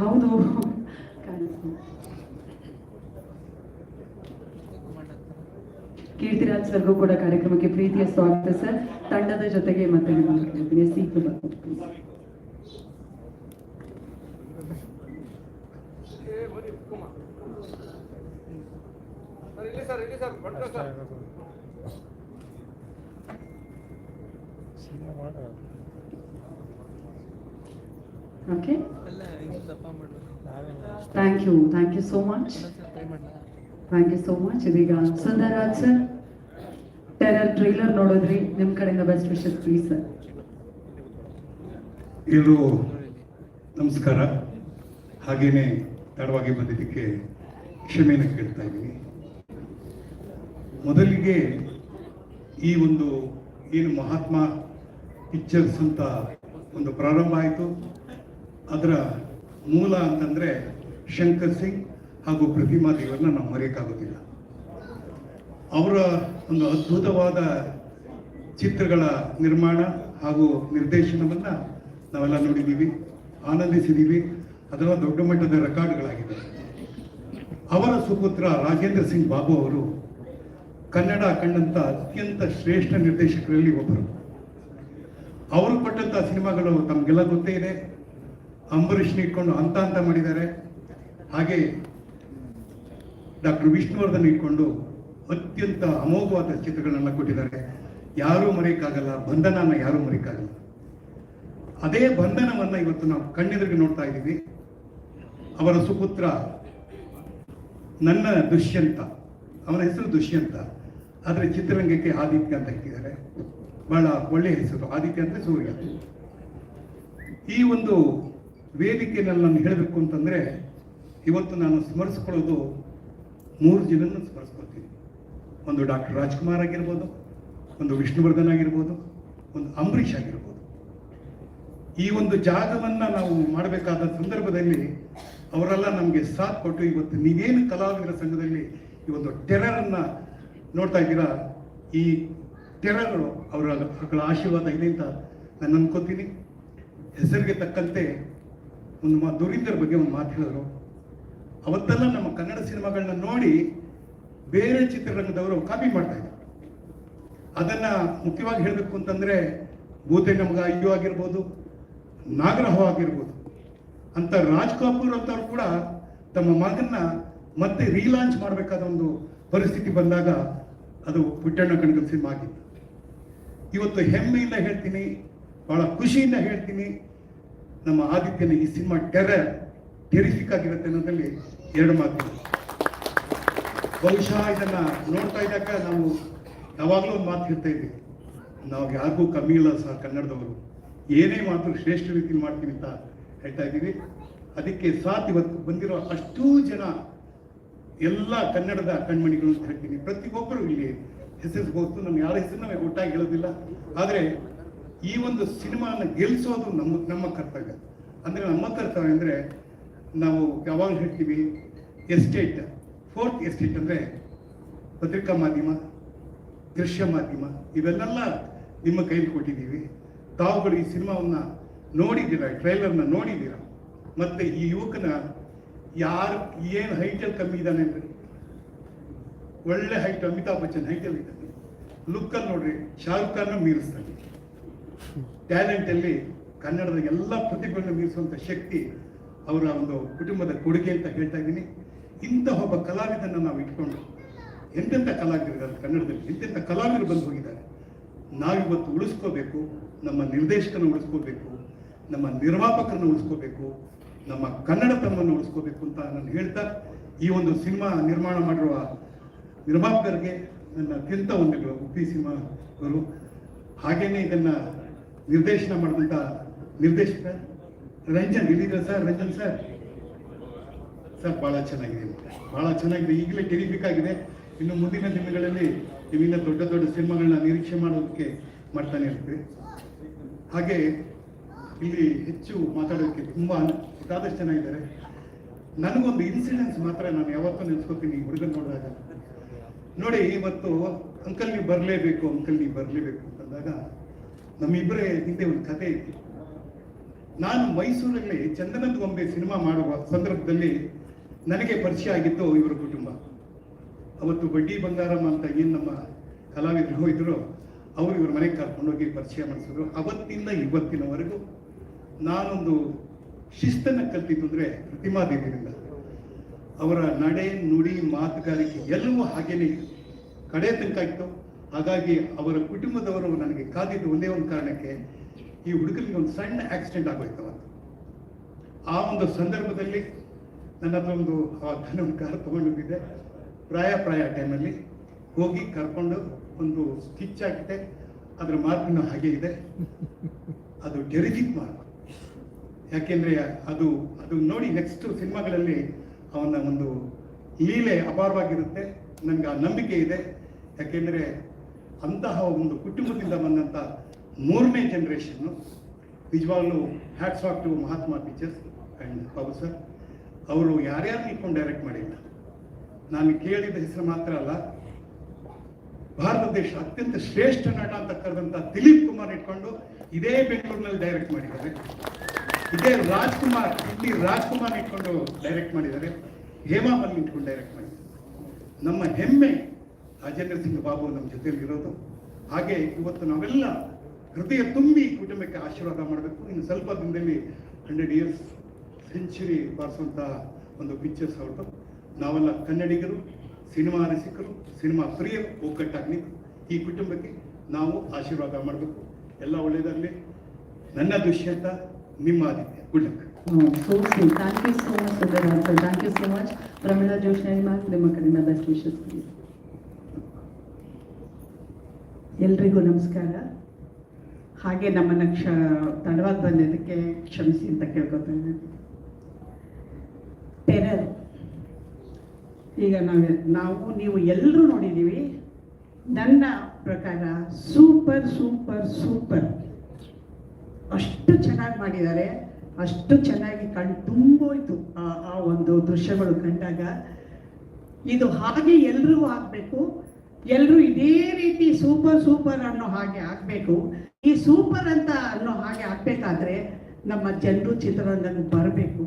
ಹೌದು. ಕೀರ್ತಿರಾಜ್ ಸರ್ಗೂ ಕೂಡ ಕಾರ್ಯಕ್ರಮಕ್ಕೆ ಪ್ರೀತಿಯ ಸ್ವಾಗತ ಸರ್. ತಂಡದ ಜೊತೆಗೆ ಮತ್ತೆ seat okay. Thank you so much. Thank you so much. ಇದೀಗ ಸುಂದರರಾಜ್ ಸರ್, ಟೆರರ್ ಟ್ರೈಲರ್ ನೋಡಿದ್ರಿ, ನಿಮ್ಮ ಕಡೆಯಿಂದ ಬೆಸ್ಟ್ ವಿಶಸ್ ಪ್ಲೀಸ್ ಸರ್. ಎಲ್ಲರೂ ನಮಸ್ಕಾರ. ಹಾಗೇನೆ ತಡವಾಗಿ ಬಂದಿದ್ದಕ್ಕೆ ಕ್ಷಮೆಯನ್ನು ಕೇಳ್ತಾ ಇದ್ದೀನಿ. ಮೊದಲಿಗೆ ಈ ಒಂದು ಏನು ಮಹಾತ್ಮ ಪಿಕ್ಚರ್ಸ್ ಅಂತ ಒಂದು ಪ್ರಾರಂಭ ಆಯಿತು, ಅದರ ಮೂಲ ಅಂತಂದರೆ ಶಂಕರ್ ಸಿಂಗ್ ಹಾಗೂ ಪ್ರತಿಮಾ ದೇವರನ್ನ ನಾವು ಮರೆಯೋಕ್ಕಾಗೋದಿಲ್ಲ. ಅವರ ಒಂದು ಅದ್ಭುತವಾದ ಚಿತ್ರಗಳ ನಿರ್ಮಾಣ ಹಾಗೂ ನಿರ್ದೇಶನವನ್ನು ನಾವೆಲ್ಲ ನೋಡಿದ್ದೀವಿ, ಆನಂದಿಸಿದ್ದೀವಿ. ಅದೆಲ್ಲ ದೊಡ್ಡ ಮಟ್ಟದ ರೆಕಾರ್ಡ್ಗಳಾಗಿದೆ. ಅವರ ಸುಪುತ್ರ ರಾಜೇಂದ್ರ ಸಿಂಗ್ ಬಾಬು ಅವರು ಕನ್ನಡ ಕಂಡಂಥ ಅತ್ಯಂತ ಶ್ರೇಷ್ಠ ನಿರ್ದೇಶಕರಲ್ಲಿ ಒಬ್ಬರು. ಅವರು ಕೊಟ್ಟಂಥ ಸಿನಿಮಾಗಳು ತಮಗೆಲ್ಲ ಗೊತ್ತೇ ಇದೆ. ಅಂಬರೀಷ್ನ ಇಟ್ಕೊಂಡು ಅಂತ ಮಾಡಿದ್ದಾರೆ. ಹಾಗೆ ಡಾಕ್ಟರ್ ವಿಷ್ಣುವರ್ಧನ್ ಇಟ್ಕೊಂಡು ಅತ್ಯಂತ ಅಮೋಘವಾದ ಚಿತ್ರಗಳನ್ನೆಲ್ಲ ಕೊಟ್ಟಿದ್ದಾರೆ. ಯಾರೂ ಮರೆಯಕ್ಕಾಗಲ್ಲ, ಬಂಧನನ ಯಾರೂ ಮರೆಯಕ್ಕಾಗಲ್ಲ. ಅದೇ ಬಂಧನವನ್ನು ಇವತ್ತು ನಾವು ಕಣ್ಣೆದುರಿಗೆ ನೋಡ್ತಾ ಇದ್ದೀವಿ. ಅವರ ಸುಪುತ್ರ ನನ್ನ ದುಷ್ಯಂತ, ಅವನ ಹೆಸರು ದುಷ್ಯಂತ, ಆದರೆ ಚಿತ್ರರಂಗಕ್ಕೆ ಆದಿತ್ಯ ಅಂತ ಇಟ್ಟಿದ್ದಾರೆ. ಬಹಳ ಒಳ್ಳೆಯ ಹೆಸರು, ಆದಿತ್ಯ ಅಂದರೆ ಸೂರ್ಯ. ಈ ಒಂದು ವೇದಿಕೆಯಲ್ಲಿ ನಾನು ಹೇಳಬೇಕು ಅಂತಂದರೆ, ಇವತ್ತು ನಾನು ಸ್ಮರಿಸ್ಕೊಳ್ಳೋದು 3 ಜನರನ್ನು ಸ್ಮರಿಸ್ಕೊಳ್ತೀನಿ. ಒಂದು ಡಾಕ್ಟರ್ ರಾಜ್ಕುಮಾರ್ ಆಗಿರ್ಬೋದು, ಒಂದು ವಿಷ್ಣುವರ್ಧನ್ ಆಗಿರ್ಬೋದು, ಒಂದು ಅಂಬರೀಷ್ ಆಗಿರ್ಬೋದು. ಈ ಒಂದು ಜಾಗವನ್ನು ನಾವು ಮಾಡಬೇಕಾದ ಸಂದರ್ಭದಲ್ಲಿ ಅವರೆಲ್ಲ ನಮಗೆ ಸಾಥ್ ಕೊಟ್ಟು ಇವತ್ತು ನೀವೇನು ಕಲಾವಿದರ ಸಂಘದಲ್ಲಿ ಈ ಒಂದು ಟೆರರನ್ನು ನೋಡ್ತಾ ಇದ್ದೀರಾ, ಈ ಟೆರರ್ ಅವರ ಆಶೀರ್ವಾದ ಇದೆ ಅಂತ ನಾನು ಅನ್ಕೋತೀನಿ. ಹೆಸರಿಗೆ ತಕ್ಕಂತೆ ಒಂದು ದುರೀಂದರ್ ಬಗ್ಗೆ ಒಂದು ಮಾತು ಹೇಳಿದ್ರು. ಅವತ್ತೆಲ್ಲ ನಮ್ಮ ಕನ್ನಡ ಸಿನಿಮಾಗಳನ್ನ ನೋಡಿ ಬೇರೆ ಚಿತ್ರರಂಗದವರು ಕಾಪಿ ಮಾಡ್ತಾ ಇದ್ದಾರೆ. ಅದನ್ನು ಮುಖ್ಯವಾಗಿ ಹೇಳಬೇಕು ಅಂತಂದರೆ ಭೂತೆ ನಮಗ ಅಯ್ಯೋ ಆಗಿರ್ಬೋದು, ನಾಗರಹೋ ಆಗಿರ್ಬೋದು ಅಂತ ರಾಜ್ ಕಪೂರ್ ಅಂತವ್ರು ಕೂಡ ತಮ್ಮ ಮಗನ್ನ ಮತ್ತೆ ರೀಲಾಂಚ್ ಮಾಡಬೇಕಾದ ಒಂದು ಪರಿಸ್ಥಿತಿ ಬಂದಾಗ ಅದು ಪುಟ್ಟಣ್ಣ ಕಣಗಲ್ ಸಿನಿಮಾ ಆಗಿತ್ತು. ಇವತ್ತು ಹೆಮ್ಮೆಯಿಂದ ಹೇಳ್ತೀನಿ, ಬಹಳ ಖುಷಿಯಿಂದ ಹೇಳ್ತೀನಿ, ನಮ್ಮ ಆದಿತ್ಯನ ಈ ಸಿನಿಮಾ ಟೆರಿಫಿಕ್ ಆಗಿರುತ್ತೆ ಅನ್ನೋದ್ರಲ್ಲಿ 2 ಮಾತು. ಬಹುಶಃ ಇದನ್ನ ನೋಡ್ತಾ ಇದ್ದಾಗ ನಾವು ಯಾವಾಗಲೂ ಒಂದು ಮಾತು ಹೇಳ್ತಾ ಇದ್ದೀವಿ, ನಾವು ಯಾರಿಗೂ ಕಮ್ಮಿ ಇಲ್ಲ ಸಹ ಕನ್ನಡದವರು, ಏನೇ ಮಾತು ಶ್ರೇಷ್ಠ ರೀತಿಯಲ್ಲಿ ಮಾಡ್ತೀವಿ ಅಂತ ಹೇಳ್ತಾ ಇದ್ದೀವಿ. ಅದಕ್ಕೆ ಸಾಥ್ ಇವತ್ತು ಬಂದಿರೋ ಅಷ್ಟೂ ಜನ ಎಲ್ಲ ಕನ್ನಡದ ಕಣ್ಮಣಿಗಳು ಅಂತ ಹೇಳ್ತೀನಿ. ಪ್ರತಿಯೊಬ್ಬರು ಇಲ್ಲಿ ಹೆಸರಿಸಬಹುದು, ನಮ್ಮ ಯಾರ ಹೆಸರು ನಾವು ಒಟ್ಟಾಗಿ ಹೇಳೋದಿಲ್ಲ. ಆದರೆ ಈ ಒಂದು ಸಿನಿಮಾನ ಗೆಲ್ಲಿಸೋದು ನಮ್ಮ ಕರ್ತವ್ಯ. ಅಂದರೆ ನಮ್ಮ ಕರ್ತವ್ಯ ಅಂದರೆ ನಾವು ಯಾವಾಗ ಹೇಳ್ತೀವಿ, ಎಸ್ಟೇಟ್, 4th ಎಸ್ಟೇಟ್ ಅಂದರೆ ಪತ್ರಿಕಾ ಮಾಧ್ಯಮ, ದೃಶ್ಯ ಮಾಧ್ಯಮ, ಇವೆಲ್ಲ ನಿಮ್ಮ ಕೈಲಿ ಕೊಟ್ಟಿದ್ದೀವಿ. ತಾವುಗಳು ಈ ಸಿನಿಮಾವನ್ನು ನೋಡಿದ್ದೀರಾ, ಟ್ರೈಲರ್ನ ನೋಡಿದ್ದೀರಾ. ಮತ್ತು ಈ ಯುವಕನ ಏನು ಹೈಟಲ್ಲಿ ಕಮ್ಮಿ ಇದ್ದಾನೆ ಅಂದರೆ, ಒಳ್ಳೆ ಹೈಟ್, ಅಮಿತಾಬ್ ಬಚ್ಚನ್ ಹೈಟಲ್ಲಿ ಇದ್ದಾನೆ. ಲುಕ್ಕಲ್ಲಿ ನೋಡ್ರಿ ಶಾರುಖ್ ಖಾನ್ ಮೀರಿಸ್ತಾನೆ. ಟ್ಯಾಲೆಂಟಲ್ಲಿ ಕನ್ನಡದ ಎಲ್ಲ ಪ್ರತಿಭೆಗಳನ್ನು ಮೀರಿಸುವಂಥ ಶಕ್ತಿ ಅವರ ಒಂದು ಕುಟುಂಬದ ಕೊಡುಗೆ ಅಂತ ಹೇಳ್ತಾ ಇದ್ದೀನಿ. ಇಂತಹ ಒಬ್ಬ ಕಲಾವಿದನ್ನು ನಾವು ಇಟ್ಕೊಂಡು ಎಂತೆಂಥ ಕಲಾವಿದರಿದ್ದಾರೆ ಕನ್ನಡದಲ್ಲಿ, ಎಂತೆಂಥ ಕಲಾವಿದರು ಬಂದು ಹೋಗಿದ್ದಾರೆ. ನಾವಿವತ್ತು ಉಳಿಸ್ಕೋಬೇಕು, ನಮ್ಮ ನಿರ್ದೇಶಕನ ಉಳಿಸ್ಕೋಬೇಕು, ನಮ್ಮ ನಿರ್ಮಾಪಕರನ್ನು ಉಳಿಸ್ಕೋಬೇಕು, ನಮ್ಮ ಕನ್ನಡತನವನ್ನು ಉಳಿಸ್ಕೋಬೇಕು ಅಂತ ನಾನು ಹೇಳ್ತಾ, ಈ ಒಂದು ಸಿನಿಮಾ ನಿರ್ಮಾಣ ಮಾಡಿರುವ ನಿರ್ಮಾಪಕರಿಗೆ ನನ್ನ ಅತ್ಯಂತ ವಂದನೆಗಳು. ಉಪ್ಪಿ ಸಿನಿಮಾಗಳು, ಹಾಗೇನೆ ಇದನ್ನು ನಿರ್ದೇಶನ ಮಾಡಿದಂಥ ನಿರ್ದೇಶಕ ರಂಜನ್ ಇದ್ದೀರಾ ಸರ್? ರಂಜನ್ ಸರ್ ಭಾಳ ಚೆನ್ನಾಗಿದೆ, ಭಾಳ ಚೆನ್ನಾಗಿದೆ. ಈಗಲೇ ಟೆರಿಫಿಕ್ ಆಗಿದೆ. ಇನ್ನು ಮುಂದಿನ ದಿನಗಳಲ್ಲಿ ಇವಿನ ದೊಡ್ಡ ದೊಡ್ಡ ಸಿನಿಮಾಗಳನ್ನ ನಿರೀಕ್ಷೆ ಮಾಡೋದಕ್ಕೆ ಮಾಡ್ತಾನೆ ಇರ್ತೀವಿ. ಹಾಗೆ ಇಲ್ಲಿ ಹೆಚ್ಚು ಮಾತಾಡೋದಕ್ಕೆ ತುಂಬ ಬೇಕಾದಷ್ಟು ಜನ ಇದ್ದಾರೆ. ನನಗೊಂದು ಇನ್ಸಿಡೆನ್ಸ್ ಮಾತ್ರ ನಾನು ಯಾವತ್ತೂ ನೆನೆಸ್ಕೋತೀನಿ ಹುಡುಗನ ನೋಡಿದಾಗ. ನೋಡಿ, ಇವತ್ತು ಅಂಕಲ್ ನೀವು ಬರಲೇಬೇಕು ಅಂತಂದಾಗ ನಮ್ಮಿಬ್ಬರೇ ಹಿಂದೆ ಒಂದು ಕತೆ ಇತ್ತು. ನಾನು ಮೈಸೂರಲ್ಲಿ ಚಂದನದ ಗೊಂಬೆ ಸಿನಿಮಾ ಮಾಡುವ ಸಂದರ್ಭದಲ್ಲಿ ನನಗೆ ಪರಿಚಯ ಆಗಿತ್ತು ಇವರ ಕುಟುಂಬ. ಅವತ್ತು ಬಡ್ಡಿ ಬಂಗಾರಮ್ಮ ಅಂತ ಏನು ನಮ್ಮ ಕಲಾವಿದರು ಇದ್ರು, ಅವರು ಇವ್ರ ಮನೆಗೆ ಕರ್ಕೊಂಡೋಗಿ ಪರಿಚಯ ಮಾಡಿಸಿದ್ರು. ಅವತ್ತಿಂದ ಇವತ್ತಿನವರೆಗೂ ನಾನೊಂದು ಶಿಸ್ತನ್ನು ಕಲ್ತಿದ್ದು ಅಂದರೆ ಪ್ರತಿಮಾ ದೇವಿಯಿಂದ. ಅವರ ನಡೆ, ನುಡಿ, ಮಾತುಗಾರಿಕೆ ಎಲ್ಲವೂ ಹಾಗೇನೆ ಕಡೆ ತನಕ ಇತ್ತು. ಹಾಗಾಗಿ ಅವರ ಕುಟುಂಬದವರು ನನಗೆ ಕಾದಿದ್ದು ಒಂದೇ ಒಂದು ಕಾರಣಕ್ಕೆ, ಈ ಹುಡುಗನಿಗೆ ಒಂದು ಸಣ್ಣ ಆಕ್ಸಿಡೆಂಟ್ ಆಗೋಯ್ತು ಅವತ್ತು. ಆ ಒಂದು ಸಂದರ್ಭದಲ್ಲಿ ನನ್ನ ಹತ್ರ ಒಂದು ಧನದ ಕಾರ್ ತೊಗೊಂಡೋಗಿದ್ದೆ. ಪ್ರಾಯ ಟೈಮಲ್ಲಿ ಹೋಗಿ ಕರ್ಕೊಂಡು ಒಂದು ಸ್ಟಿಚ್ ಹಾಕಿದೆ. ಅದರ ಮಾರ್ಕ್ನು ಹಾಗೆ ಇದೆ. ಅದು ಟೆರಿಜಿಕ್ ಮಾರ್ಕ್. ಯಾಕೆಂದರೆ ಅದು ನೋಡಿ ನೆಕ್ಸ್ಟ್ ಸಿನಿಮಾಗಳಲ್ಲಿ ಅವನ ಒಂದು ಲೀಲೆ ಅಪಾರವಾಗಿರುತ್ತೆ. ನನಗೆ ಆ ನಂಬಿಕೆ ಇದೆ. ಯಾಕೆಂದರೆ ಅಂತಹ ಒಂದು ಕುಟುಂಬದಿಂದ ಬಂದಂಥ 3ನೇ ಜನರೇಷನ್ನು. ನಿಜವಾಗ್ಲೂ hats off to Mahatma pictures and Babu sir. ಅವರು ಯಾರ್ಯಾರು ಇಟ್ಕೊಂಡು ಡೈರೆಕ್ಟ್ ಮಾಡಿಲ್ಲ. ನಾನು ಕೇಳಿದ ಹೆಸರು ಮಾತ್ರ ಅಲ್ಲ, ಭಾರತ ದೇಶ ಅತ್ಯಂತ ಶ್ರೇಷ್ಠ ನಟ ಅಂತ ಕರೆದಂಥ ದಿಲೀಪ್ ಕುಮಾರ್ ಇಟ್ಕೊಂಡು ಇದೇ ಬೆಂಗಳೂರಿನಲ್ಲಿ ಡೈರೆಕ್ಟ್ ಮಾಡಿದ್ದಾರೆ. ಇದೇ ರಾಜ್ಕುಮಾರ್ ಇಟ್ಕೊಂಡು ಡೈರೆಕ್ಟ್ ಮಾಡಿದ್ದಾರೆ. ಹೇಮಾ ಮಾಲಿನಿ ಇಟ್ಕೊಂಡು ಡೈರೆಕ್ಟ್ ಮಾಡಿದ್ದಾರೆ. ನಮ್ಮ ಹೆಮ್ಮೆ ರಾಜೇಂದ್ರ ಸಿಂಗ್ ಬಾಬು ನಮ್ಮ ಜೊತೆಯಲ್ಲಿರೋದು. ಹಾಗೆ ಇವತ್ತು ನಾವೆಲ್ಲ ಹೃದಯ ತುಂಬಿ ಕುಟುಂಬಕ್ಕೆ ಆಶೀರ್ವಾದ ಮಾಡಬೇಕು. ಇನ್ನು ಸ್ವಲ್ಪ ದಿನದಲ್ಲಿ 100 years ಸೆಂಚುರಿ ಬಾರಿಸುವಂಥ ಒಂದು ಪಿಕ್ಚರ್ಸ್ ಹೊರಟು ನಾವೆಲ್ಲ ಕನ್ನಡಿಗರು, ಸಿನಿಮಾ ರಸಿಕರು, ಸಿನಿಮಾ ಪ್ರಿಯರು ಒಗ್ಗಟ್ಟಾಗಿ ನಿಂತು ಈ ಕುಟುಂಬಕ್ಕೆ ನಾವು ಆಶೀರ್ವಾದ ಮಾಡಬೇಕು. ಎಲ್ಲ ಒಳ್ಳೆಯದಾಗಲಿ. ನನ್ನ ದುಷ್ಯಂತ, ನಿಮ್ಮ Aditya. Good luck. So sweet. Thank you so much Sundararaj sir. Thank you so much. Pramila Joshi ma'am, ನಿಮ್ಮ ಕಡೆಯಿಂದ ಬೆಸ್ಟ್ ವಿಶಸ್ ಪ್ಲೀಸ್. ಎಲ್ರಿಗೂ ನಮಸ್ಕಾರ. ಹಾಗೆ ನಮ್ಮನ್ನು ತಡವಾಗಿ ಬಂದಿದ್ದಕ್ಕೆ ಕ್ಷಮಿಸಿ ಅಂತ ಕೇಳ್ಕೊತಾ ಇದ್ದೀನಿ. ಟೆರರ್ ಈಗ ನೀವು ಎಲ್ಲರೂ ನೋಡಿದ್ದೀವಿ. ನನ್ನ ಪ್ರಕಾರ ಸೂಪರ್ ಸೂಪರ್ ಸೂಪರ್. ಅಷ್ಟು ಚೆನ್ನಾಗಿ ಮಾಡಿದ್ದಾರೆ, ಅಷ್ಟು ಚೆನ್ನಾಗಿ ತುಂಬೋಯ್ತು ಆ ಒಂದು ದೃಶ್ಯಗಳು ಕಂಡಾಗ. ಇದು ಹಾಗೆ ಎಲ್ರಿಗೂ ಆಗಬೇಕು, ಎಲ್ಲರೂ ಇದೇ ರೀತಿ ಸೂಪರ್ ಸೂಪರ್ ಅನ್ನೋ ಹಾಗೆ ಆಗಬೇಕು. ಈ ಸೂಪರ್ ಅಂತ ಅನ್ನೋ ಹಾಗೆ ಆಗಬೇಕಾದ್ರೆ ನಮ್ಮ ಜನರು ಚಿತ್ರರಂಗಕ್ಕೆ ಬರಬೇಕು,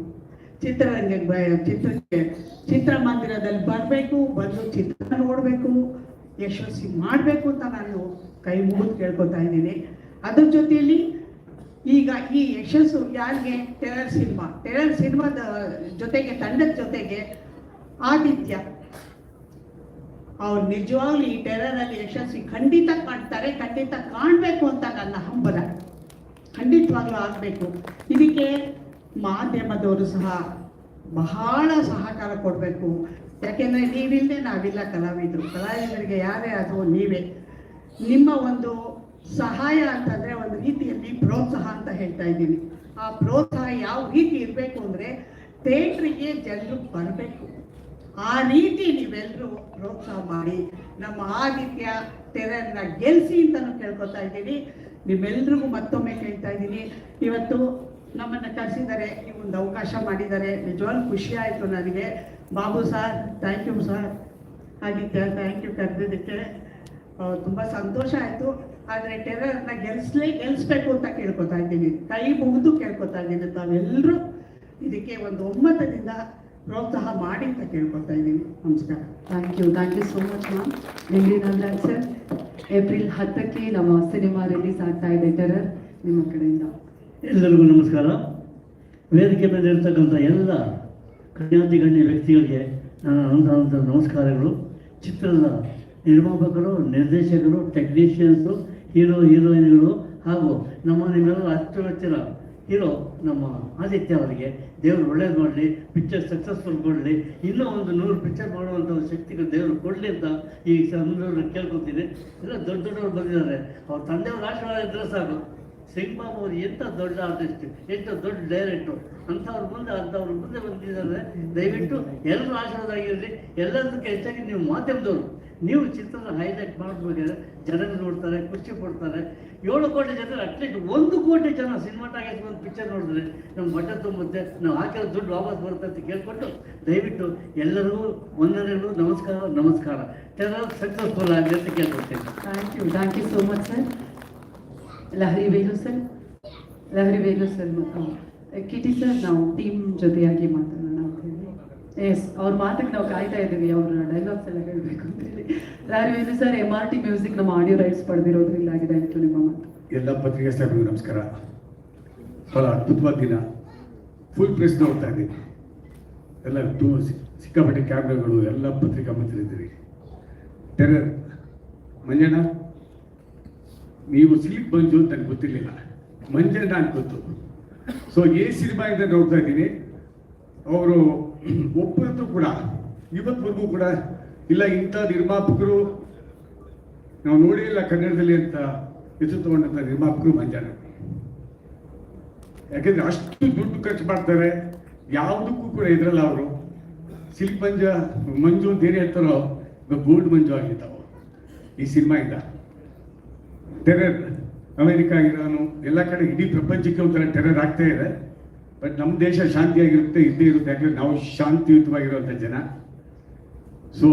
ಚಿತ್ರಮಂದಿರದಲ್ಲಿ ಬರಬೇಕು, ಬಂದು ಚಿತ್ರ ನೋಡಬೇಕು, ಯಶಸ್ವಿ ಮಾಡಬೇಕು ಅಂತ ನಾನು ಕೈ ಮುಗಿದು ಕೇಳ್ಕೊತಾ ಇದ್ದೀನಿ. ಅದ್ರ ಜೊತೆಯಲ್ಲಿ ಈಗ ಈ ಯಶಸ್ಸು ಯಾರಿಗೆ? ಟೆರರ್ ಸಿನಿಮಾದ ಜೊತೆಗೆ, ತಂಡದ ಜೊತೆಗೆ ಆದಿತ್ಯ ಅವ್ರು ನಿಜವಾಗ್ಲೂ ಈ ಟೆರರಲ್ಲಿ ಯಶಸ್ವಿ ಖಂಡಿತ ಕಾಣ್ತಾರೆ, ಖಂಡಿತ ಕಾಣಬೇಕು ಅಂತ ನನ್ನ ಹಂಬಲ. ಖಂಡಿತವಾಗ್ಲೂ ಆಗಬೇಕು. ಇದಕ್ಕೆ ಮಾಧ್ಯಮದವರು ಸಹ ಬಹಳ ಸಹಕಾರ ಕೊಡಬೇಕು. ಯಾಕೆಂದರೆ ನೀವಿಲ್ಲದೆ ನಾವಿಲ್ಲ ಕಲಾವಿದರಿಗೆ ಯಾರೇ ಅದು ನೀವೇ. ನಿಮ್ಮ ಒಂದು ಸಹಾಯ ಅಂತಂದರೆ ಒಂದು ರೀತಿಯಲ್ಲಿ ಪ್ರೋತ್ಸಾಹ ಅಂತ ಹೇಳ್ತಾ ಇದ್ದೀನಿ. ಆ ಪ್ರೋತ್ಸಾಹ ಯಾವ ರೀತಿ ಇರಬೇಕು ಅಂದರೆ ಥಿಯೇಟ್ರಿಗೆ ಜನರು ಬರಬೇಕು. ಆ ರೀತಿ ನೀವೆಲ್ಲರೂ ಪ್ರೋತ್ಸಾಹ ಮಾಡಿ ನಮ್ಮ ಆದಿತ್ಯ ಟೆರರ್ನ ಗೆಲ್ಲಿಸಿ ಅಂತಲೂ ಕೇಳ್ಕೊತಾ ಇದ್ದೀನಿ. ನಿಮ್ಮೆಲ್ರಿಗೂ ಮತ್ತೊಮ್ಮೆ ಕೇಳ್ತಾ ಇದ್ದೀನಿ. ಇವತ್ತು ನಮ್ಮನ್ನು ಕರೆಸಿದ್ದಾರೆ, ಈ ಒಂದು ಅವಕಾಶ ಮಾಡಿದ್ದಾರೆ. ನಿಜವಾಗ್ಲೂ ಖುಷಿ ಆಯಿತು ನನಗೆ. Babu sir thank you sir, Aditya thank you ಕರೆದಿದ್ದಕ್ಕೆ ತುಂಬ ಸಂತೋಷ ಆಯಿತು. ಆದರೆ ಟೆರರ್ನ ಗೆಲ್ಲಿಸ್ಬೇಕು ಅಂತ ಕೇಳ್ಕೊತಾ ಇದ್ದೀನಿ, ಕೈ ಮುಗಿದು ಕೇಳ್ಕೊತಾ ಇದ್ದೀನಿ. ತಾವೆಲ್ಲರೂ ಇದಕ್ಕೆ ಒಂದು ಒಮ್ಮತದಿಂದ ಪ್ರೋತ್ಸಾಹ ಮಾಡಿ ಅಂತ ಕೇಳ್ಕೊತಾ ಇದ್ದೀನಿ. ನಮಸ್ಕಾರ. Thank you so much ma'am. Nagaraj sir, April 10ಕ್ಕೆ ನಮ್ಮ ಸಿನಿಮಾ ರಿಲೀಸ್ ಆಗ್ತಾ ಇದೆ ಟೆರರ್, ನಿಮ್ಮ ಕಡೆಯಿಂದ. ಎಲ್ಲರಿಗೂ ನಮಸ್ಕಾರ. ವೇದಿಕೆ ಮೇಲೆ ಇರ್ತಕ್ಕಂಥ ಎಲ್ಲ ಗಣ್ಯ ವ್ಯಕ್ತಿಗಳಿಗೆ ನನ್ನ ನಮಸ್ಕಾರಗಳು. ಚಿತ್ರದ ನಿರ್ಮಾಪಕರು, ನಿರ್ದೇಶಕರು, ಟೆಕ್ನಿಷಿಯನ್ಸು, ಹೀರೋಯಿನ್ಗಳು ಹಾಗೂ ನಿಮ್ಮೆಲ್ಲರ ಹತ್ತಿರ ಹೀರೋ ನಮ್ಮ ಆದಿತ್ಯ ಅವರಿಗೆ ದೇವರು ಒಳ್ಳೇದು ಮಾಡಲಿ, ಪಿಕ್ಚರ್ ಸಕ್ಸಸ್ಫುಲ್ ಕೊಡಲಿ, ಇನ್ನೂ ಒಂದು 100 ಪಿಕ್ಚರ್ ಮಾಡುವಂಥ ಒಂದು ಶಕ್ತಿಗಳು ದೇವರು ಕೊಡಲಿ ಅಂತ ಈ ಸಂದರ್ಭದಲ್ಲಿ ಕೇಳ್ಕೊತೀನಿ. ಎಲ್ಲ ದೊಡ್ಡವರು ಬಂದಿದ್ದಾರೆ, ಅವ್ರ ತಂದೆಯವ್ರ ಆಶೀರ್ವಾದ ಇದ್ರೆ ಸಾಕು. ಸಿಂಗ್ಬಾಬು ಅವರು ಎಂಥ ದೊಡ್ಡ ಆರ್ಟಿಸ್ಟ್, ಎಂಥ ದೊಡ್ಡ ಡೈರೆಕ್ಟ್ರು, ಅಂಥವ್ರ ಮುಂದೆ ಬಂದಿದ್ದಾರೆ. ದಯವಿಟ್ಟು ಎಲ್ಲರೂ ಆಶೀರ್ವಾದ ಆಗಿರಲಿ. ಎಲ್ಲದಕ್ಕೆ ಹೆಚ್ಚಾಗಿ ನೀವು ಮಾಧ್ಯಮದವರು, ನೀವು ಚಿತ್ರದ ಹೈಲೈಟ್ ಮಾಡಬೇಕಾದ್ರೆ ಜನರು ನೋಡ್ತಾರೆ, ಖುಷಿ ಪಡ್ತಾರೆ. 7 ಕೋಟಿ ಜನರು ಅಟ್ಲೀಸ್ಟ್ 1 ಕೋಟಿ ಜನ ಸಿನಿಮಾ ಟಾಕೀಸ್ ಒಂದು ಪಿಕ್ಚರ್ ನೋಡಿದ್ರೆ ನಮ್ಮ ಹೊಟ್ಟೆ ತುಂಬುತ್ತೆ, ನಾವು ಹಾಕಿರೋ ದುಡ್ಡು ವಾಪಸ್ ಬರುತ್ತೆ ಅಂತ ಕೇಳ್ಕೊಂಡು ದಯವಿಟ್ಟು ಎಲ್ಲರಿಗೂ ವಂದನೆಗಳು, ನಮಸ್ಕಾರ. ಟೆರರ್ ಸಕ್ಸಸ್ಫುಲ್ ಆಗಲಿ ಅಂತ ಕೇಳ್ಕೊಡ್ತೇನೆ. Thank you so much sir. Lahari Velu sir. Lahari Velu sir ಮತ್ತು ಕಿಟಿ ಸರ್ ನಾವು ಟೀಮ್ ಜೊತೆಯಾಗಿ ಮಾತಾಡೋಣ ಅಂತ ಹೇಳಿ. ಎಸ್ ಅವ್ರ ಮಾತಿಗೆ ನಾವು ಕಾಯ್ತಾ ಇದ್ದೀವಿ, ಅವ್ರ ಡೈಲಾಗ್ಸ್ ಎಲ್ಲ ಹೇಳಬೇಕು ಅಂತ ಹೇಳಿ. Lahari Velu sir MRT music ನಮ್ಮ ಆಡಿಯೋ ರೈಟ್ಸ್ ಪಡೆದಿರೋದ್ರಿಂದ ಆಗಿದೆ ಆಯಿತು ನಿಮ್ಮ ಮಾತು. ಎಲ್ಲ ಪತ್ರಿಕೆ ಸಾಹೇಬರಿಗೂ ನಮಸ್ಕಾರ. ಬಹಳ ಅದ್ಭುತವಾದ ದಿನ. ಫುಲ್ ಪ್ರೆಸ್ ನೋಡ್ತಾ ಇದ್ದೀನಿ, ಎಲ್ಲ ಸಿಕ್ಕಾಪಟ್ಟೆ ಕ್ಯಾಮ್ರಾಗಳು, ಎಲ್ಲ ಪತ್ರಿಕಾ ಮಂತ್ರಿದ್ದೀರಿ. ಟೆರರ್ ಮಂಜಣ್ಣ, ನೀವು ಸಿಲಿಪ್ ಬಂಜು ಅಂತ ನನಗೆ ಗೊತ್ತಿರಲಿಲ್ಲ, ಮಂಜಣ್ಣ ಅಂತ ಗೊತ್ತು. ಸೊ ಈ ಸಿನಿಮಾಯಿಂದ ನೋಡ್ತಾ ಇದ್ದೀನಿ, ಅವರು ಒಬ್ಬರದ್ದು ಕೂಡ ಇವತ್ತವರೆಗೂ ಕೂಡ ಇಲ್ಲ ಇಂಥ ನಿರ್ಮಾಪಕರು ನಾವು ನೋಡೇ ಇಲ್ಲ ಕನ್ನಡದಲ್ಲಿ ಅಂತ ಹೆಸರು ತಗೊಂಡಂಥ ನಿರ್ಮಾಪಕರು ಮಂಜಣ್ಣ. ಯಾಕೆಂದ್ರೆ ಅಷ್ಟು ದುಡ್ಡು ಖರ್ಚು ಮಾಡ್ತಾರೆ, ಯಾವುದಕ್ಕೂ ಕೂಡ ಇದ್ರಲ್ಲ ಅವರು. ಸಿಲ್ಕ್ ಮಂಜು ಅಂತ ಏನು ಹೇಳ್ತಾರೋ ಗೋಲ್ಡ್ ಮಂಜು ಆಗಿದ್ದಾವೆ ಈ ಸಿನಿಮಾಯಿಂದ. ಟೆರರ್ ಅಮೆರಿಕ, ಇರಾನು ಎಲ್ಲ ಕಡೆ ಇಡೀ ಪ್ರಪಂಚಕ್ಕೆ ಒಂಥರ ಟೆರರ್ ಆಗ್ತಾ ಇದೆ. ಬಟ್ ನಮ್ಮ ದೇಶ ಶಾಂತಿಯಾಗಿರುತ್ತೆ, ಇದ್ದೇ ಇರುತ್ತೆ, ಯಾಕಂದ್ರೆ ನಾವು ಶಾಂತಿಯುತವಾಗಿರುವಂಥ ಜನ. ಸೊ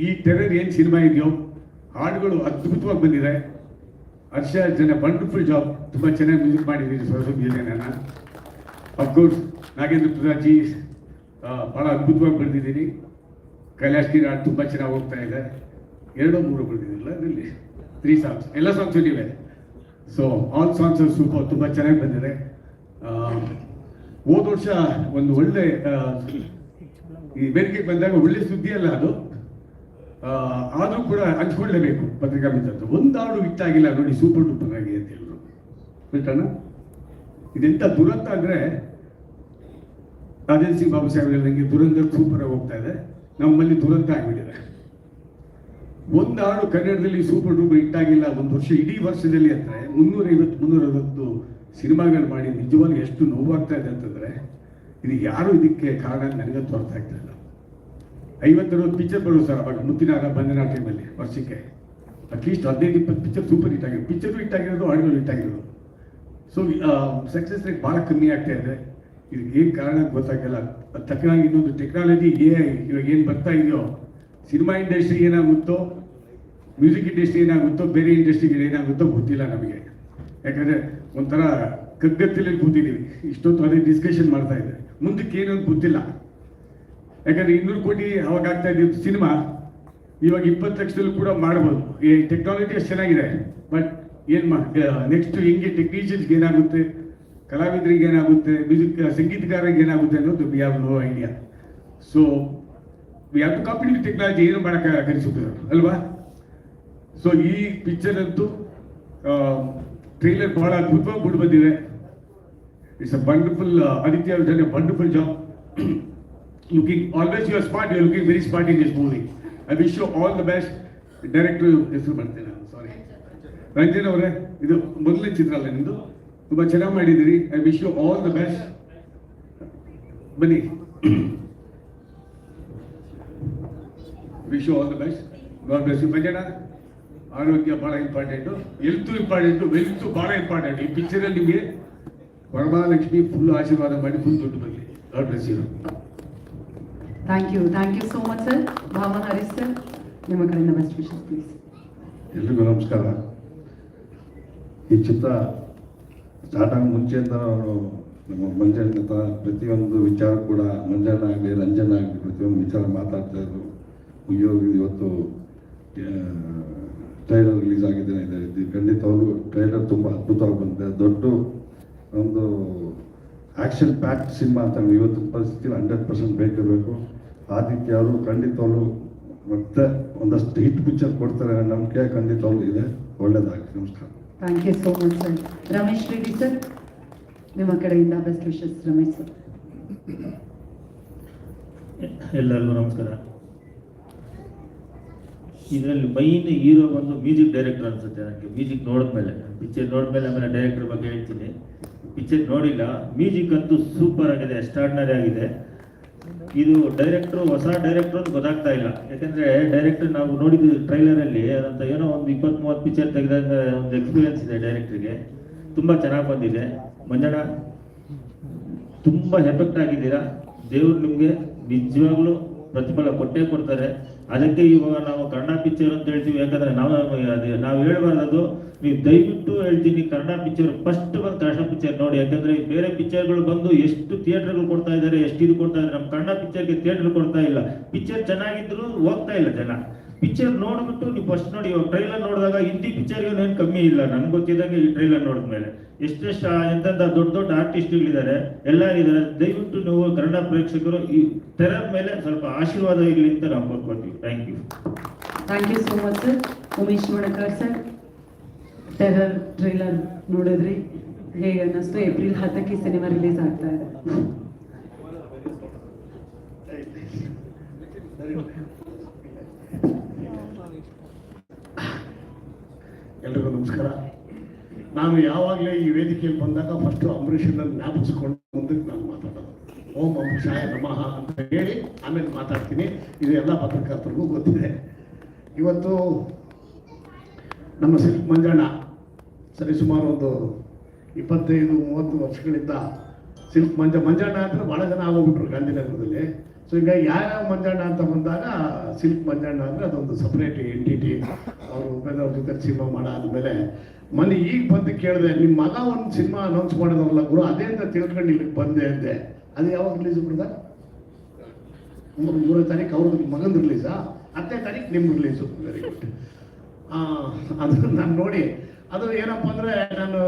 ಈ ಟೆರರ್ ಏನು ಸಿನಿಮಾ ಇದೆಯೋ ಹಾಡುಗಳು ಅದ್ಭುತವಾಗಿ ಬಂದಿದೆ. ಹರ್ಷ ಜನ ವಂಡರ್ಫುಲ್ ಜಾಬ್, ತುಂಬ ಚೆನ್ನಾಗಿ ಮ್ಯೂಸಿಕ್ ಮಾಡಿದ್ದೀರಿ ಸರಸ್ವತಿ ಜನ. ಅಫ್ಕೋರ್ಸ್ ನಾಗೇಂದ್ರ ಪ್ರಸಾದ್ಜಿ ಭಾಳ ಅದ್ಭುತವಾಗಿ ಬರೆದಿದ್ದೀನಿ. ಕೈಲಾಶ್ ಕಿರಾಡ್ ತುಂಬ ಚೆನ್ನಾಗಿ ಹೋಗ್ತಾ ಇದೆ. 2-3 ಬರೆದಿದ್ದಿಲ್ಲ ಅದರಲ್ಲಿ 3 ಸಾಂಗ್ಸ್, ಎಲ್ಲ ಸಾಂಗ್ಸು ನೀವೇ. ಸೊ ಆಲ್ ಸಾಂಗ್ಸ್ ಸೂಪರ್, ತುಂಬ ಚೆನ್ನಾಗಿ ಬಂದಿದೆ. ಹೋದ ವರ್ಷ ಒಂದು ಒಳ್ಳೆ ಈ ಬೇಡಿಕೆಗೆ ಬಂದಾಗ ಒಳ್ಳೆ ಸುದ್ದಿ ಅಲ್ಲ ಅದು, ಆದರೂ ಕೂಡ ಹಂಚ್ಕೊಳ್ಳೇಬೇಕು ಪತ್ರಿಕಾ ಮಿತ್ರರು. ಒಂದು ಹಾಡು ಇಟ್ಟಾಗಿಲ್ಲ ನೋಡಿ, ಸೂಪರ್ ಡೂಪರ್ ಆಗಿ ಅಂತ ಹೇಳಿದ್ರು. ಬಿಟ್ಟಣ ಇದೆಂಥ ದುರಂತ ಅಂದರೆ, ರಾಜೇಂದ್ರ ಸಿಂಗ್ ಬಾಬು ಸಾಹೇಬ್ ಹೇಳಿದಂಗೆ ದುರಂತ ಸೂಪರ್ ಆಗಿ ಹೋಗ್ತಾ ಇದೆ. ನಮ್ಮಲ್ಲಿ ದುರಂತ ಆಗಿಬಿಟ್ಟಿದೆ. ಒಂದು ಹಾಡು ಕನ್ನಡದಲ್ಲಿ ಸೂಪರ್ ಡೂಪರ್ ಇಟ್ಟಾಗಿಲ್ಲ ಒಂದು ವರ್ಷ, ಇಡೀ ವರ್ಷದಲ್ಲಿ ಅಂದರೆ 350-360 ಸಿನಿಮಾಗಳು ಮಾಡಿ ನಿಜವಾಗ್ಲೂ ಎಷ್ಟು ನೋವಾಗ್ತಾ ಇದೆ ಅಂತಂದರೆ, ಇದು ಯಾರು ಇದಕ್ಕೆ ಕಾರಣ ನನಗೆ ತೋರ್ತಾ ಇರ್ತಾಯಿಲ್ಲ. 50-60 ಪಿಕ್ಚರ್ ಬರೋದು ಸರ್ ಅವಾಗ ಮುತ್ತಿನಾರ ಬಂಧನ ಟೈಮಲ್ಲಿ ವರ್ಷಕ್ಕೆ ಅಟ್ಲೀಸ್ಟ್ 15-20 ಪಿಕ್ಚರ್ ಸೂಪರ್ ಹಿಟ್ ಆಗಿರೋದು, ಪಿಕ್ಚರು ಹಿಟ್ ಆಗಿರೋದು, ಹಾಡುಗಳು ಹಿಟ್ ಆಗಿರೋದು. ಸೊ ಸಕ್ಸಸ್ ರೇಟ್ ಭಾಳ ಕಮ್ಮಿ ಆಗ್ತಾ ಇದೆ. ಇದಕ್ಕೆ ಏನು ಕಾರಣ ಗೊತ್ತಾಗಲ್ಲ. ತಕ್ಕನಾಗಿ ಇನ್ನೊಂದು ಟೆಕ್ನಾಲಜಿ AI ಇವಾಗ ಏನು ಬರ್ತಾ ಇದೆಯೋ, ಸಿನಿಮಾ ಇಂಡಸ್ಟ್ರಿಗೆ ಏನಾಗುತ್ತೋ, ಮ್ಯೂಸಿಕ್ ಇಂಡಸ್ಟ್ರಿ ಏನಾಗುತ್ತೋ, ಬೇರೆ ಇಂಡಸ್ಟ್ರಿಗೆ ಏನಾಗುತ್ತೋ ಗೊತ್ತಿಲ್ಲ ನಮಗೆ. ಯಾಕಂದರೆ ಒಂಥರ ಕಗ್ಗತ್ತಲ್ಲಿ ಕೂತಿದ್ದೀವಿ, ಇಷ್ಟೊತ್ತು ಅದೇ ಡಿಸ್ಕಷನ್ ಮಾಡ್ತಾ ಇದೆ. ಮುಂದಕ್ಕೆ ಏನು ಅಂತ ಗೊತ್ತಿಲ್ಲ. ಯಾಕಂದರೆ 200 ಕೋಟಿ ಅವಾಗ ಆಗ್ತಾ ಇದ್ದ ಸಿನಿಮಾ ಇವಾಗ 20 ಲಕ್ಷದಲ್ಲೂ ಕೂಡ ಮಾಡ್ಬೋದು. ಈ ಟೆಕ್ನಾಲಜಿ ಅಷ್ಟು ಚೆನ್ನಾಗಿದೆ. ಬಟ್ ಏನು ನೆಕ್ಸ್ಟ್ ಹೆಂಗೆ ಟೆಕ್ನಿಷಿಯನ್ಸ್ಗೆ ಏನಾಗುತ್ತೆ, ಕಲಾವಿದರಿಗೆ ಏನಾಗುತ್ತೆ, ಸಂಗೀತಗಾರರಿಗೆ ಏನಾಗುತ್ತೆ ಅನ್ನೋದು we have no idea. So we have to cope with technology, ಏನು ಮಾಡೋಕ್ಕಾಗಲ್ಲ ಅಲ್ವಾ. ಸೊ ಈ ಪಿಕ್ಚರ್ ಅಂತೂ ಟ್ರೈಲರ್ ಬಹಳ ಅದ್ಭುತವಾಗಿ ಬಿಟ್ಟು ಬಂದಿದೆ. It's a wonderful, Aditya has done a wonderful job. Looking always you are smart, you are looking very smart in this movie. I wish you all the best. Director ಹೆಸರು ಮಾಡ್ತೇನೆ, ಸಾರಿ, ರಂಜನ್ ಅವರೇ, ಇದು ಮೊದಲನೇ ಚಿತ್ರ ಅಲ್ಲ ನಿಮ್ಮದು, ತುಂಬ ಚೆನ್ನಾಗಿ ಮಾಡಿದ್ದೀರಿ. I wish you all the best. ಬನ್ನಿ, wish you all the best. God bless you. Manjanna, ಆರೋಗ್ಯ ಭಾಳ ಇಂಪಾರ್ಟೆಂಟು, ಹೆಲ್ತು ಇಂಪಾರ್ಟೆಂಟು, ವೆಲ್ತು ಭಾಳ ಇಂಪಾರ್ಟೆಂಟ್. ಈ ಪಿಕ್ಚರಲ್ಲಿ ನಿಮಗೆ ವರಮಹಾಲಕ್ಷ್ಮಿ ಫುಲ್ ಆಶೀರ್ವಾದ ಮಾಡಿ ಫುಲ್ ದುಡ್ಡು ಬರಲಿ. God bless you. Thank you so much sir. Bhavana Harish sir, ನಿಮ್ಮ ಕಡೆಯಿಂದ ಬೆಸ್ಟ್ ವಿಶಸ್ ಪ್ಲೀಸ್. ಎಲ್ರಿಗೂ ನಮಸ್ಕಾರ. ಈ ಚಿತ್ರ ಸ್ಟಾರ್ಟ್ ಆಗೋ ಮುಂಚೆಯಿಂದ ನಾನು ನಮ್ಮ ಮಂಜಣ್ಣ ಹತ್ರ ಪ್ರತಿಯೊಂದು ವಿಚಾರ ಕೂಡ, ಮಂಜಣ್ಣ ಆಗಲಿ ರಂಜನ್ ಆಗಲಿ ಪ್ರತಿಯೊಂದು ವಿಚಾರ ಮಾತಾಡ್ತಾ ಇದ್ರು. ಇವತ್ತು ಟ್ರೈಲರ್ ರಿಲೀಸ್ ಆಗಿದೆ. ಖಂಡಿತವಾಗ್ಲೂ ಟ್ರೈಲರ್ ತುಂಬ ಅದ್ಭುತವಾಗಿ ಬಂದಿದೆ. ದೊಡ್ಡ ಒಂದು ಆ್ಯಕ್ಷನ್ ಪ್ಯಾಕ್ಡ್ ಸಿನಿಮಾ ಅಂತ ಇವತ್ತಿನ ಪರಿಸ್ಥಿತಿಲಿ 100% ಬೇಕಿರಬೇಕು. ಆದಿತ್ಯ ಅವರು ಖಂಡಿತವಾಗ್ಲೂ ಮತ್ತೆ ಒಂದಷ್ಟು ಹಿಟ್ ಪಿಕ್ಚರ್ ಕೊಡ್ತಾರೆ ಅನ್ನೋ ನಂಬಿಕೆ ಖಂಡಿತವಾಗ್ಲೂ ಇದೆ. ಒಳ್ಳೆಯದಾಗಲಿ. ನಮಸ್ಕಾರ. Thank you so much sir. Ramesh Reddy sir, ನಿಮ್ಮ ಕಡೆಯಿಂದ ಬೆಸ್ಟ್ ವಿಶಸ್. ರಮೇಶ್ ಸರ್. ಎಲ್ಲರಿಗೂ ನಮಸ್ಕಾರ. ಇದರಲ್ಲಿ ಮೈನ್ ಹೀರೋ ಬಂದು ಮ್ಯೂಸಿಕ್ ಡೈರೆಕ್ಟರ್ ಅನ್ಸುತ್ತೆ ನನಗೆ. ಮ್ಯೂಸಿಕ್ ನೋಡಿದ್ಮೇಲೆ, ಪಿಕ್ಚರ್ ನೋಡಿದ್ಮೇಲೆ ಆಮೇಲೆ ಡೈರೆಕ್ಟರ್ ಬಗ್ಗೆ ಹೇಳ್ತೀನಿ. ಪಿಕ್ಚರ್ ನೋಡಿಲ್ಲ, ಮ್ಯೂಸಿಕ್ ಅಂತೂ ಸೂಪರ್ ಆಗಿದೆ, ಎಕ್ಸ್ಟ್ರಾರ್ಡಿನರಿ ಆಗಿದೆ. ಇದು ಡೈರೆಕ್ಟ್ರು ಹೊಸ ಡೈರೆಕ್ಟ್ರು ಅಂತ ಗೊತ್ತಾಗ್ತಾ ಇಲ್ಲ. ಯಾಕಂದರೆ ಡೈರೆಕ್ಟರ್ ನಾವು ನೋಡಿದ್ದು ಟ್ರೈಲರಲ್ಲಿ ಅದಂತ ಏನೋ ಒಂದು 20-30 ಪಿಕ್ಚರ್ ತೆಗೆದಾಗ ಒಂದು ಎಕ್ಸ್ಪೀರಿಯನ್ಸ್ ಇದೆ ಡೈರೆಕ್ಟ್ರಿಗೆ. ತುಂಬ ಚೆನ್ನಾಗಿ ಬಂದಿದೆ. ಮಂಜಣ್ಣ ತುಂಬ ಎಫೆಕ್ಟ್ ಆಗಿದ್ದೀರಾ. ದೇವ್ರು ನಿಮಗೆ ನಿಜವಾಗ್ಲೂ ಪ್ರತಿಫಲ ಕೊಟ್ಟೇ ಕೊಡ್ತಾರೆ. ಅದಕ್ಕೆ ಇವಾಗ ನಾವು ಕನ್ನಡ ಪಿಕ್ಚರ್ ಅಂತ ಹೇಳ್ತೀವಿ, ಯಾಕಂದ್ರೆ ನಾವು ಹೇಳ್ಬಾರ್ದು. ನೀವು ದಯವಿಟ್ಟು ಹೇಳ್ತೀನಿ, ಕನ್ನಡ ಪಿಕ್ಚರ್ ಫಸ್ಟ್ ಬಂದು ಕನ್ನಡ ಪಿಕ್ಚರ್ ನೋಡಿ. ಯಾಕಂದ್ರೆ ಬೇರೆ ಪಿಕ್ಚರ್ಗಳು ಬಂದು ಎಷ್ಟು ಥಿಯೇಟರ್ಗಳು ಕೊಡ್ತಾ ಇದ್ದಾರೆ, ಎಷ್ಟು ಇದು ಕೊಡ್ತಾ ಇದ್ದಾರೆ. ನಮ್ಮ ಕನ್ನಡ ಪಿಕ್ಚರ್ಗೆ ಥಿಯೇಟರ್ ಕೊಡ್ತಾ ಇಲ್ಲ. ಪಿಕ್ಚರ್ ಚೆನ್ನಾಗಿದ್ರು ಹೋಗ್ತಾ ಇಲ್ಲ ಜನ. ಪಿಕ್ಚರ್ ನೋಡ್ಬಿಟ್ಟು ನೀವು ಫಸ್ಟ್ ನೋಡಿ. ಇವಾಗ ಟ್ರೈಲರ್ ನೋಡಿದಾಗ ಹಿಂದಿ ಪಿಕ್ಚರ್ಗೆ ಏನು ಕಮ್ಮಿ ಇಲ್ಲ ನನ್ಗೆ ಗೊತ್ತಿದ್ದಂಗೆ. ಈ ಟ್ರೈಲರ್ ನೋಡಿದ್ಮೇಲೆ ಎಷ್ಟೆಷ್ಟು ಎಂತೆಂಥ ದೊಡ್ಡ ದೊಡ್ಡ ಆರ್ಟಿಸ್ಟ್ಗಳಿದ್ದಾರೆ, ಎಲ್ಲ ಇದ್ದಾರೆ. ದಯವಿಟ್ಟು ನೀವು ಕನ್ನಡ ಪ್ರೇಕ್ಷಕರು ಈ ಟೆರರ್ ಮೇಲೆ ಸ್ವಲ್ಪ ಆಶೀರ್ವಾದ ಇರಲಿ ಅಂತ ನಾವು ಕೋರ್ಕೊಳ್ತೀವಿ. Thank you so much sir. Umesh Manakar sir, terror trailer ನೋಡಿದ್ರಿ, ಹೇಗೆ ಅನ್ನಿಸ್ತು? ಏಪ್ರಿಲ್ 10ಕ್ಕೆ ಸಿನಿಮಾ ರಿಲೀಸ್ ಆಗ್ತಾ ಇದೆ. ಎಲ್ರಿಗೂ ನಮಸ್ಕಾರ. ನಾನು ಯಾವಾಗಲೇ ಈ ವೇದಿಕೆಯಲ್ಲಿ ಬಂದಾಗ ಫಸ್ಟ್ ಅಂಬರೀಷನ್ನ ಜ್ಞಾಪಿಸ್ಕೊಂಡು ಮುಂದಕ್ಕೆ ನಾನು ಮಾತಾಡೋದು. ಓಂ ಅಂಬರೀಷಾಯ ನಮಃ ಅಂತ ಹೇಳಿ ಆಮೇಲೆ ಮಾತಾಡ್ತೀನಿ. ಇದು ಎಲ್ಲ ಪತ್ರಕರ್ತರಿಗೂ ಗೊತ್ತಿದೆ. ಇವತ್ತು ನಮ್ಮ ಸಿಲ್ಕ್ ಮಂಜಣ್ಣ ಸರಿಸುಮಾರು ಒಂದು 25-30 ವರ್ಷಗಳಿಂದ ಸಿಲ್ಕ್ ಮಂಜಣ್ಣ ಅಂದರೆ ಭಾಳ ಜನ ಆಗೋಗ್ಬಿಟ್ರು ಗಾಂಧಿನಗರದಲ್ಲಿ. ಸೊ ಈಗ ಯಾವ್ಯಾವ ಮಂಜಣ್ಣ ಅಂತ ಬಂದಾಗ ಸಿಲ್ಕ್ ಮಂಜಣ್ಣ ಅಂದರೆ ಅದೊಂದು ಸಪ್ರೇಟ್ ಎಂಟಿಟಿ. ಅವರು ಉಪೇಂದ್ರ ಅವ್ರ ಜೊತೆ ಸಿನಿಮಾ ಮಾಡಾದ್ಮೇಲೆ ಮೊನ್ನೆ ಈಗ ಬಂದು ಕೇಳಿದೆ, ನಿಮ್ಮ ಮಗ ಒಂದು ಸಿನಿಮಾ ಅನೌನ್ಸ್ ಮಾಡಿದವ್ರಲ್ಲ ಗುರು, ಅದೇ ಅಂತ ತಿಳ್ಕೊಂಡು ಇಲ್ಲಿಗೆ ಬಂದೆ ಅಂದೆ. ಅದು ಯಾವಾಗ ರಿಲೀಸ್ ಬಿಡ್ದ? 3ನೇ ತಾರೀಕು ಅವ್ರದ್ದು ಮಗಂದು ರಿಲೀಸಾ? 10ನೇ ತಾರೀಕು ನಿಮ್ಮ ರಿಲೀಸು. Very good. ಅದು ನಾನು ನೋಡಿ, ಅದು ಏನಪ್ಪ ಅಂದರೆ, ನಾನು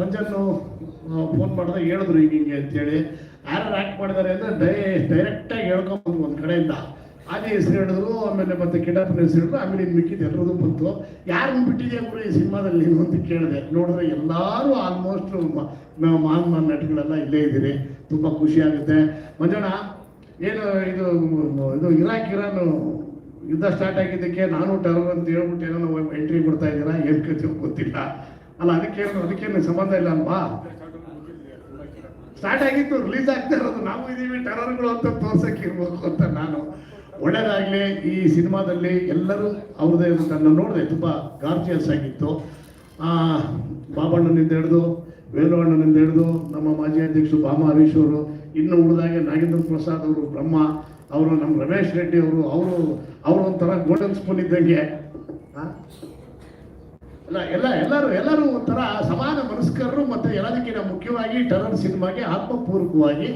ರಂಜನ್ ಫೋನ್ ಮಾಡಿದ್ರೆ ಹೇಳಿದ್ರು ಹಿಂಗೆ ಅಂತೇಳಿ. ಯಾರು ಆ್ಯಕ್ಟ್ ಮಾಡಿದ್ದಾರೆ ಅಂದರೆ ಡೈರೆಕ್ಟಾಗಿ ಹೇಳ್ಕೊಂಬಂದು ಒಂದು ಕಡೆಯಿಂದ ಆದಿ ಹೆಸರು ಹೇಳಿದ್ರು, ಆಮೇಲೆ ಮತ್ತೆ ಕಿಡಪ್ಪನ ಹೆಸರು ಹೇಳಿದ್ರು, ಆಮೇಲೆ ಇನ್ನು ಮಿಕ್ಕಿದ್ದು ಎಲ್ಲರದು ಬಂತು. ಯಾರನ್ನು ಬಿಟ್ಟಿದೆಯಾ ಗುರು ಈ ಸಿನಿಮಾದಲ್ಲಿ ನೀನು ಅಂತ ಕೇಳಿದೆ. ನೋಡಿದ್ರೆ ಎಲ್ಲರೂ ಆಲ್ಮೋಸ್ಟ್ ಮಹಾನ್ ನಟಗಳೆಲ್ಲ ಇಲ್ಲೇ ಇದ್ದೀರಿ. ತುಂಬ ಖುಷಿ ಆಗುತ್ತೆ. ಮಂಜಣ್ಣ, ಏನು ಇದು ಇರಾನ್ ಯುದ್ಧ ಸ್ಟಾರ್ಟ್ ಆಗಿದ್ದಕ್ಕೆ ನಾನು ಟೆರರ್ ಅಂತ ಹೇಳ್ಬಿಟ್ಟು ಏನೋ ಎಂಟ್ರಿ ಕೊಡ್ತಾ ಇದ್ದೀರಾ, ಏನು ಕಥೆ ಗೊತ್ತಿಲ್ಲ ಅಲ್ಲ. ಅದಕ್ಕೇನು ಸಂಬಂಧ ಇಲ್ಲ ಅಲ್ವಾ? ಸ್ಟಾರ್ಟ್ ಆಗಿತ್ತು, ರಿಲೀಸ್ ಆಗ್ತಾ ಇರೋದು. ನಾವು ಇದೀವಿ ಟೆರರ್ಗಳು ಅಂತ ತೋರ್ಸಕ್ಕೆ ಇರ್ಬೇಕು ಅಂತ ನಾನು. ಒಳ್ಳೇದಾಗಲಿ. ಈ ಸಿನಿಮಾದಲ್ಲಿ ಎಲ್ಲರೂ ಅವ್ರದ್ದೇ ನನ್ನ ನೋಡಿದೆ, ತುಂಬ ಗಾರ್ಜಿಯಸ್ ಆಗಿತ್ತು. ಬಾಬಣ್ಣನಿಂದ ಹಿಡಿದು ವೇಲು ಅಣ್ಣನಿಂದ ಹಿಡಿದು ನಮ್ಮ ಮಾಜಿ ಅಧ್ಯಕ್ಷರು ಭಾಮ ಹರೀಶ್ ಅವರು, ಇನ್ನು ಉಳಿದಾಗೆ ನಾಗೇಂದ್ರ ಪ್ರಸಾದ್ ಅವರು, ಬ್ರಹ್ಮ ಅವರು, ನಮ್ಮ ರಮೇಶ್ ರೆಡ್ಡಿ ಅವರು ಒಂಥರ ಗೋಲ್ಡನ್ ಸ್ಪೂನ್ ಇದ್ದಂಗೆ. ಎಲ್ಲರೂ ಒಂಥರ ಸಮಾನ ಮನಸ್ಕರರು. ಮತ್ತು ಎಲ್ಲದಕ್ಕಿಂತ ಮುಖ್ಯವಾಗಿ ಟೆರರ್ ಸಿನಿಮಾಗೆ ಆತ್ಮಪೂರ್ವಕವಾಗಿ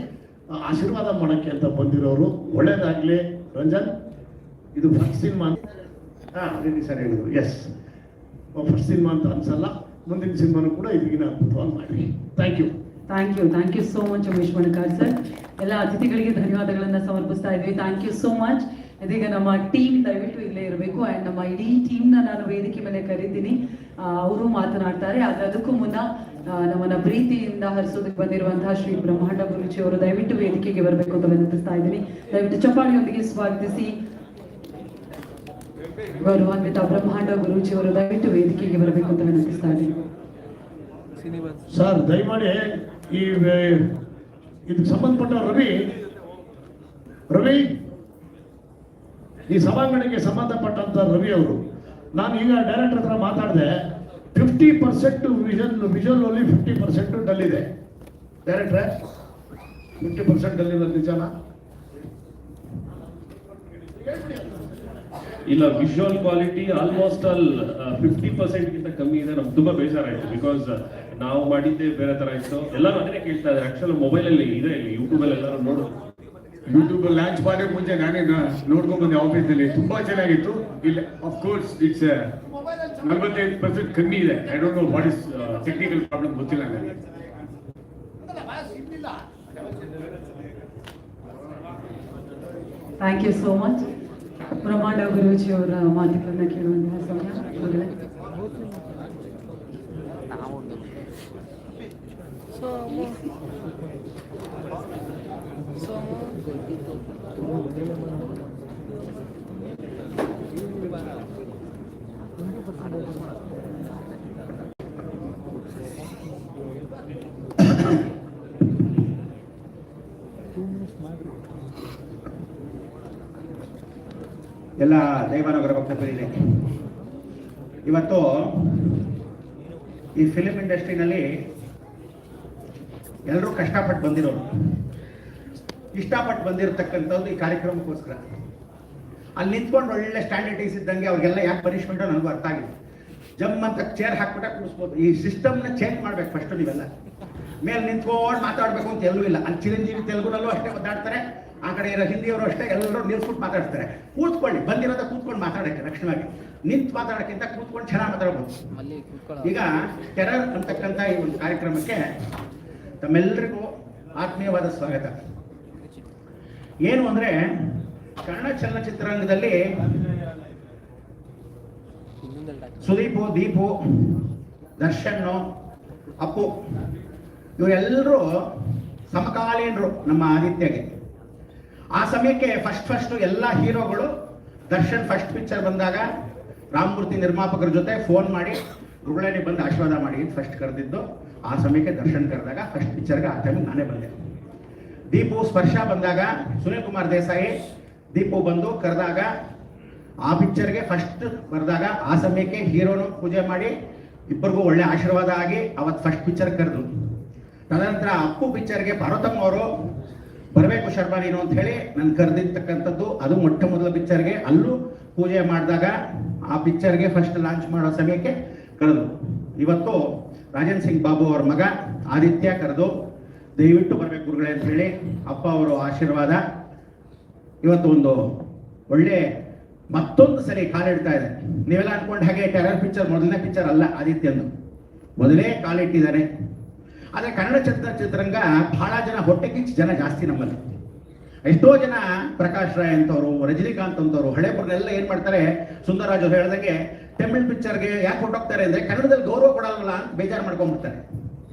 ಆಶೀರ್ವಾದ ಮಾಡೋಕ್ಕೆ ಅಂತ ಬಂದಿರೋರು. ಒಳ್ಳೇದಾಗಲಿ. ರಂಜನ್, ಇದು ಫಸ್ಟ್ ಸಿನಿಮಾ ಅಂತ ಸರ್ ಹೇಳಿದ್ರು. ಎಸ್, ಫಸ್ಟ್ ಸಿನಿಮಾ ಅಂತ ಅನ್ಸಲ್ಲ. ಮುಂದಿನ ಸಿನಿಮಾನು ಕೂಡ ಇದಕ್ಕಿಂತ ಅದ್ಭುತವಾಗಿ ಮಾಡಿ. Thank you so much Umesh Manakar sir. ಎಲ್ಲ ಅತಿಥಿಗಳಿಗೆ ಧನ್ಯವಾದಗಳನ್ನು ಸಮರ್ಪಿಸ್ತಾ ಇದ್ವಿ. Thank you so much. ಇದೀಗ ನಮ್ಮ ಟೀಮ್ ದಯವಿಟ್ಟು ಇಲ್ಲೇ ಇರಬೇಕು. ಆ್ಯಂಡ್ ನಮ್ಮ ಇಡೀ ಟೀಮ್ನ ನಾನು ವೇದಿಕೆ ಮೇಲೆ ಕರೀತೀನಿ, ಅವರು ಮಾತನಾಡ್ತಾರೆ. ಆದರೆ ಅದಕ್ಕೂ ಮುನ್ನ ನಮ್ಮನ್ನ ಪ್ರೀತಿಯಿಂದ ಹರಿಸೋದಕ್ಕೆ ಬಂದಿರುವಂತಹ ಶ್ರೀ ಬ್ರಹ್ಮಾಂಡ ಗುರುಜಿ ಅವರು ದಯವಿಟ್ಟು ವೇದಿಕೆಗೆ ಬರಬೇಕು ಅಂತ ವಿನಂತಿಸ್ತಾ ಇದ್ದೀನಿ. ದಯವಿಟ್ಟು ಚಪ್ಪಾಳಿಯೊಂದಿಗೆ ಸ್ವಾಗತಿಸಿ. ಗೌರವಾನ್ವಿತ ಬ್ರಹ್ಮಾಂಡ ಗುರುಜಿ ಅವರು ದಯವಿಟ್ಟು ವೇದಿಕೆಗೆ ಬರಬೇಕು ಅಂತ ವಿನಂತಿಸ್ತಾ ಇದ್ದೀನಿ. ಸರ್, ದಯಮಾಡಿ ಇದಕ್ಕೆ ಸಂಬಂಧಪಟ್ಟ ರವಿ ಈ ಸಭಾಂಗಣಕ್ಕೆ ಸಂಬಂಧಪಟ್ಟಂತ ರವಿ ಅವರು, ನಾನು ಈಗ ಡೈರೆಕ್ಟರ್ ಹತ್ರ ಮಾತಾಡಿದೆ. 50% ವಿಜುವಲ್ ಅಲ್ಲಿ 50% ಡಲ್ ಇದೆ. ಡೈರೆಕ್ಟ್ರೆ, 50% ಡಲ್ ಇದೆ, ನಿಜಾನ? ಇಲ್ಲ, ವಿಜುವಲ್ ಕ್ವಾಲಿಟಿ ಆಲ್ಮೋಸ್ಟ್ ಆಲ್ 50%ಗಿಂತ ಕಮ್ಮಿ ಇದೆ. ನಮ್ಗೆ ತುಂಬಾ ಬೇಜಾರ ಆಯ್ತು. ಬಿಕಾಸ್ ನಾವು ಮಾಡಿದ್ದೆ ಬೇರೆ ತರ ಇತ್ತು. ಎಲ್ಲರೂ ಅದನ್ನೇ ಕೇಳ್ತಾ ಇದ್ದಾರೆ. ಆಕ್ಚುಲಿ ಮೊಬೈಲ್ ಅಲ್ಲಿ ಇದೆ, ಯೂಟ್ಯೂಬ್ ಅಲ್ಲಿ ಎಲ್ಲರೂ ನೋಡು. ಯೂಟ್ಯೂಬ್ ಲಾಂಚ್ ಮಾಡೋ ಮುಂಚೆ ನಾನೇ ನೋಡ್ಕೊಂಡ್ ಬಂದೆ ಆಫೀಸಲ್ಲಿ. ತುಂಬಾ ಚೆನ್ನಾಗಿತ್ತು. ಇಲ್ಲ, ಆಫ್ ಕೋರ್ಸ್ ಇಟ್ಸ್ 45% ಕಮ್ಮಿ ಇದೆ. I don't know what is technical problem, ಗೊತ್ತಿಲ್ಲ ನನಗೆ. Thank you so much. Brahmanda Guruji ಅವರ ಮಾತುಗಳನ್ನ ಕೇಳುವಂತಹ ಸಮಯ. ಎಲ್ಲ ದೈವಾನುಗ್ರಹ ಭಕ್ತರಿಗೆ ಇವತ್ತು ಈ ಫಿಲಿಂ ಇಂಡಸ್ಟ್ರಿನಲ್ಲಿ ಎಲ್ಲರೂ ಕಷ್ಟಪಟ್ಟು ಬಂದಿರೋರು, ಇಷ್ಟಪಟ್ಟು ಬಂದಿರತಕ್ಕಂಥದ್ದು ಈ ಕಾರ್ಯಕ್ರಮಕ್ಕೋಸ್ಕರ. ಅಲ್ಲಿ ನಿಂತ್ಕೊಂಡು ಒಳ್ಳೆ ಸ್ಟ್ಯಾಂಡರ್ಡೈಸ್ ಇದ್ದಂಗೆ ಅವ್ರಿಗೆಲ್ಲ ಯಾಕೆ ಪನಿಷ್ಮೆಂಟು ನನಗೂ ಅರ್ಥ ಆಗಿಲ್ಲ. ಜಮ್ ಅಂತ ಚೇರ್ ಹಾಕ್ಬಿಟ್ಟ ಕೂರಿಸ್ಬೋದು. ಈ ಸಿಸ್ಟಮ್ನ ಚೇಂಜ್ ಮಾಡ್ಬೇಕು ಫಸ್ಟು ನೀವೆಲ್ಲ. ಮೇಲೆ ನಿಂತ್ಕೊಂಡು ಮಾತಾಡಬೇಕು ಅಂತ ಎಲ್ಲೂ ಇಲ್ಲ. ಅಲ್ಲಿ ಚಿರಂಜೀವಿ ತೆಲುಗುನಲ್ಲೂ ಅಷ್ಟೇ ಒದ್ದಾಡ್ತಾರೆ, ಆ ಕಡೆ ಇರೋ ಹಿಂದಿಯವರು ಅಷ್ಟೇ ಎಲ್ಲರೂ ನಿಲ್ಸ್ಬಿಟ್ಟು ಮಾತಾಡ್ತಾರೆ. ಕೂತ್ಕೊಳ್ಳಿ, ಬಂದಿರೋದ ಕೂತ್ಕೊಂಡು ಮಾತಾಡೋಕ್ಕೆ ಲಕ್ಷಣವಾಗಿ. ನಿಂತು ಮಾತಾಡೋಕ್ಕಿಂತ ಕೂತ್ಕೊಂಡು ಚೆನ್ನಾಗಿ ಮಾತಾಡ್ಬೋದು. ಈಗ ಟೆರರ್ ಅಂತಕ್ಕಂಥ ಈ ಒಂದು ಕಾರ್ಯಕ್ರಮಕ್ಕೆ ತಮ್ಮೆಲ್ಲರಿಗೂ ಆತ್ಮೀಯವಾದ ಸ್ವಾಗತ. ಏನು ಅಂದರೆ ಕನ್ನಡ ಚಲನಚಿತ್ರರಂಗದಲ್ಲಿ ಸುದೀಪು, ದೀಪು, ದರ್ಶನ್ನು, ಅಪ್ಪು ಇವರೆಲ್ಲರೂ ಸಮಕಾಲೀನರು ನಮ್ಮ ಆದಿತ್ಯಗೆ. ಆ ಸಮಯಕ್ಕೆ ಫಸ್ಟ್ ಎಲ್ಲ ಹೀರೋಗಳು ದರ್ಶನ್ ಫಸ್ಟ್ ಪಿಕ್ಚರ್ ಬಂದಾಗ ರಾಮಮೂರ್ತಿ ನಿರ್ಮಾಪಕರ ಜೊತೆ ಫೋನ್ ಮಾಡಿ ಗುರುಗಳೇ ಬಂದು ಆಶೀರ್ವಾದ ಮಾಡಿ ಫಸ್ಟ್ ಕರೆದಿದ್ದು. ಆ ಸಮಯಕ್ಕೆ ದರ್ಶನ್ ಕರೆದಾಗ ಫಸ್ಟ್ ಪಿಕ್ಚರ್ಗೆ ಆ ಟೈಮಿಗೆ ನಾನೇ ಬಂದೆ. ದೀಪು ಸ್ಪರ್ಶ ಬಂದಾಗ ಸುನೀಲ್ ಕುಮಾರ್ ದೇಸಾಯಿ ದೀಪು ಬಂದು ಕರೆದಾಗ ಆ ಪಿಕ್ಚರ್ಗೆ ಫಸ್ಟ್ ಬರೆದಾಗ ಆ ಸಮಯಕ್ಕೆ ಹೀರೋನು ಪೂಜೆ ಮಾಡಿ ಇಬ್ಬರಿಗೂ ಒಳ್ಳೆ ಆಶೀರ್ವಾದ ಆಗಿ ಅವತ್ತು ಫಸ್ಟ್ ಪಿಕ್ಚರ್ ಕರೆದ್ರು. ತದನಂತರ ಅಪ್ಪು ಪಿಕ್ಚರ್ಗೆ ಪಾರ್ವತಮ್ಮ ಅವರು ಬರಬೇಕು ಶರ್ಮಾ ನೀನು ಅಂತ ಹೇಳಿ ನಾನು ಕರೆದಿರ್ತಕ್ಕಂಥದ್ದು. ಅದು ಮೊಟ್ಟ ಮೊದಲ ಪಿಕ್ಚರ್ಗೆ ಅಲ್ಲೂ ಪೂಜೆ ಮಾಡಿದಾಗ ಆ ಪಿಕ್ಚರ್ಗೆ ಫಸ್ಟ್ ಲಾಂಚ್ ಮಾಡೋ ಸಮಯಕ್ಕೆ ಕರೆದು. ಇವತ್ತು ರಾಜೇಂದ್ರ ಸಿಂಗ್ ಬಾಬು ಅವ್ರ ಮಗ ಆದಿತ್ಯ ಕರೆದು ದಯವಿಟ್ಟು ಬರಬೇಕು ಗುರುಗಳೇ ಅಂತ ಹೇಳಿ ಅಪ್ಪ ಅವರು ಆಶೀರ್ವಾದ. ಇವತ್ತು ಒಂದು ಒಳ್ಳೆ ಮತ್ತೊಂದು ಸರಿ ಕಾಲಿಡ್ತಾ ಇದೆ. ನೀವೆಲ್ಲ ಅನ್ಕೊಂಡು ಹಾಗೆ ಟೆರರ್ ಪಿಕ್ಚರ್ ಮೊದಲನೇ ಪಿಕ್ಚರ್ ಅಲ್ಲ ಆದಿತ್ಯಂದು, ಮೊದಲೇ ಕಾಲಿಟ್ಟಿದ್ದಾರೆ. ಆದರೆ ಕನ್ನಡ ಚಿತ್ರರಂಗ ಬಹಳ ಜನ ಹೊಟ್ಟೆ ಕಿಚ್ಚು ಜನ ಜಾಸ್ತಿ ನಮ್ಮಲ್ಲಿ. ಎಷ್ಟೋ ಜನ ಪ್ರಕಾಶ್ ರಾಯ್ ಅಂತವರು, ರಜನಿಕಾಂತ್ ಅಂತವರು ಹಳೇಬರನ್ನೆಲ್ಲ ಏನು ಮಾಡ್ತಾರೆ, ಸುಂದರರಾಜ್ ಅವ್ರು ಹೇಳ್ದಂಗೆ ತಮಿಳ್ ಪಿಕ್ಚರ್ಗೆ ಯಾಕೆ ಹೊಟ್ಟೋಗ್ತಾರೆ ಅಂದರೆ ಕನ್ನಡದಲ್ಲಿ ಗೌರವ ಕೊಡಲ್ವಲ್ಲ ಅಂತ ಬೇಜಾರು ಮಾಡ್ಕೊಂಡ್ಬಿಡ್ತಾರೆ.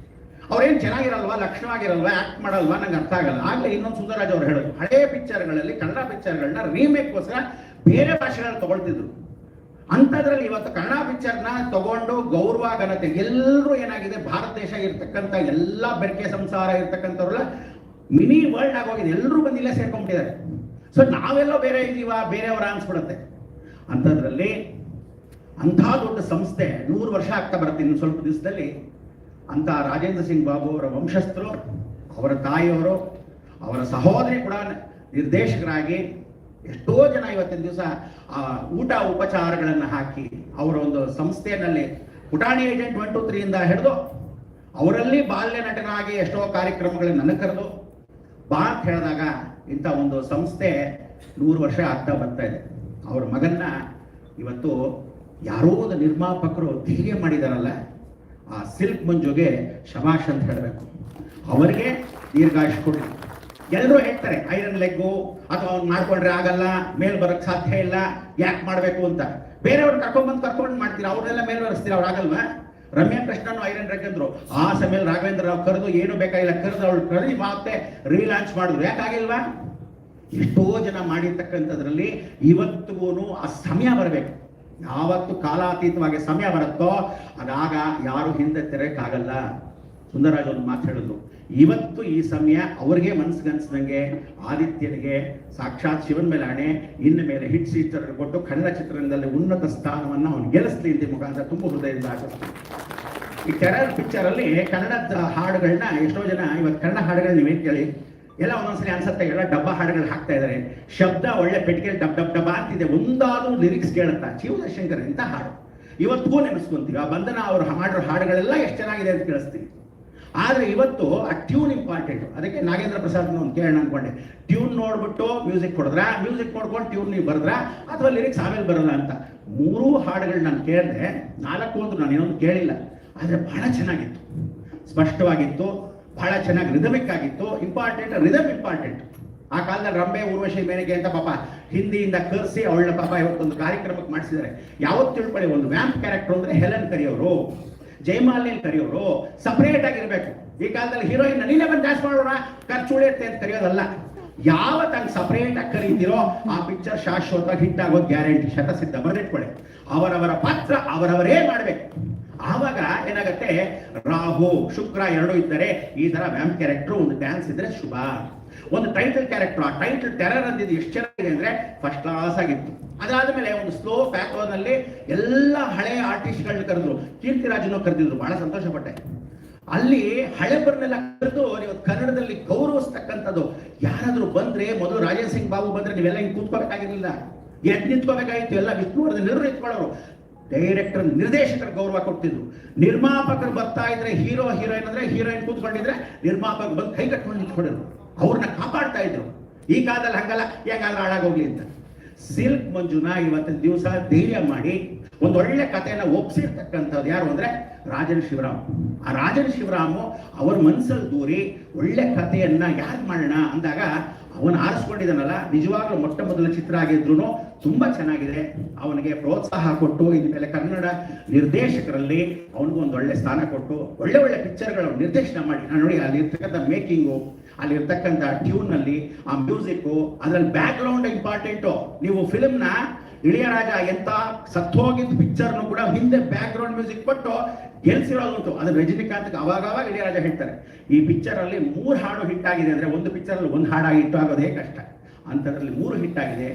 ಅವ್ರೇನು ಚೆನ್ನಾಗಿರಲ್ವಾ, ಲಕ್ಷಣವಾಗಿರಲ್ವಾ, ಆಕ್ಟ್ ಮಾಡಲ್ವಾ, ನಂಗೆ ಅರ್ಥ ಆಗಲ್ಲ. ಆಗಲೇ ಇನ್ನೊಂದು ಸುಂದರರಾಜ್ ಅವ್ರು ಹೇಳೋದು, ಹಳೇ ಪಿಕ್ಚರ್ಗಳಲ್ಲಿ ಕನ್ನಡ ಪಿಕ್ಚರ್ಗಳನ್ನ ರೀಮೇಕ್ಗೋಸ್ಕರ ಬೇರೆ ಭಾಷೆಗಳನ್ನ ತಗೊಳ್ತಿದ್ರು. ಅಂಥದ್ರಲ್ಲಿ ಇವತ್ತು ಕನ್ನಡ ಪಿಕ್ಚರ್ನ ತಗೊಂಡು ಗೌರವ ಘನತೆ ಎಲ್ಲರೂ ಏನಾಗಿದೆ, ಭಾರತ ದೇಶ ಇರ್ತಕ್ಕಂಥ ಎಲ್ಲ ಬೆರಕೆ ಸಂಸಾರ ಇರ್ತಕ್ಕಂಥವ್ರೆಲ್ಲ ಮಿನಿ ವರ್ಲ್ಡ್ ಆಗೋಗಿದೆ. ಎಲ್ಲರೂ ಬಂದಿಲ್ಲ ಸೇರ್ಕೊಂಡ್ಬಿಟ್ಟಿದ್ದಾರೆ. ಸೊ ನಾವೆಲ್ಲೋ ಬೇರೆ ಇದೀವ, ಬೇರೆಯವರ ಅನ್ಸ್ಬಿಡುತ್ತೆ. ಅಂಥದ್ರಲ್ಲಿ ಅಂಥ ದೊಡ್ಡ ಸಂಸ್ಥೆ 100 ವರ್ಷ ಆಗ್ತಾ ಬರುತ್ತೆ ಇನ್ನು ಸ್ವಲ್ಪ ದಿವಸದಲ್ಲಿ. ಅಂತ ರಾಜೇಂದ್ರ ಸಿಂಗ್ ಬಾಬು ಅವರ ವಂಶಸ್ಥರು, ಅವರ ತಾಯಿಯವರು, ಅವರ ಸಹೋದರಿ ಕೂಡ ನಿರ್ದೇಶಕರಾಗಿ ಎಷ್ಟೋ ಜನ ಇವತ್ತಿನ ದಿವಸ ಊಟ ಉಪಚಾರಗಳನ್ನು ಹಾಕಿ ಅವರ ಒಂದು ಸಂಸ್ಥೆಯಲ್ಲಿ ಪುಟಾಣಿ ಏಜೆಂಟ್ 1, 2, 3 ಇಂದ ಹಿಡಿದು ಅವರಲ್ಲಿ ಬಾಲ್ಯ ನಟನಾಗಿ ಎಷ್ಟೋ ಕಾರ್ಯಕ್ರಮಗಳನ್ನ ನನಗೆ ಕರೆದು ಬಾ ಅಂತ ಹೇಳಿದಾಗ ಇಂಥ ಒಂದು ಸಂಸ್ಥೆ 100 ವರ್ಷ ಆಗ್ತಾ ಬರ್ತಾ ಇದೆ. ಅವ್ರ ಮಗನ್ನ ಇವತ್ತು ಯಾರೋ ಒಂದು ನಿರ್ಮಾಪಕರು ಧೀಗೆ ಮಾಡಿದಾರಲ್ಲ, ಆ ಸಿಲ್ಕ್ ಮಂಜುಗೆ ಶಬಾಷ್ ಅಂತ ಹೇಳಬೇಕು. ಅವರಿಗೆ ದೀರ್ಘಾಯುಷ್ ಕೊಡಿ. ಎಲ್ಲರೂ ಹೇಳ್ತಾರೆ ಐರನ್ ಲೆಗ್ಗು ಅಥವಾ ಅವ್ನು ಮಾಡ್ಕೊಂಡ್ರೆ ಆಗಲ್ಲ, ಮೇಲ್ ಬರೋಕ್ಕೆ ಸಾಧ್ಯ ಇಲ್ಲ, ಯಾಕೆ ಮಾಡಬೇಕು ಅಂತ. ಬೇರೆಯವ್ರನ್ನ ಕರ್ಕೊಂಡು ಮಾಡ್ತೀರಾ, ಅವ್ರನ್ನೆಲ್ಲ ಮೇಲ್ ಬರೆಸ್ತೀರಾ, ಅವ್ರು ಆಗಲ್ವಾ? ರಮ್ಯಾ ಕೃಷ್ಣನು ಐರನ್ ರೆಗ್ ಅಂದ್ರು. ಆ ಸಮಯದಲ್ಲಿ ರಾಘವೇಂದ್ರ ರಾವ್ ಕರೆದು ಏನು ಬೇಕಾಗಿಲ್ಲ ಕರೆದು ಅವಳು ಕರೆದು ಮತ್ತೆ ರೀಲಾಂಚ್ ಮಾಡಿದ್ರು. ಯಾಕಾಗಿಲ್ವಾ? ಎಷ್ಟೋ ಜನ ಮಾಡಿರ್ತಕ್ಕಂಥದ್ರಲ್ಲಿ ಇವತ್ತಿಗೂ ಆ ಸಮಯ ಬರಬೇಕು. ಯಾವತ್ತು ಕಾಲಾತೀತವಾಗಿ ಸಮಯ ಬರುತ್ತೋ ಅದಾಗ ಯಾರು ಹಿಂದೆ ತೆರಕ್ಕಾಗಲ್ಲ. ಸುಂದರರಾಜ್ ಒಂದು ಮಾತು ಹೇಳಿದ್ರು, ಇವತ್ತು ಈ ಸಮಯ ಅವ್ರಿಗೆ ಮನಸ್ಸಿಗನ್ಸಿದಂಗೆ ಆದಿತ್ಯನಿಗೆ ಸಾಕ್ಷಾತ್ ಶಿವನ ಮೇಲೆ ಆಣೆ, ಇನ್ನು ಮೇಲೆ ಹಿಟ್ ಚಿತ್ರ ಕೊಟ್ಟು ಕನ್ನಡ ಚಿತ್ರರಂಗದಲ್ಲಿ ಉನ್ನತ ಸ್ಥಾನವನ್ನು ಅವನು ಗೆಲ್ಲಿಸ್ಲಿ ಅಂತ ಮುಖಾಂತರ ತುಂಬ ಹೃದಯದಿಂದ ಆಶಿಸ್ತೀನಿ. ಈ ಟೆರರ್ ಪಿಕ್ಚರ್ ಅಲ್ಲಿ ಕನ್ನಡದ ಹಾಡುಗಳನ್ನ ಎಷ್ಟೋ ಜನ ಇವತ್ತು ಕನ್ನಡ ಹಾಡುಗಳನ್ನ ನೀವೇನು ಕೇಳಿ ಎಲ್ಲ ಒಂದೊಂದ್ಸಲಿ ಅನ್ಸುತ್ತೆ, ಎಲ್ಲ ಡಬ್ಬ ಹಾಡುಗಳು ಹಾಕ್ತಾ ಇದ್ದಾರೆ. ಶಬ್ದ ಒಳ್ಳೆ ಪೆಟ್ಟಿಗೆ ಡಬ್ ಡಬ್ ಡಬ್ಬ ಅಂತಿದೆ, ಒಂದಾದ್ರೂ ಲಿರಿಕ್ಸ್ ಕೇಳುತ್ತಾ ಶಿವಶಂಕರ್ ಇಂಥ ಹಾಡು ಇವತ್ತಿಗೂ ನೆನೆಸ್ಕೊಂತೀವಿ. ಆ ಬಂಧನ ಅವರು ಮಾಡಿರೋ ಹಾಡುಗಳೆಲ್ಲ ಎಷ್ಟು ಚೆನ್ನಾಗಿದೆ ಅಂತ ಕೇಳಿಸ್ತೀವಿ. ಆದರೆ ಇವತ್ತು ಆ ಟ್ಯೂನ್ ಇಂಪಾರ್ಟೆಂಟ್. ಅದಕ್ಕೆ ನಾಗೇಂದ್ರ ಪ್ರಸಾದ್ ಒಂದು ಕೇಳೋಣ ಅನ್ಕೊಂಡೆ, ಟ್ಯೂನ್ ನೋಡ್ಬಿಟ್ಟು ಮ್ಯೂಸಿಕ್ ಕೊಡಿದ್ರ, ಮ್ಯೂಸಿಕ್ ನೋಡ್ಕೊಂಡು ಟ್ಯೂನ್ ನೀವು ಬರೆದ್ರ ಅಥವಾ ಲಿರಿಕ್ಸ್ ಆಮೇಲೆ ಬರೋಲ್ಲ ಅಂತ. 3 ಹಾಡುಗಳು ನಾನು ಕೇಳಿದೆ, 4 ಅಂದ್ರು ನಾನು ಏನೊಂದು ಕೇಳಿಲ್ಲ. ಆದರೆ ಬಹಳ ಚೆನ್ನಾಗಿತ್ತು, ಸ್ಪಷ್ಟವಾಗಿತ್ತು, ಬಹಳ ಚೆನ್ನಾಗಿ ರಿದಮಿಕ್ ಆಗಿತ್ತು. Important rhythm important. ಆ ಕಾಲದಲ್ಲಿ ರಂಬೆ ಊರ್ವಶಿ ಮೇನಕೆ ಅಂತ ಪಾಪ ಹಿಂದಿಯಿಂದ ಕರೆಸಿ ಅವಳ ಪಾಪ ಇವತ್ತೊಂದು ಕಾರ್ಯಕ್ರಮಕ್ಕೆ ಮಾಡಿಸಿದ್ದಾರೆ. ಯಾವತ್ತು ತಿಳ್ಕೊಳ್ಳಿ, ಒಂದು ವ್ಯಾಂಪ್ ಕ್ಯಾರೆಕ್ಟರ್ ಅಂದ್ರೆ ಹೆಲನ್ ಕರಿಯೋರು, ಜಯಮಾಲಿನಿ ಕರೆಯೋರು ಸಪರೇಟ್ ಆಗಿರ್ಬೇಕು. ಈ ಕಾಲದಲ್ಲಿ ಹೀರೋಯಿನ್ ನೀನೇ ಬಂದು ಡ್ಯಾನ್ಸ್ ಮಾಡೋಣ ಖರ್ಚು ಉಳಿಯುತ್ತೆ ಅಂತ ಕರೆಯೋದಲ್ಲ. ಯಾವತ್ತು ಹಂಗೆ ಸಪರೇಟ್ ಆಗಿ ಕರೀತಿರೋ ಆ ಪಿಕ್ಚರ್ ಶಾಶ್ವತವಾಗಿ ಹಿಟ್ ಆಗೋದು ಗ್ಯಾರಂಟಿ, ಶತಸಿದ್ಧ. ಬರೆದಿಟ್ಕೊಳ್ಳಿ, ಅವರವರ ಪಾತ್ರ ಅವರವರೇ ಮಾಡಬೇಕು. ಆವಾಗ ಏನಾಗುತ್ತೆ, ರಾಹು ಶುಕ್ರ 2 ಇದ್ದರೆ ಈ ತರ ವ್ಯಾಂಪ್ ಕ್ಯಾರೆಕ್ಟರ್, ಒಂದು ಡ್ಯಾನ್ಸ್ ಇದ್ರೆ ಶುಭ. ಒಂದು ಟೈಟಲ್ ಕ್ಯಾರೆಕ್ಟರ್, ಆ ಟೈಟಲ್ ಟೆರರ್ ಅಂದಿದ್ದು ಎಷ್ಟು ಚೆನ್ನಾಗಿದೆ ಅಂದ್ರೆ ಫಸ್ಟ್ ಕ್ಲಾಸ್ ಆಗಿತ್ತು. ಅದಾದ್ಮೇಲೆ ಒಂದು ಸ್ಲೋ ಪ್ಯಾಕ್ನಲ್ಲಿ ಎಲ್ಲ ಹಳೆ ಆರ್ಟಿಸ್ಟ್ಗಳನ್ನ ಕರೆದ್ರು, ಕೀರ್ತಿರಾಜನ್ನು ಕರೆದಿದ್ರು, ಬಹಳ ಸಂತೋಷ ಪಟ್ಟೆ. ಅಲ್ಲಿ ಹಳೆಬರನ್ನೆಲ್ಲ ಕರೆದು ಇವತ್ತು ಕನ್ನಡದಲ್ಲಿ ಗೌರವಿಸ್ತಕ್ಕಂಥದ್ದು. ಯಾರಾದ್ರೂ ಬಂದ್ರೆ, ಮೊದಲು ರಾಜೇಂದ್ರ ಸಿಂಗ್ ಬಾಬು ಬಂದ್ರೆ ನೀವೆಲ್ಲ ಹಿಂಗೆ ಕೂತ್ಕೋಬೇಕಾಗಿರ್ಲಿಲ್ಲ, ಎದ್ದು ನಿಂತ್ಕೋಬೇಕಾಗಿತ್ತು. ಎಲ್ಲ ವಿಷ್ಣುವರ್ಧನ್ ಎಲ್ಲರೂ ನಿಂತ್ಕೊಳ್ಳೋರು. ಡೈರೆಕ್ಟರ್ ನಿರ್ದೇಶಕರ ಗೌರವ ಕೊಡ್ತಿದ್ರು. ನಿರ್ಮಾಪಕರು ಬರ್ತಾ ಇದ್ರೆ ಹೀರೋ ಹೀರೋಯಿನ್ ಅಂದ್ರೆ ಹೀರೋಯಿನ್ ಕೂತ್ಕೊಂಡಿದ್ರೆ ನಿರ್ಮಾಪಕ ಬಂದು ಕೈ ಕಟ್ಕೊಂಡು ನಿಂತ್ಕೊಂಡಿದ್ರು. ಅವ್ರನ್ನ ಕಾಪಾಡ್ತಾ ಇದ್ರು. ಈ ಕಾಲದಲ್ಲಿ ಹಂಗಲ್ಲ, ಹೆಂಗಾದ್ರೂ ಹಾಳಾಗೋಗ್ಲಿ ಅಂತ. ಸಿಲ್ಕ್ ಮಂಜುನ ಇವತ್ತಿನ ದಿವಸ ಧೈರ್ಯ ಮಾಡಿ ಒಂದು ಒಳ್ಳೆ ಕಥೆಯನ್ನ ಒಪ್ಸಿರ್ತಕ್ಕಂಥದ್ದು ಯಾರು ಅಂದ್ರೆ ರಾಜನ್ ಶಿವರಾಮ್. ಆ ರಾಜನ್ ಶಿವರಾಮು ಅವ್ರ ಮನಸ್ಸಲ್ಲಿ ದೂರಿ ಒಳ್ಳೆ ಕಥೆಯನ್ನ ಯಾರು ಮಾಡೋಣ ಅಂದಾಗ ಅವನು ಆರಿಸ್ಕೊಂಡಿದ್ದಾನಲ್ಲ, ನಿಜವಾಗ್ಲೂ ಮೊಟ್ಟ ಮೊದಲ ಚಿತ್ರ ಆಗಿದ್ರು ತುಂಬಾ ಚೆನ್ನಾಗಿದೆ. ಅವನಿಗೆ ಪ್ರೋತ್ಸಾಹ ಕೊಟ್ಟು ಇನ್ಮೇಲೆ ಕನ್ನಡ ನಿರ್ದೇಶಕರಲ್ಲಿ ಅವನಿಗೂ ಒಂದು ಒಳ್ಳೆ ಸ್ಥಾನ ಕೊಟ್ಟು ಒಳ್ಳೆ ಒಳ್ಳೆ ಪಿಕ್ಚರ್ಗಳು ನಿರ್ದೇಶನ ಮಾಡಿ. ನಾನು ನೋಡಿ ಅಲ್ಲಿ ಇರ್ತಕ್ಕಂಥ ಮೇಕಿಂಗು, ಅಲ್ಲಿ ಇರ್ತಕ್ಕಂಥ ಟ್ಯೂನ್ ಅಲ್ಲಿ ಆ ಮ್ಯೂಸಿಕ್, ಅದ್ರಲ್ಲಿ ಬ್ಯಾಕ್ ಗ್ರೌಂಡ್ ಇಂಪಾರ್ಟೆಂಟು. ನೀವು ಫಿಲ್ಮ್ನ ಇಳಿಯರಾಜ ಎಂತ ಸತ್ತೋಗಿದ್ದ ಪಿಕ್ಚರ್ನು ಕೂಡ ಹಿಂದೆ ಬ್ಯಾಕ್ ಗ್ರೌಂಡ್ ಮ್ಯೂಸಿಕ್ ಕೊಟ್ಟು ಗೆಲ್ಸಿರೋದುಂಟು. ಅದು ರಜನಿಕಾಂತ್ ಅವಾಗ ಇಳಿಯರಾಜ ಹೇಳ್ತಾರೆ, ಈ ಪಿಕ್ಚರ್ ಅಲ್ಲಿ 3 ಹಾಡು ಹಿಟ್ ಆಗಿದೆ ಅಂದ್ರೆ ಒಂದು ಪಿಕ್ಚರ್ ಅಲ್ಲಿ 1 ಹಾಡು ಹಿಟ್ ಆಗೋದೇ ಕಷ್ಟ. ಅಂಥದ್ರಲ್ಲಿ 3 ಹಿಟ್ ಆಗಿದೆ.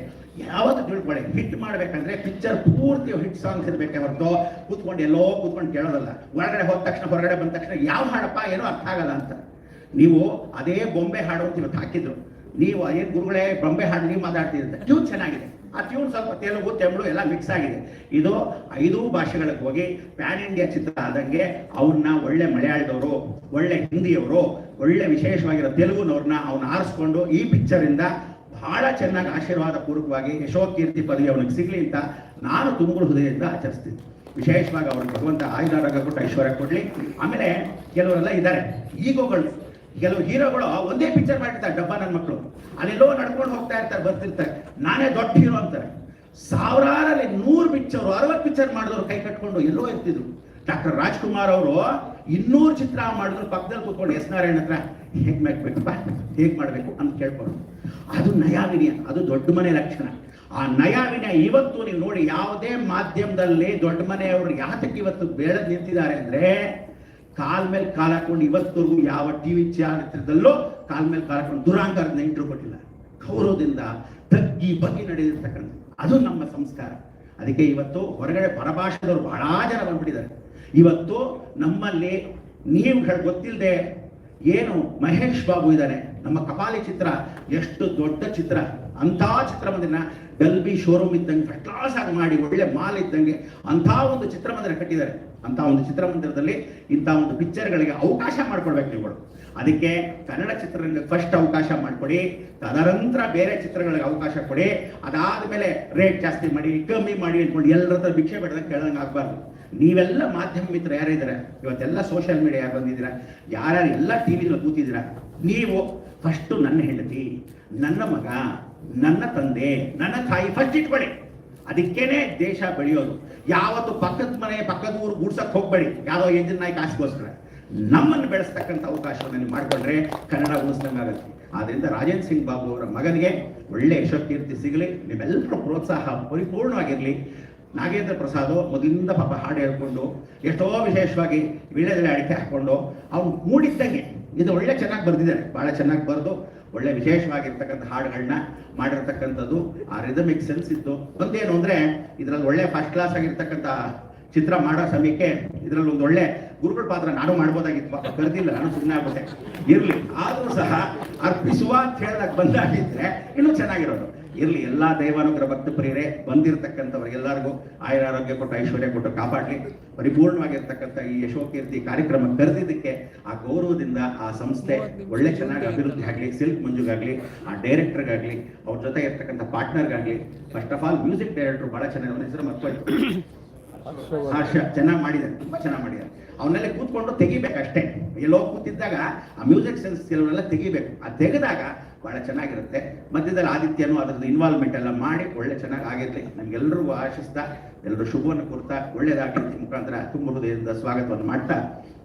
ಯಾವತ್ತು ತಿಳ್ಕೊಳ್ಳಿ, ಹಿಟ್ ಮಾಡ್ಬೇಕಂದ್ರೆ ಪಿಕ್ಚರ್ ಪೂರ್ತಿ ಹಿಟ್ ಸಾಂಗ್ಸ್ ಇರ್ಬೇಕೆ ಹೊರತು ಕೂತ್ಕೊಂಡು ಎಲ್ಲೋ ಕೂತ್ಕೊಂಡು ಕೇಳೋದಲ್ಲ. ಒಳಗಡೆ ಹೋದ ತಕ್ಷಣ ಹೊರಗಡೆ ಬಂದ ತಕ್ಷಣ ಯಾವ ಹಾಡಪ್ಪ ಏನೋ ಅರ್ಥ ಆಗಲ್ಲ ಅಂತ. ನೀವು ಅದೇ ಬೊಂಬೆ ಹಾಡು ಅಂತ ಇವತ್ತು ಹಾಕಿದ್ರು, ನೀವು ಅದೇ ಗುರುಗಳೇ ಬೊಂಬೆ ಹಾಡು ನೀವು ಮಾತಾಡ್ತಿದ್ರೆ ಟ್ಯೂನ್ ಚೆನ್ನಾಗಿದೆ. ಆ ಟ್ಯೂನ್ ಸ್ವಲ್ಪ ತೆಲುಗು ತಮಿಳು ಎಲ್ಲ ಮಿಕ್ಸ್ ಆಗಿದೆ. ಇದು 5 ಭಾಷೆಗಳಿಗೆ ಹೋಗಿ ಪ್ಯಾನ್ ಇಂಡಿಯಾ ಚಿತ್ರ ಆದಂಗೆ ಅವನ್ನ ಒಳ್ಳೆ ಮಲಯಾಳದವರು, ಒಳ್ಳೆ ಹಿಂದಿಯವರು, ಒಳ್ಳೆ ವಿಶೇಷವಾಗಿರೋ ತೆಲುಗುನವ್ರನ್ನ ಅವನ್ನ ಆರಿಸ್ಕೊಂಡು ಈ ಪಿಕ್ಚರ್ ಇಂದ ಬಹಳ ಚೆನ್ನಾಗಿ ಆಶೀರ್ವಾದ ಪೂರ್ವಕವಾಗಿ ಯಶೋಕೀರ್ತಿ ಪದವಿ ಅವನಿಗೆ ಸಿಗ್ಲಿ ಅಂತ ನಾನು ತುಂಬ ಹೃದಯದಿಂದ ಆಚರಿಸ್ತೀನಿ. ವಿಶೇಷವಾಗಿ ಅವ್ರಿಗೆ ಭಗವಂತ ಆಯುಧಾರೋಗ್ಯ ಕೊಟ್ಟು ಐಶ್ವರ್ಯ ಕೊಡ್ಲಿ. ಆಮೇಲೆ ಕೆಲವರೆಲ್ಲ ಇದ್ದಾರೆ ಈಗೋಗಳು, ಕೆಲವು ಹೀರೋಗಳು ಒಂದೇ ಪಿಕ್ಚರ್ ಮಾಡಿರ್ತಾರೆ. ಡಬ್ಬ ನನ್ನ ಮಕ್ಕಳು ಅಲ್ಲೆಲ್ಲೋ ನಡ್ಕೊಂಡು ಹೋಗ್ತಾ ಇರ್ತಾರೆ, ಬರ್ತಿರ್ತಾರೆ, ನಾನೇ ದೊಡ್ಡ ಹೀರೋ ಅಂತಾರೆ. 1000ರಲ್ಲಿ 100 ಪಿಕ್ಚರ್ 60 ಪಿಕ್ಚರ್ ಮಾಡಿದವರು ಕೈ ಕಟ್ಕೊಂಡು ಎಲ್ಲೋ ಇರ್ತಿದ್ರು. ಡಾಕ್ಟರ್ ರಾಜ್ಕುಮಾರ್ ಅವರು 200 ಚಿತ್ರ ಮಾಡಿದ್ರು ಪಕ್ಕದಲ್ಲಿ ಕೂತ್ಕೊಂಡು ಎಸ್ ನಾರಾಯಣ ಹತ್ರ ಹೇಗ್ ಮಾಡ್ಬೇಕಪ್ಪ, ಹೇಗ್ ಮಾಡ್ಬೇಕು ಅಂತ ಕೇಳ್ಕೊಂಡು. ಅದು ನಯ ವಿನಯ, ಅದು ದೊಡ್ಡ ಮನೆ ಲಕ್ಷಣ. ಆ ನಯ ವಿನಯ ಇವತ್ತು ನೀವು ನೋಡಿ ಯಾವುದೇ ಮಾಧ್ಯಮದಲ್ಲಿ ದೊಡ್ಡ ಮನೆಯವರು ಯಾತಕ್ಕೆ ಇವತ್ತು ಬೆಳೆದು ನಿಂತಿದ್ದಾರೆ ಅಂದ್ರೆ ಕಾಲ್ ಮೇಲೆ ಕಾಲ್ ಹಾಕೊಂಡು ಇವತ್ತವರೆಗೂ ಯಾವ ಟಿವಿ ಚಾರಿತ್ರದಲ್ಲೂ ಕಾಲ್ ಮೇಲೆ ಕಾಲ್ ಹಾಕೊಂಡು ದುರಾಂಕಾರದ ಇಂಟ್ರು ಕೊಟ್ಟಿಲ್ಲ. ಗೌರವದಿಂದ ತಗ್ಗಿ ಬಗ್ಗಿ ನಡೆದಿರ್ತಕ್ಕಂಥ ಅದು ನಮ್ಮ ಸಂಸ್ಕಾರ. ಅದಕ್ಕೆ ಇವತ್ತು ಹೊರಗಡೆ ಪರಭಾಷೆದವರು ಬಹಳ ಜನ ಬಂದ್ಬಿಟ್ಟಿದ್ದಾರೆ. ಇವತ್ತು ನಮ್ಮಲ್ಲಿ ನೀವು ಗೊತ್ತಿಲ್ಲದೆ ಏನು ಮಹೇಶ್ ಬಾಬು ಇದ್ದಾನೆ, ನಮ್ಮ ಕಪಾಲಿ ಚಿತ್ರ ಎಷ್ಟು ದೊಡ್ಡ ಚಿತ್ರ, ಅಂಥ ಚಿತ್ರಮಂದಿರನ ಡಲ್ಬಿ ಶೋರೂಮ್ ಇದ್ದಂಗೆ ಫಸ್ಟ್ ಕ್ಲಾಸ್ ಆಗಿ ಮಾಡಿ ಒಳ್ಳೆ ಮಾಲ್ ಇದ್ದಂಗೆ ಅಂಥ ಒಂದು ಚಿತ್ರಮಂದಿರ ಕಟ್ಟಿದ್ದಾರೆ. ಅಂತ ಒಂದು ಚಿತ್ರಮಂದಿರದಲ್ಲಿ ಇಂಥ ಒಂದು ಪಿಕ್ಚರ್ಗಳಿಗೆ ಅವಕಾಶ ಮಾಡ್ಕೊಡ್ಬೇಕು ನೀವುಗಳು. ಅದಕ್ಕೆ ಕನ್ನಡ ಚಿತ್ರರಂಗಕ್ಕೆ ಫಸ್ಟ್ ಅವಕಾಶ ಮಾಡಿಕೊಡಿ, ತದನಂತರ ಬೇರೆ ಚಿತ್ರಗಳಿಗೆ ಅವಕಾಶ ಕೊಡಿ. ಅದಾದ್ಮೇಲೆ ರೇಟ್ ಜಾಸ್ತಿ ಮಾಡಿ ಕಮ್ಮಿ ಮಾಡಿ ಅಂದ್ಕೊಂಡು ಎಲ್ಲರ ಹತ್ರ ಭಿಕ್ಷೆ ಬೇಡದಂಗೆ ಕೇಳಂಗೆ ಆಗ್ಬಾರ್ದು. ನೀವೆಲ್ಲ ಮಾಧ್ಯಮ ಮಿತ್ರ ಯಾರಿದ್ದೀರಾ, ಇವತ್ತೆಲ್ಲ ಸೋಷಿಯಲ್ ಮೀಡಿಯಾ ಬಂದಿದ್ದೀರಾ, ಯಾರ್ಯಾರು ಎಲ್ಲ ಟಿವಿನಲ್ಲಿ ಕೂತಿದ್ದೀರಾ, ನೀವು ಫಸ್ಟು ನನ್ನ ಹೆಂಡತಿ, ನನ್ನ ಮಗ, ನನ್ನ ತಂದೆ, ನನ್ನ ತಾಯಿ ಫಸ್ಟ್ ಇಟ್ಕೊಳ್ಳಿ. ಅದಕ್ಕೇನೆ ದೇಶ ಬೆಳೆಯೋದು. ಯಾವತ್ತು ಪಕ್ಕದ ಮನೆ ಪಕ್ಕದ ಊರು ಗೂಡ್ಸಕ್ ಹೋಗ್ಬೇಡಿ ಯಾವುದೋ ಎಂಜಿನ್ ನಾಯಿ ಕಾಸಿಗೋಸ್ಕರ. ನಮ್ಮನ್ನು ಬೆಳೆಸ್ತಕ್ಕಂಥ ಅವಕಾಶವನ್ನು ನೀವು ಮಾಡಿಕೊಂಡ್ರೆ ಕನ್ನಡ ಉಳಿಸ್ದಂಗಾಗತ್ತೆ. ಆದ್ರಿಂದ ರಾಜೇಂದ್ರ ಸಿಂಗ್ ಬಾಬು ಅವರ ಮಗನಿಗೆ ಒಳ್ಳೆ ಯಶೋಕೀರ್ತಿ ಸಿಗಲಿ, ನಿಮ್ಮೆಲ್ಲರೂ ಪ್ರೋತ್ಸಾಹ ಪರಿಪೂರ್ಣವಾಗಿರಲಿ. ನಾಗೇಂದ್ರ ಪ್ರಸಾದ್ ಮೊದಲಿಂದ ಪಾಪ ಹಾಡು ಹೇಳ್ಕೊಂಡು ಎಷ್ಟೋ ವಿಶೇಷವಾಗಿ ವೀಳ್ಯದೆಲೆ ಅಡಿಕೆ ಹಾಕೊಂಡು ಅವ್ನು ಮೂಡಿದ್ದಂಗೆ ಇದು ಒಳ್ಳೆ ಚೆನ್ನಾಗಿ ಬರೆದಿದ್ದಾರೆ, ಬಹಳ ಚೆನ್ನಾಗಿ ಬರೆದು ಒಳ್ಳೆ ವಿಶೇಷವಾಗಿರ್ತಕ್ಕಂಥ ಹಾಡುಗಳನ್ನ ಮಾಡಿರ್ತಕ್ಕಂಥದ್ದು. ಆ ರಿದಮಿಕ್ ಸೆನ್ಸ್ ಇತ್ತು. ಒಂದೇನು ಅಂದ್ರೆ ಇದ್ರಲ್ಲಿ ಒಳ್ಳೆ ಫಸ್ಟ್ ಕ್ಲಾಸ್ ಆಗಿರ್ತಕ್ಕಂಥ ಚಿತ್ರ ಮಾಡೋ ಸಮಯಕ್ಕೆ ಇದ್ರಲ್ಲಿ ಒಂದು ಒಳ್ಳೆ ಗುರುಗಳ ಪಾತ್ರ ನಾನು ಮಾಡ್ಬೋದಾಗಿತ್ತು, ಪಾಪ ಕರೆದಿಲ್ಲ, ನಾನು ಸುಮ್ಮನೆ ಆಗ್ಬಿಟ್ಟೆ. ಇರ್ಲಿ, ಆದ್ರೂ ಸಹ ಅರ್ಪಿಸುವ ಅಂತ ಹೇಳಿದಾಗ ಬಂದಾಗಿದ್ರೆ ಇನ್ನೂ ಚೆನ್ನಾಗಿರೋದು. ಇರ್ಲಿ, ಎಲ್ಲಾ ದೈವಾನುಗ್ರಹ ಭಕ್ತ ಪ್ರಿಯರೇ ಬಂದಿರತಕ್ಕಂಥವ್ರಿಗೆಲ್ಲರಿಗೂ ಆಯುರಾರೋಗ್ಯ ಕೊಟ್ಟು ಐಶ್ವರ್ಯ ಕೊಟ್ಟು ಕಾಪಾಡಲಿ. ಪರಿಪೂರ್ಣವಾಗಿರ್ತಕ್ಕಂಥ ಈ ಯಶೋಕೀರ್ತಿ ಕಾರ್ಯಕ್ರಮ ಕರೆದಿದ್ದಕ್ಕೆ ಆ ಗೌರವದಿಂದ ಆ ಸಂಸ್ಥೆ ಒಳ್ಳೆ ಚೆನ್ನಾಗಿ ಅಭಿವೃದ್ಧಿ ಆಗಲಿ. ಸಿಲ್ಕ್ ಮಂಜುಗಾಗ್ಲಿ, ಆ ಡೈರೆಕ್ಟರ್ಗಾಗ್ಲಿ, ಅವ್ರ ಜೊತೆ ಇರ್ತಕ್ಕಂಥ ಪಾರ್ಟ್ನರ್ಗಾಗ್ಲಿ. First of all music director ಬಹಳ ಚೆನ್ನಾಗಿ, ಅವನ ಹೆಸರು ಮತ್ತೊಯ್ತು, ಹರ್ಷ, ಚೆನ್ನಾಗಿ ಮಾಡಿದ್ದಾರೆ, ತುಂಬಾ ಚೆನ್ನಾಗಿ ಮಾಡಿದ್ದಾರೆ. ಅವನ್ನೆಲ್ಲ ಕೂತ್ಕೊಂಡು ತೆಗಿಬೇಕಷ್ಟೇ. ಎಲ್ಲೋ ಕೂತಿದ್ದಾಗ ಆ ಮ್ಯೂಸಿಕ್ ಸೆನ್ಸ್ ಕೆಲವರೆಲ್ಲ ತೆಗಿಬೇಕು. ಆ ತೆಗೆದಾಗ ಬಹಳ ಚೆನ್ನಾಗಿರುತ್ತೆ. ಮಧ್ಯದಲ್ಲಿ ಆದಿತ್ಯನೂ ಅದ್ರದ್ದು ಇನ್ವಾಲ್ವ್ಮೆಂಟ್ ಎಲ್ಲ ಮಾಡಿ ಒಳ್ಳೆ ಚೆನ್ನಾಗಿ ಆಗಿರ್ಲಿ. ನಮ್ಗೆಲ್ಲರಿಗೂ ಆಶಿಸ್ತಾ ಎಲ್ಲರೂ ಶುಭವನ್ನು ಕೊಡ್ತಾ ಒಳ್ಳೇದಾಗಿ ಮುಖಾಂತರ ತುಂಬ ಹೃದಯದಿಂದ ಸ್ವಾಗತವನ್ನು ಮಾಡ್ತಾ,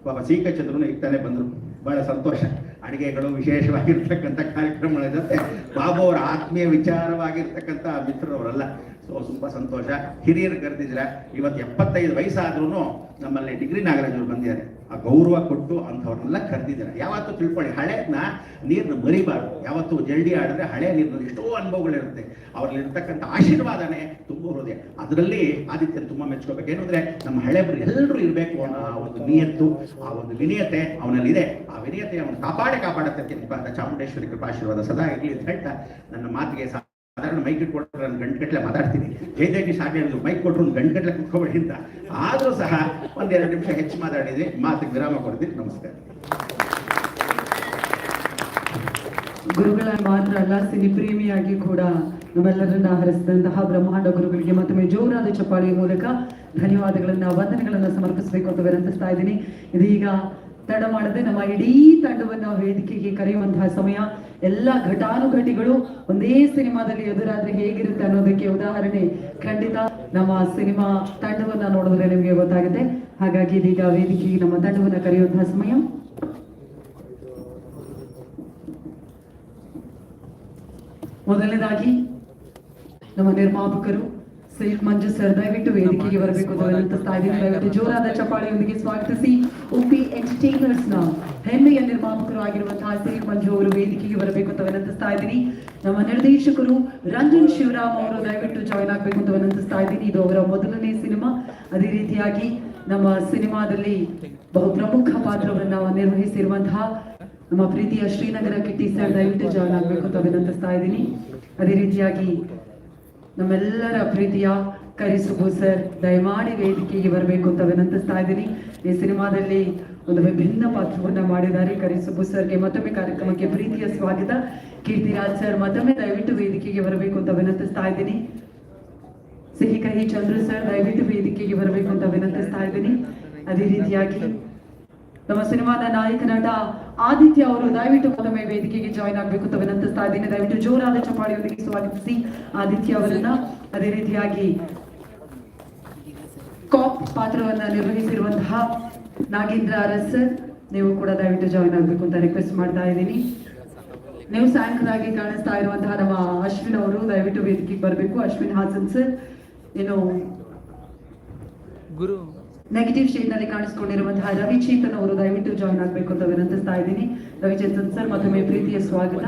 ಪಾಪ ಸಿ.ಕೆ. ಚಂದ್ರನು ಈಗ ತಾನೇ ಬಂದರು, ಬಹಳ ಸಂತೋಷ. ಅಡಿಗೆಗಳು ವಿಶೇಷವಾಗಿರ್ತಕ್ಕಂಥ ಕಾರ್ಯಕ್ರಮಗಳ ಜೊತೆ ಬಾಬು ಅವರ ಆತ್ಮೀಯ ವಿಚಾರವಾಗಿರ್ತಕ್ಕಂಥ ಮಿತ್ರರವರೆಲ್ಲ. ಸೊ ತುಂಬ ಸಂತೋಷ. ಹಿರಿಯರು ಕರೆದಿದ್ದೀರಾ. ಇವತ್ತು 75 ವಯಸ್ಸಾದ್ರೂ ನಮ್ಮಲ್ಲಿ ಡಿಗ್ರಿ ನಾಗರಾಜ್ ಅವರು ಬಂದಿದ್ದಾರೆ. ಆ ಗೌರವ ಕೊಟ್ಟು ಅಂಥವ್ರನ್ನೆಲ್ಲ ಕರೆದಿದ್ದಾರೆ. ಯಾವತ್ತೂ ತಿಳ್ಕೊಳ್ಳಿ, ಹಳೆಯದನ್ನ ನೀರನ್ನ ಮರಿಬಾರ್ದು. ಯಾವತ್ತು ಜಲ್ಡಿ ಆಡಿದ್ರೆ ಹಳೆ ನೀರಿನಲ್ಲಿ ಎಷ್ಟೋ ಅನುಭವಗಳಿರುತ್ತೆ. ಅವ್ರಲ್ಲಿರ್ತಕ್ಕಂಥ ಆಶೀರ್ವಾದನೆ ತುಂಬ ಹೃದಯ. ಅದರಲ್ಲಿ ಆದಿತ್ಯನ ತುಂಬ ಮೆಚ್ಕೋಬೇಕು. ಏನಂದ್ರೆ ನಮ್ಮ ಹಳೆಬರು ಎಲ್ಲರೂ ಇರಬೇಕು ಅನ್ನೋ ಆ ಒಂದು ನಿಯತ್ತು, ಆ ಒಂದು ವಿನಯತೆ ಅವನಲ್ಲಿದೆ. ಆ ವಿನಯತೆ ಅವನು ಕಾಪಾಡುತ್ತೆ. ಚಾಮುಂಡೇಶ್ವರಿ ಕೃಪಾಶೀರ್ವಾದ ಸದಾ ಇರಲಿ ಅಂತ ಹೇಳ್ತಾ ನನ್ನ ಮಾತಿಗೆ ಸಾಧಾರಣ ಮೈಕ್ ಇಟ್ಕೊಟ್ರೆ ನಾನು ಗಂಟೆಗಟ್ಟಲೆ ಮಾತಾಡ್ತೀನಿ. ಜಯದೇವಿ ಸಾಕು ಹೇಳಿದ್ರು ಮೈಕ್ ಕೊಟ್ಟರು ಒಂದು ಗಂಟೆಗಟ್ಟಲೆ ಕುತ್ಕೊಬೇಡಿ ಅಂತ. ಆದರೂ ಸಹ ಒಂದೆರಡು ನಿಮಿಷ ಹೆಚ್ಚು ಮಾತಾಡಿದೆ, ಮಾತಿಗೆ ವಿರಾಮ ಕೊಡ್ತೀನಿ. ನಮಸ್ಕಾರ. ಗುರುಗಳ ಮಾತ್ರ ಅಲ್ಲ, ಸಿನಿ ಪ್ರೇಮಿಯಾಗಿ ಕೂಡ ನಮ್ಮೆಲ್ಲರನ್ನ ಹರಿಸಿದಂತಹ ಬ್ರಹ್ಮಾಂಡ ಗುರುಗಳಿಗೆ ಮತ್ತೊಮ್ಮೆ ಜೋರಾದ ಚಪ್ಪಾಳಿಯ ಮೂಲಕ ಧನ್ಯವಾದಗಳನ್ನ, ವಂದನೆಗಳನ್ನ ಸಮರ್ಪಿಸಬೇಕು ಅಂತ ವಿನಂತಿಸ್ತಾ ಇದ್ದೀನಿ. ಇದೀಗ ತಡ ಮಾಡದೆ ನಮ್ಮ ಇಡೀ ತಂಡವನ್ನ ವೇದಿಕೆಗೆ ಕರೆಯುವಂತಹ ಸಮಯ. ಎಲ್ಲ ಘಟಾನುಘಟಿಗಳು ಒಂದೇ ಸಿನಿಮಾದಲ್ಲಿ ಎದುರಾದ್ರೆ ಹೇಗಿರುತ್ತೆ ಅನ್ನೋದಕ್ಕೆ ಉದಾಹರಣೆ ಖಂಡಿತ ನಮ್ಮ ಸಿನಿಮಾ ತಂಡವನ್ನ ನೋಡಿದ್ರೆ ನಿಮಗೆ ಗೊತ್ತಾಗುತ್ತೆ. ಹಾಗಾಗಿ ಇದೀಗ ವೇದಿಕೆಗೆ ನಮ್ಮ ತಂಡವನ್ನ ಕರೆಯುವಂತಹ ಸಮಯ. ಮೊದಲನೇದಾಗಿ ನಮ್ಮ ನಿರ್ಮಾಪಕರು ಸಿಲ್ಕ್ ಮಂಜು ಸರ್ ದಯವಿಟ್ಟು ವೇದಿಕೆಗೆ ಬರಬೇಕು ಅಂತ ವಿನಂತಿಸ್ತಾ ಇದ್ದೀನಿ. ದಯವಿಟ್ಟು ಜೋರಾದ ಚಪ್ಪಾಳೆಯೊಂದಿಗೆ ಸ್ವಾಗತಿಸಿ. ಉಪಿ ಎಂಟರ್ಟೈನರ್ಸ್ ನ ಹೆಮ್ಮೆಯ ನಿರ್ಮಾಪಕರು ಆಗಿರುವಂತಹ ಸಿಲ್ಕ್ ಮಂಜು ಅವರು ವೇದಿಕೆಗೆ ಬರಬೇಕು ಅಂತ ವಿನಂತಿಸ್ತಾ ಇದ್ದೀನಿ. ನಮ್ಮ ನಿರ್ದೇಶಕರು ರಂಜನ್ ಶಿವರಾಮ್ ಅವರು ದಯವಿಟ್ಟು ಜಾಯಿನ್ ಆಗ್ಬೇಕು ಅಂತ ವಿನಂತಿಸ್ತಾ ಇದ್ದೀನಿ. ಇದು ಅವರ ಮೊದಲನೇ ಸಿನಿಮಾ. ಅದೇ ರೀತಿಯಾಗಿ ನಮ್ಮ ಸಿನಿಮಾದಲ್ಲಿ ಬಹು ಪ್ರಮುಖ ಪಾತ್ರವನ್ನ ನಿರ್ವಹಿಸಿರುವಂತಹ ನಮ್ಮ ಪ್ರೀತಿಯ ಶ್ರೀನಗರ ಕಿಟ್ಟಿ ಸರ್ ದಯವಿಟ್ಟು ಜಾಯಿನ್ ಆಗ್ಬೇಕು ಅಂತ ವಿನಂತಿಸ್ತಾ ಇದ್ದೀನಿ. ಅದೇ ರೀತಿಯಾಗಿ ನಮ್ಮೆಲ್ಲರ ಪ್ರೀತಿಯ ಕರಿಸುಬು ಸರ್ ದಯಮಾಡಿ ವೇದಿಕೆಗೆ ಬರಬೇಕು ಅಂತ ವಿನಂತಿಸ್ತಾ ಇದ್ದೀನಿ. ಈ ಸಿನಿಮಾದಲ್ಲಿ ಒಂದು ವಿಭಿನ್ನ ಪಾತ್ರವನ್ನ ಮಾಡಿದ್ದಾರೆ. ಕರಿಸುಬು ಸರ್ಗೆ ಮತ್ತೊಮ್ಮೆ ಕಾರ್ಯಕ್ರಮಕ್ಕೆ ಪ್ರೀತಿಯ ಸ್ವಾಗತ. ಕೀರ್ತಿರಾಜ್ ಸರ್ ಮತ್ತೊಮ್ಮೆ ದಯವಿಟ್ಟು ವೇದಿಕೆಗೆ ಬರಬೇಕು ಅಂತ ವಿನಂತಿಸ್ತಾ ಇದ್ದೀನಿ. ಸಿಹಿ ಕಹಿ ಚಂದ್ರು ಸರ್ ದಯವಿಟ್ಟು ವೇದಿಕೆಗೆ ಬರಬೇಕು ಅಂತ ವಿನಂತಿಸ್ತಾ ಇದ್ದೀನಿ. ಅದೇ ರೀತಿಯಾಗಿ ನಮ್ಮ ಸಿನಿಮಾದ ನಾಯಕ ನಟ ಆದಿತ್ಯ ಅವರು ದಯವಿಟ್ಟು ಮತ್ತೊಮ್ಮೆ ವೇದಿಕೆಗೆ ಜಾಯಿನ್ ಆಗ್ಬೇಕು ಅಂತ ವಿನಂತಿಸ್ತಾ ಇದ್ದೀನಿ. ದಯವಿಟ್ಟು ಜೋರಾದ ಚಪ್ಪಾಳೆಯೊಂದಿಗೆ ಸ್ವಾಗತಿಸಿ ಆದಿತ್ಯ ಅವರನ್ನ. ಅದೇ ರೀತಿಯಾಗಿ ಕಾಪ್ ಪಾತ್ರವನ್ನ ನಿರ್ವಹಿಸಿರುವಂತಹ ನಾಗೇಂದ್ರ ಅರಸ್ ಸರ್, ನೀವು ಕೂಡ ದಯವಿಟ್ಟು ಜಾಯಿನ್ ಆಗ್ಬೇಕು ಅಂತ ರಿಕ್ವೆಸ್ಟ್ ಮಾಡ್ತಾ ಇದ್ದೀನಿ. ನ್ಯೂಸ್ ಆಂಕರ್ ಆಗಿ ಕಾಣಿಸ್ತಾ ಇರುವಂತಹ ನಮ್ಮ ಅಶ್ವಿನ್ ಅವರು ದಯವಿಟ್ಟು ವೇದಿಕೆಗೆ ಬರಬೇಕು. ಅಶ್ವಿನ್ ಹಾಸನ್ ಸರ್, ಏನು ಗುರು ನೆಗೆಟಿವ್ ಶೇಡ್ ನಲ್ಲಿ ಕಾಣಿಸ್ಕೊಂಡಿರುವಂತಹ ರವಿಚೇತನ್ ಅವರು ದಯವಿಟ್ಟು ಜಾಯಿನ್ ಆಗ್ಬೇಕು ಅಂತ ವಿನಂತಿಸ್ತಾ ಇದ್ದೀನಿ. ರವಿಚೇತನ್ ಸರ್ ಮತ್ತೊಮ್ಮೆ ಪ್ರೀತಿಯ ಸ್ವಾಗತ.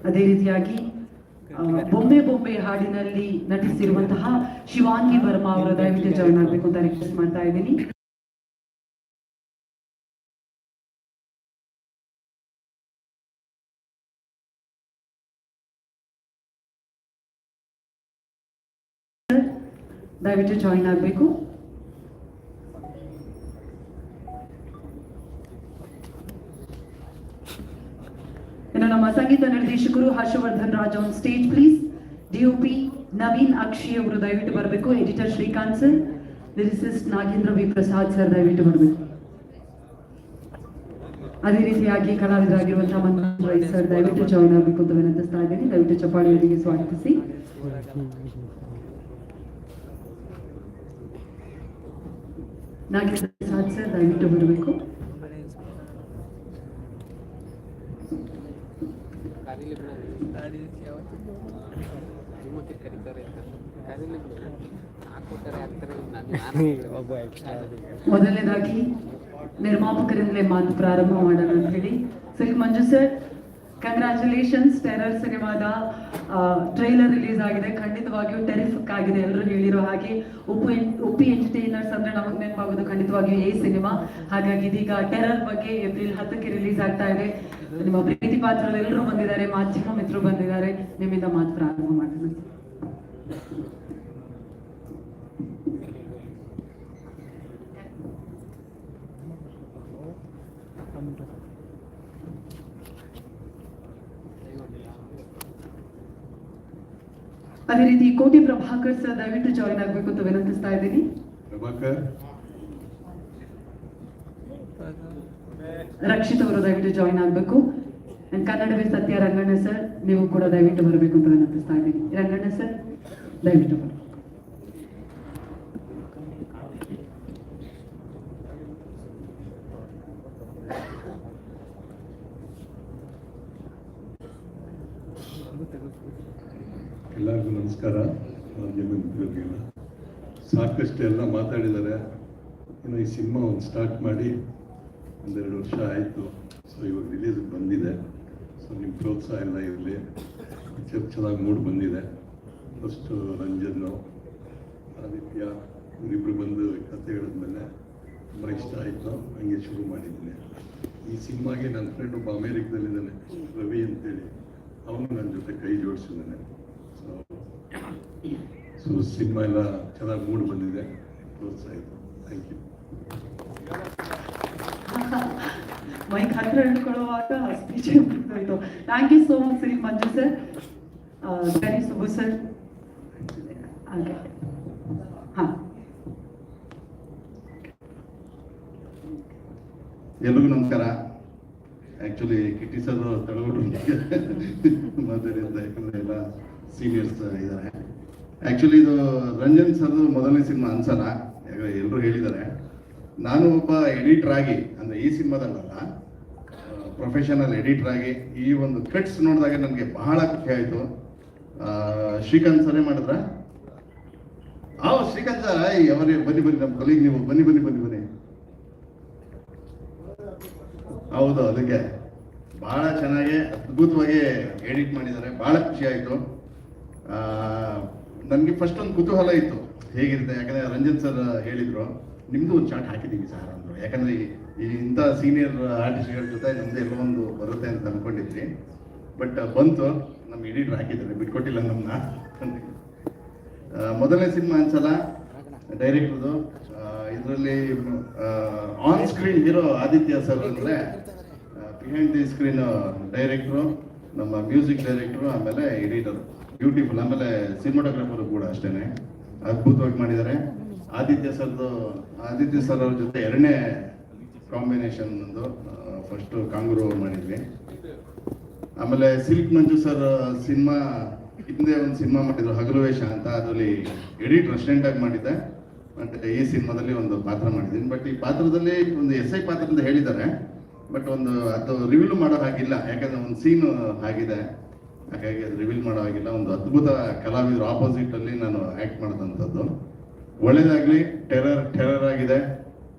ಅದೇ ರೀತಿಯಾಗಿ ಬೊಂಬೆ ಬೊಂಬೆ ಹಾಡಿನಲ್ಲಿ ನಟಿಸಿರುವಂತಹ ಶಿವಾಂಗಿ ವರ್ಮಾ ಅವರು ದಯವಿಟ್ಟು ಜಾಯಿನ್ ಆಗ್ಬೇಕು ಅಂತ ರಿಕ್ವೆಸ್ಟ್ ಮಾಡ್ತಾ ಇದ್ದೀನಿ. ದಯವಿಟ್ಟು ಜಾಯಿನ್ ಆಗಬೇಕು. ಇನ್ನು ನಮ್ಮ ಸಂಗೀತ ನಿರ್ದೇಶಕರು Harshavardhan Raj on stage please. DOP Naveen Akshay ಅವರು ದಯವಿಟ್ಟು ಬರಬೇಕು. Editor Srikanth sir, lyricist Nagendra V Prasad sir ದಯವಿಟ್ಟು ಬರಬೇಕು. ಅದೇ ರೀತಿಯಾಗಿ ಕಲಾವಿದರಾಗಿರುವಂತಹ ಮನ್ಮೋಹನ್ ರೈ ಸರ್ ದಯವಿಟ್ಟು ಜಾಯಿನ್ ಆಗಬೇಕು ಅಂತ ವಿನಂತಿಸ್ತಾ ಇದ್ದೀನಿ. ದಯವಿಟ್ಟು ಚಪ್ಪಾಳೆಯೊಂದಿಗೆ ಸ್ವಾಗತಿಸಿ. ನಾಗೇಂದ್ರ ಪ್ರಸಾದ್ ಸರ್ ದಯವಿಟ್ಟು ಬರಬೇಕು. ಮೊದಲನೇದಾಗಿ ನಿರ್ಮಾಪಕರಿಂದಲೇ ಮಾತು ಪ್ರಾರಂಭ ಮಾಡೋಣ ಅಂತ ಹೇಳಿ. ಸಿಲ್ಕ್ ಮಂಜು ಸರ್, ಕಂಗ್ರ್ಯಾಚುಲೇಷನ್ಸ್. ಟೆರರ್ ಸಿನಿಮಾದ ಟ್ರೈಲರ್ ರಿಲೀಸ್ ಆಗಿದೆ. ಖಂಡಿತವಾಗಿಯೂ ಟೆರಿಫಿಕ್ ಆಗಿದೆ. ಎಲ್ಲರೂ ಹೇಳಿರೋ ಹಾಗೆ ಉಪ್ಪಿ ಎಂಟರ್ಟೈನರ್ಸ್ ಅಂದ್ರೆ ನಮಗೆ ನೆನಪಾಗೋದು ಖಂಡಿತವಾಗಿಯೂ ಈ ಸಿನಿಮಾ. ಹಾಗಾಗಿ ಇದೀಗ ಟೆರರ್ ಬಗ್ಗೆ ಏಪ್ರಿಲ್ 10ಕ್ಕೆ ರಿಲೀಸ್ ಆಗ್ತಾ ಇದೆ. ನಿಮ್ಮ ಪ್ರೀತಿ ಪಾತ್ರರು ಎಲ್ಲರೂ ಬಂದಿದ್ದಾರೆ, ಮಾಧ್ಯಮ ಮಿತ್ರರು ಬಂದಿದ್ದಾರೆ. ನಿಮ್ಮಿಂದ ಮಾತು ಪ್ರಾರಂಭ ಮಾಡೋಣ. ಅದೇ ರೀತಿ ಕೋಟಿ ಪ್ರಭಾಕರ್ ಸರ್ ದಯವಿಟ್ಟು ಜಾಯಿನ್ ಆಗ್ಬೇಕು ಅಂತ ವಿನಂತಿಸ್ತಾ ಇದ್ದೀನಿ. ರಕ್ಷಿತ್ ಅವರು ದಯವಿಟ್ಟು ಜಾಯಿನ್ ಆಗ್ಬೇಕು. ಕನ್ನಡವೇ ಸತ್ಯ ರಂಗಣ್ಣ ಸರ್, ನೀವು ಕೂಡ ದಯವಿಟ್ಟು ಬರಬೇಕು ಅಂತ ವಿನಂತಿಸ್ತಾ ಇದ್ದೀನಿ. ರಂಗಣ್ಣ ಸರ್ ದಯವಿಟ್ಟು ಬರಬೇಕು. ಎಲ್ಲರಿಗೂ ನಮಸ್ಕಾರ. ನಿಮ್ಮ ಮಿತ್ರರಿಗೆಲ್ಲ ಸಾಕಷ್ಟು ಎಲ್ಲ ಮಾತಾಡಿದ್ದಾರೆ. ಇನ್ನು ಈ ಸಿನಿಮಾ ಒಂದು ಸ್ಟಾರ್ಟ್ ಮಾಡಿ ಒಂದೆರಡು ವರ್ಷ ಆಯಿತು. ಸೊ ಇವಾಗ ರಿಲೀಸ್ ಬಂದಿದೆ. ಸೊ ನಿಮ್ಮ ಪ್ರೋತ್ಸಾಹ ಎಲ್ಲ ಇರಲಿ. ಪಿಕ್ಚರ್ ಚೆನ್ನಾಗಿ ಮೂಡ್ ಬಂದಿದೆ. ಫಸ್ಟು ರಂಜನ್ನು ಆದಿತ್ಯ ಇವರಿಬ್ಬರು ಬಂದು ಕತೆ ಹೇಳಿದ್ಮೇಲೆ ತುಂಬ ಇಷ್ಟ ಆಯಿತು. ಹಂಗೆ ಶುರು ಮಾಡಿದ್ದೀನಿ. ಈ ಸಿನಿಮಾಗೆ ನನ್ನ ಫ್ರೆಂಡ್ ಒಬ್ಬ ಅಮೇರಿಕದಲ್ಲಿದ್ದಾನೆ, ರವಿ ಅಂತೇಳಿ. ಅವನು ನನ್ನ ಜೊತೆ ಕೈ ಜೋಡಿಸಿದ್ದಾನೆ. ಸೊ ಸೊ ಸಿನಿಮಾ ಎಲ್ಲ ಚೆನ್ನಾಗಿ ಮೂಡ್ ಬಂದಿದೆ, ಪ್ರೋತ್ಸಾಹ ಆಯಿತು. Thank you. ಮೈಕ್ ಹತ್ರ ಹಿಡ್ಕೊಳ್ಳುವಾಗ ಸ್ಪೀಚ್ ಮುಗಿದೋಯ್ತು. Thank you so much Shri Manju sir, very Subbu sir. ಹಾಗೆ ಹಾಂ, ಎಲ್ರಿಗೂ ನಮಸ್ಕಾರ. ಆ್ಯಕ್ಚುಲಿ ಕಿಟ್ಟಿ ಸರ್ ತಗೊಳ್ಬಿಟ್ರು ಮಾತಾಡಿದ, ಯಾಕಂದರೆ ಎಲ್ಲ ಸೀನಿಯರ್ಸ್ ಇದ್ದಾರೆ. ಆ್ಯಕ್ಚುಲಿ ಇದು ರಂಜನ್ ಸರ್ದು ಮೊದಲನೇ ಸಿನಿಮಾ ಅನ್ಸಲ್ಲ, ಯಾಕಂದರೆ ಎಲ್ಲರೂ ಹೇಳಿದ್ದಾರೆ. ನಾನು ಒಬ್ಬ ಎಡಿಟರ್ ಆಗಿ, ಅಂದರೆ ಈ ಸಿನಿಮಾದಲ್ಲ, ಪ್ರೊಫೆಷನಲ್ ಎಡಿಟರ್ ಆಗಿ ಈ ಒಂದು ಕಟ್ಸ್ ನೋಡಿದಾಗ ನನಗೆ ಬಹಳ ಖುಷಿ ಆಯಿತು. ಶ್ರೀಕಾಂತ್ ಸರೇ ಮಾಡಿದ್ರ? ಶ್ರೀಕಾಂತ್ ಸರ್, ಅವರೇ ಬನ್ನಿ ನಮ್ಮ ಕೊಲಿಗ್, ನೀವು ಬನ್ನಿ. ಹೌದು, ಅದಕ್ಕೆ ಬಹಳ ಚೆನ್ನಾಗಿ ಅದ್ಭುತವಾಗಿ ಎಡಿಟ್ ಮಾಡಿದ್ದಾರೆ, ಬಹಳ ಖುಷಿ ಆಯಿತು. ನನಗೆ ಫಸ್ಟ್ ಒಂದು ಕುತೂಹಲ ಇತ್ತು ಹೇಗಿರುತ್ತೆ, ಯಾಕಂದರೆ ರಂಜನ್ ಸರ್ ಹೇಳಿದರು ನಿಮ್ಮದು ಒಂದು ಚಾರ್ಟ್ ಹಾಕಿದ್ದೀವಿ ಸರ್ ಅಂದರು. ಯಾಕಂದರೆ ಈ ಇಂಥ ಸೀನಿಯರ್ ಆರ್ಟಿಸ್ಟ್ಗಳ ಜೊತೆ ನಮ್ಮದು ಎಲ್ಲೋ ಒಂದು ಬರುತ್ತೆ ಅಂತ ಅಂದ್ಕೊಂಡಿದ್ವಿ. ಬಟ್ ಬಂತು, ನಮ್ಮ ಎಡಿಟರ್ ಹಾಕಿದ್ದಾರೆ, ಬಿಟ್ಕೊಟ್ಟಿಲ್ಲ ನಮ್ಮನ್ನ. ಮೊದಲನೇ ಸಿನಿಮಾ ಅನ್ಸಲ್ಲ ಡೈರೆಕ್ಟ್ರದು. ಇದರಲ್ಲಿ on screen hero Aditya sir ಅಂದರೆ, ಬಿಹೈಂಡ್ ದಿ ಸ್ಕ್ರೀನ್ ಡೈರೆಕ್ಟ್ರು, ನಮ್ಮ ಮ್ಯೂಸಿಕ್ ಡೈರೆಕ್ಟ್ರು, ಆಮೇಲೆ ಎಡಿಟರ್, ಬ್ಯೂಟಿಫುಲ್. ಆಮೇಲೆ ಸಿನಿಮಾಟೋಗ್ರಾಫರು ಕೂಡ ಅಷ್ಟೇ ಅದ್ಭುತವಾಗಿ ಮಾಡಿದ್ದಾರೆ. ಆದಿತ್ಯ ಸರ್ ಅವ್ರ ಜೊತೆ ಎರಡನೇ ಕಾಂಬಿನೇಷನ್ ಒಂದು, ಫಸ್ಟು ಕಾಂಗ್ರೂ ಮಾಡಿದ್ವಿ. ಆಮೇಲೆ ಸಿಲ್ಕ್ ಮಂಜು ಸರ್ ಸಿನಿಮಾ ಹಿಂದೆ ಒಂದು ಸಿನಿಮಾ ಮಾಡಿದ್ರು ಹಗಲು ವೇಷ ಅಂತ, ಅದರಲ್ಲಿ ಎಡಿಟ್ ರೆಸ್ಟೆಂಟಾಗಿ ಮಾಡಿದ್ದೆ. ಮತ್ತು ಈ ಸಿನಿಮಾದಲ್ಲಿ ಒಂದು ಪಾತ್ರ ಮಾಡಿದ್ದೀನಿ. ಬಟ್ ಈ ಪಾತ್ರದಲ್ಲಿ ಒಂದು SI ಪಾತ್ರ ಅಂತ ಹೇಳಿದ್ದಾರೆ, ಬಟ್ ಒಂದು ಅದು ರಿವೀಲ್ ಮಾಡೋ ಹಾಗಿಲ್ಲ, ಯಾಕಂದರೆ ಒಂದು ಸೀನು ಆಗಿದೆ, ಹಾಗಾಗಿ ಅದು ರಿವೀಲ್ ಮಾಡೋ ಹಾಗಿಲ್ಲ. ಒಂದು ಅದ್ಭುತ ಕಲಾವಿದರು ಆಪೋಸಿಟಲ್ಲಿ ನಾನು ಆ್ಯಕ್ಟ್ ಮಾಡಿದಂಥದ್ದು. ಒಳ್ಳೇದಾಗಲಿ, ಟೆರರ್ ಆಗಿದೆ,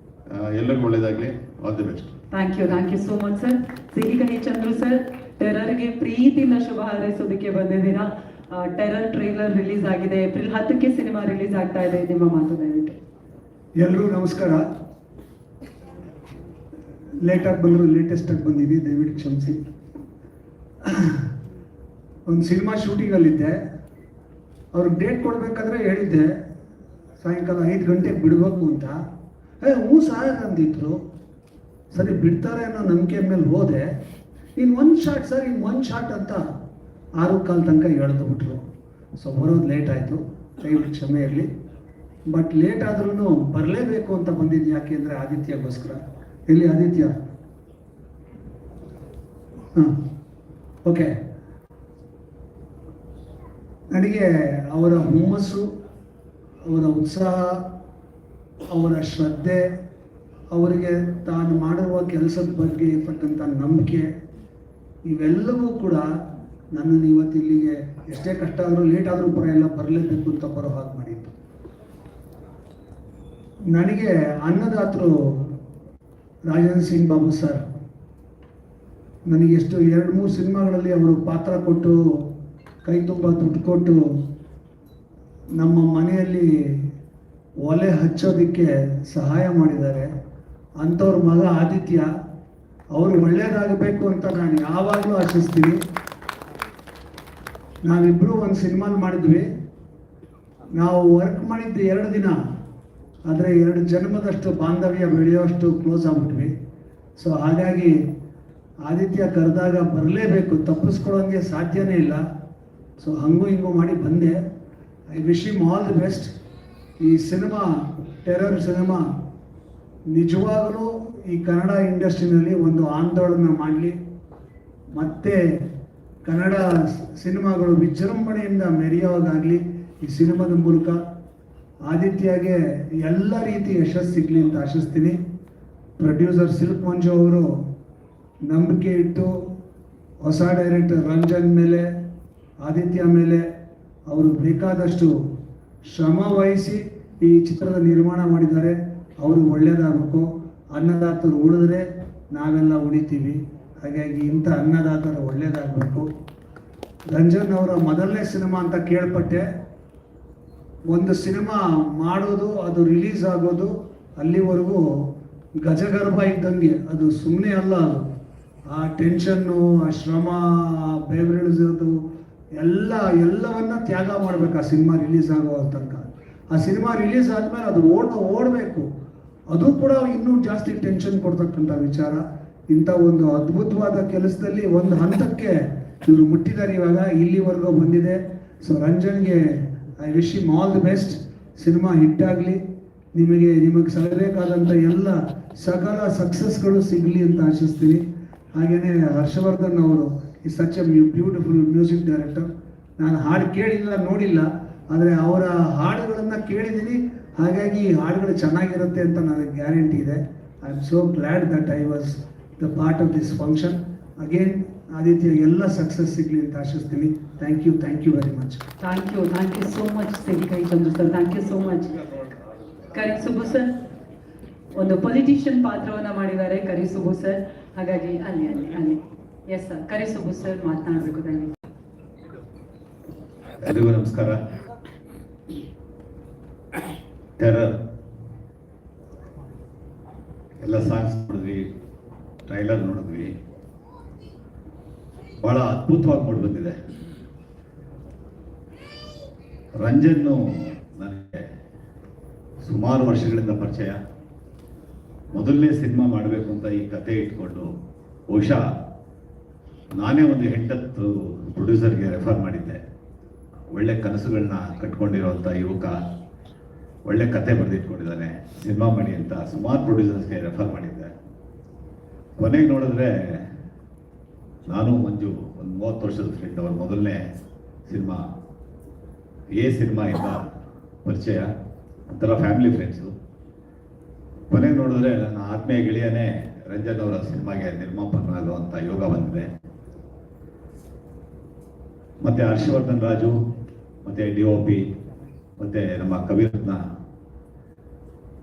ಎಲ್ಲರಿಗೂ ಒಳ್ಳೇದಾಗಲಿ. All the best. Thank you so much sir. Sihikahi Chandru sir, ಟೆರರ್ಗೆ ಪ್ರೀತಿಯಿಂದ ಶುಭ ಹಾರೈಸೋದಕ್ಕೆ ಬಂದಿದ್ದೀರಾ. ಟೆರರ್ ಟ್ರೈಲರ್ ರಿಲೀಸ್ ಆಗಿದೆ, ಏಪ್ರಿಲ್ 10ಕ್ಕೆ ಸಿನಿಮಾ ರಿಲೀಸ್ ಆಗ್ತಾ ಇದೆ. ನಿಮ್ಮ ಮಾತು ದಯವಿಟ್ಟು. ಎಲ್ಲರೂ ನಮಸ್ಕಾರ. ಲೇಟಾಗಿ ಬಂದರು, ಲೇಟೆಸ್ಟಾಗಿ ಬಂದಿದ್ದೀವಿ, ದಯವಿಟ್ಟು ಕ್ಷಮಿಸಿ. ಒಂದು ಸಿನಿಮಾ ಶೂಟಿಂಗಲ್ಲಿದ್ದೆ, ಅವ್ರಿಗೆ ಡೇಟ್ ಕೊಡಬೇಕಾದ್ರೆ ಹೇಳಿದ್ದೆ ಸಾಯಂಕಾಲ 5 ಗಂಟೆಗೆ ಬಿಡಬೇಕು ಅಂತ. ಹ್ಞೂ ಸಾರ್ ಅಂದಿದ್ರು. ಸರಿ ಬಿಡ್ತಾರೆ ಅನ್ನೋ ನಂಬಿಕೆ ಮೇಲೆ ಹೋದೆ. ಇನ್ನು ಒಂದು ಶಾಟ್ ಸರ್, ಇನ್ನು ಒಂದು ಶಾಟ್ ಅಂತ 6:15 ತನಕ ಎಳೆದು ಬಿಟ್ರು. ಸೊ ಬರೋದು ಲೇಟ್ ಆಯಿತು, ದಯವಿಟ್ಟು ಕ್ಷಮೆ ಇರಲಿ. ಬಟ್ ಲೇಟ್ ಆದ್ರೂ ಬರಲೇಬೇಕು ಅಂತ ಬಂದಿದ್ದು. ಯಾಕೆ ಅಂದರೆ ಆದಿತ್ಯಗೋಸ್ಕರ. ಎಲ್ಲಿ ಆದಿತ್ಯ? ಹಾಂ, ಓಕೆ. ನನಗೆ ಅವರ ಹುಮ್ಮಸ್ಸು, ಅವರ ಉತ್ಸಾಹ, ಅವರ ಶ್ರದ್ಧೆ, ಅವರಿಗೆ ತಾನು ಮಾಡುವ ಕೆಲಸದ ಬಗ್ಗೆ ಇರ್ತಕ್ಕಂಥ ನಂಬಿಕೆ, ಇವೆಲ್ಲವೂ ಕೂಡ ನನ್ನನ್ನು ಇವತ್ತು ಇಲ್ಲಿಗೆ ಎಷ್ಟೇ ಕಷ್ಟ ಆದರೂ ಲೇಟ್ ಆದರೂ ಪರವಾಗಿಲ್ಲ ಬರಲೇಬೇಕು ಅಂತ ಬರೋ ಹಾಗೆ ಮಾಡಿತ್ತು. ನನಗೆ ಅನ್ನದಾತರು ರಾಜನ್ ಸಿಂಗ್ ಬಾಬು ಸರ್ ನನಗೆ ಎಷ್ಟು 2-3 ಸಿನಿಮಾಗಳಲ್ಲಿ ಅವರು ಪಾತ್ರ ಕೊಟ್ಟು, ಕೈ ತುಂಬ ದುಡ್ಡು ಕೊಟ್ಟು, ನಮ್ಮ ಮನೆಯಲ್ಲಿ ಒಲೆ ಹಚ್ಚೋದಕ್ಕೆ ಸಹಾಯ ಮಾಡಿದ್ದಾರೆ. ಅಂಥವ್ರ ಮಗ ಆದಿತ್ಯ, ಅವರು ಒಳ್ಳೆಯದಾಗಬೇಕು ಅಂತ ನಾನು ಯಾವಾಗಲೂ ಆಶಿಸ್ತೀನಿ. ನಾವಿಬ್ಬರು ಒಂದು ಸಿನಿಮಾ ಮಾಡಿದ್ವಿ. ನಾವು ವರ್ಕ್ ಮಾಡಿದ್ದು 2 ದಿನ, ಆದರೆ 2 ಜನ್ಮದಷ್ಟು ಬಾಂಧವ್ಯ ಬೆಳೆಯೋಷ್ಟು ಕ್ಲೋಸ್ ಆಗ್ಬಿಟ್ವಿ. ಸೊ ಹಾಗಾಗಿ ಆದಿತ್ಯ ಕರೆದಾಗ ಬರಲೇಬೇಕು, ತಪ್ಪಿಸ್ಕೊಳ್ಳೋಂಗೆ ಸಾಧ್ಯನೇ ಇಲ್ಲ. ಸೊ ಹಂಗೂ ಹಿಂಗೂ ಮಾಡಿ ಬಂದೆ. I wish him all the best. ಈ ಸಿನಿಮಾ, ಟೆರರ್ ಸಿನಿಮಾ ನಿಜವಾಗಲೂ ಈ ಕನ್ನಡ ಇಂಡಸ್ಟ್ರಿನಲ್ಲಿ ಒಂದು ಆಂದೋಲನ ಮಾಡಲಿ, ಮತ್ತು ಕನ್ನಡ ಸಿನಿಮಾಗಳು ವಿಜೃಂಭಣೆಯಿಂದ ಮೆರೆಯೋವಾಗಲಿ ಈ ಸಿನಿಮಾದ ಮೂಲಕ ಆದಿತ್ಯಗೆ ಎಲ್ಲ ರೀತಿ ಯಶಸ್ಸು ಸಿಗಲಿ ಅಂತ ಆಶಿಸ್ತೀನಿ. ಪ್ರೊಡ್ಯೂಸರ್ ಸಿಲ್ಕ್ ಮಂಜು ಅವರು ನಂಬಿಕೆ ಇಟ್ಟು ಹೊಸ ಡೈರೆಕ್ಟರ್ ರಂಜನ್ ಮೇಲೆ, ಆದಿತ್ಯ ಮೇಲೆ ಅವರು ಬೇಕಾದಷ್ಟು ಶ್ರಮ ವಹಿಸಿ ಈ ಚಿತ್ರದ ನಿರ್ಮಾಣ ಮಾಡಿದ್ದಾರೆ. ಅವರು ಒಳ್ಳೆಯದಾಗಬೇಕು. ಅನ್ನದಾತರು ಉಳಿದ್ರೆ ನಾವೆಲ್ಲ ಉಳಿತೀವಿ. ಹಾಗಾಗಿ ಇಂಥ ಅನ್ನದಾತರು ಒಳ್ಳೆಯದಾಗಬೇಕು. ರಂಜನ್ ಅವರ ಮೊದಲನೇ ಸಿನಿಮಾ ಅಂತ ಕೇಳ್ಪಟ್ಟೆ. ಒಂದು ಸಿನಿಮಾ ಮಾಡೋದು, ಅದು ರಿಲೀಸ್ ಆಗೋದು, ಅಲ್ಲಿವರೆಗೂ ಗಜಗರ್ಭ ಇದ್ದಂಗೆ. ಅದು ಸುಮ್ಮನೆ ಅಲ್ಲ, ಅದು ಆ ಟೆನ್ಷನ್ನು, ಆ ಶ್ರಮ, ಬೆವರಿಳಿಸೋದು, ಎಲ್ಲವನ್ನ ತ್ಯಾಗ ಮಾಡ್ಬೇಕು ಆ ಸಿನಿಮಾ ರಿಲೀಸ್ ಆಗೋ ತನಕ. ಆ ಸಿನಿಮಾ ರಿಲೀಸ್ ಆದ್ಮೇಲೆ ಅದು ಓಡಬೇಕು. ಅದು ಕೂಡ ಇನ್ನೂ ಜಾಸ್ತಿ ಟೆನ್ಷನ್ ಕೊಡ್ತಕ್ಕಂಥ ವಿಚಾರ. ಇಂಥ ಒಂದು ಅದ್ಭುತವಾದ ಕೆಲಸದಲ್ಲಿ ಒಂದು ಹಂತಕ್ಕೆ ಇವರು ಮುಟ್ಟಿದ್ದಾರೆ, ಇವಾಗ ಇಲ್ಲಿವರೆಗೂ ಬಂದಿದೆ. ಸೊ ರಂಜನ್ಗೆ I wish him all the best. Cinema hit ಆಗಲಿ, ನಿಮಗೆ ಸಿಗಬೇಕಾದಂಥ ಎಲ್ಲ ಸಕಲ ಸಕ್ಸಸ್ಗಳು ಸಿಗಲಿ ಅಂತ ಆಶಿಸ್ತೀನಿ. ಹಾಗೆಯೇ ಹರ್ಷವರ್ಧನ್ ಅವರು ಈ such A beautiful music director. ನಾನು ಹಾಡು ಕೇಳಿಲ್ಲ, ನೋಡಿಲ್ಲ, ಆದರೆ ಅವರ ಹಾಡುಗಳನ್ನು ಕೇಳಿದ್ದೀನಿ. ಹಾಗಾಗಿ ಈ ಹಾಡುಗಳು ಚೆನ್ನಾಗಿರುತ್ತೆ ಅಂತ ನನಗೆ ಗ್ಯಾರಂಟಿ ಇದೆ. I am so glad that I was the part of this function. Again Aditya ಎಲ್ಲ ಸಕ್ಸಸ್ ಸಿಗಲಿ ಅಂತ ಆಶಿಸ್ತೀನಿ. Thank you very much. Thank you so much Sihikahi Chandru sir, thank you so much. Kari Subbu sir ಒಂದು ಪೊಲಿಟಿಷಿಯನ್ ಪಾತ್ರವನ್ನ ಮಾಡಿದ್ದಾರೆ ಕರಿ ಸುಬ್ಬು ಸರ್. ಹಾಗಾಗಿ ಅಲ್ಲಿ yes sir, Kari Subbu sir ಮಾತನಾಡಬೇಕು ದಯವಿಟ್ಟು. ಎಲ್ಲರಿಗೂ ನಮಸ್ಕಾರ. ಟೆರರ್ ಎಲ್ಲ ಸಾಂಗ್ಸ್ ನೋಡಿದ್ವಿ, ಟ್ರೈಲರ್ ನೋಡಿದ್ವಿ, ಬಹಳ ಅದ್ಭುತವಾಗಿ ಮೂಡಿ ಬಂದಿದೆ. ರಂಜನ್ನು ನನಗೆ ಸುಮಾರು ವರ್ಷಗಳಿಂದ ಪರಿಚಯ. ಮೊದಲನೇ ಸಿನಿಮಾ ಮಾಡಬೇಕು ಅಂತ ಈ ಕತೆ ಇಟ್ಕೊಂಡು ಬಹುಶಃ ನಾನೇ ಒಂದು 8 ಪ್ರೊಡ್ಯೂಸರ್ಗೆ ರೆಫರ್ ಮಾಡಿದ್ದೆ. ಒಳ್ಳೆ ಕನಸುಗಳನ್ನ ಕಟ್ಕೊಂಡಿರೋಂಥ ಯುವಕ, ಒಳ್ಳೆ ಕತೆ ಬರೆದಿಟ್ಕೊಂಡಿದ್ದಾನೆ, ಸಿನಿಮಾ ಮಾಡಿ ಅಂತ ಸುಮಾರು ಪ್ರೊಡ್ಯೂಸರ್ಸ್ಗೆ ರೆಫರ್ ಮಾಡಿದ್ದೆ. ಕೊನೆಗೆ ನೋಡಿದ್ರೆ ನಾನು ಮಂಜು ಒಂದು 30 ವರ್ಷದ ಫ್ರೆಂಡ್. ಅವ್ರ ಮೊದಲನೇ ಸಿನಿಮಾ ಸಿನಿಮಾಯಿಂದ ಪರಿಚಯ, ಒಂಥರ ಫ್ಯಾಮಿಲಿ ಫ್ರೆಂಡ್ಸು. ಕೊನೆಗೆ ನೋಡಿದ್ರೆ ನನ್ನ ಆತ್ಮೀಯ ಗೆಳೆಯನೇ ರಂಜನ್ ಅವರ ಸಿನಿಮಾಗೆ ನಿರ್ಮಾಪಕನಾಗುವಂಥ ಯೋಗ ಬಂದಿದೆ. ಮತ್ತೆ ಹರ್ಷವರ್ಧನ್ ರಾಜು, ಮತ್ತೆ DOP, ಮತ್ತೆ ನಮ್ಮ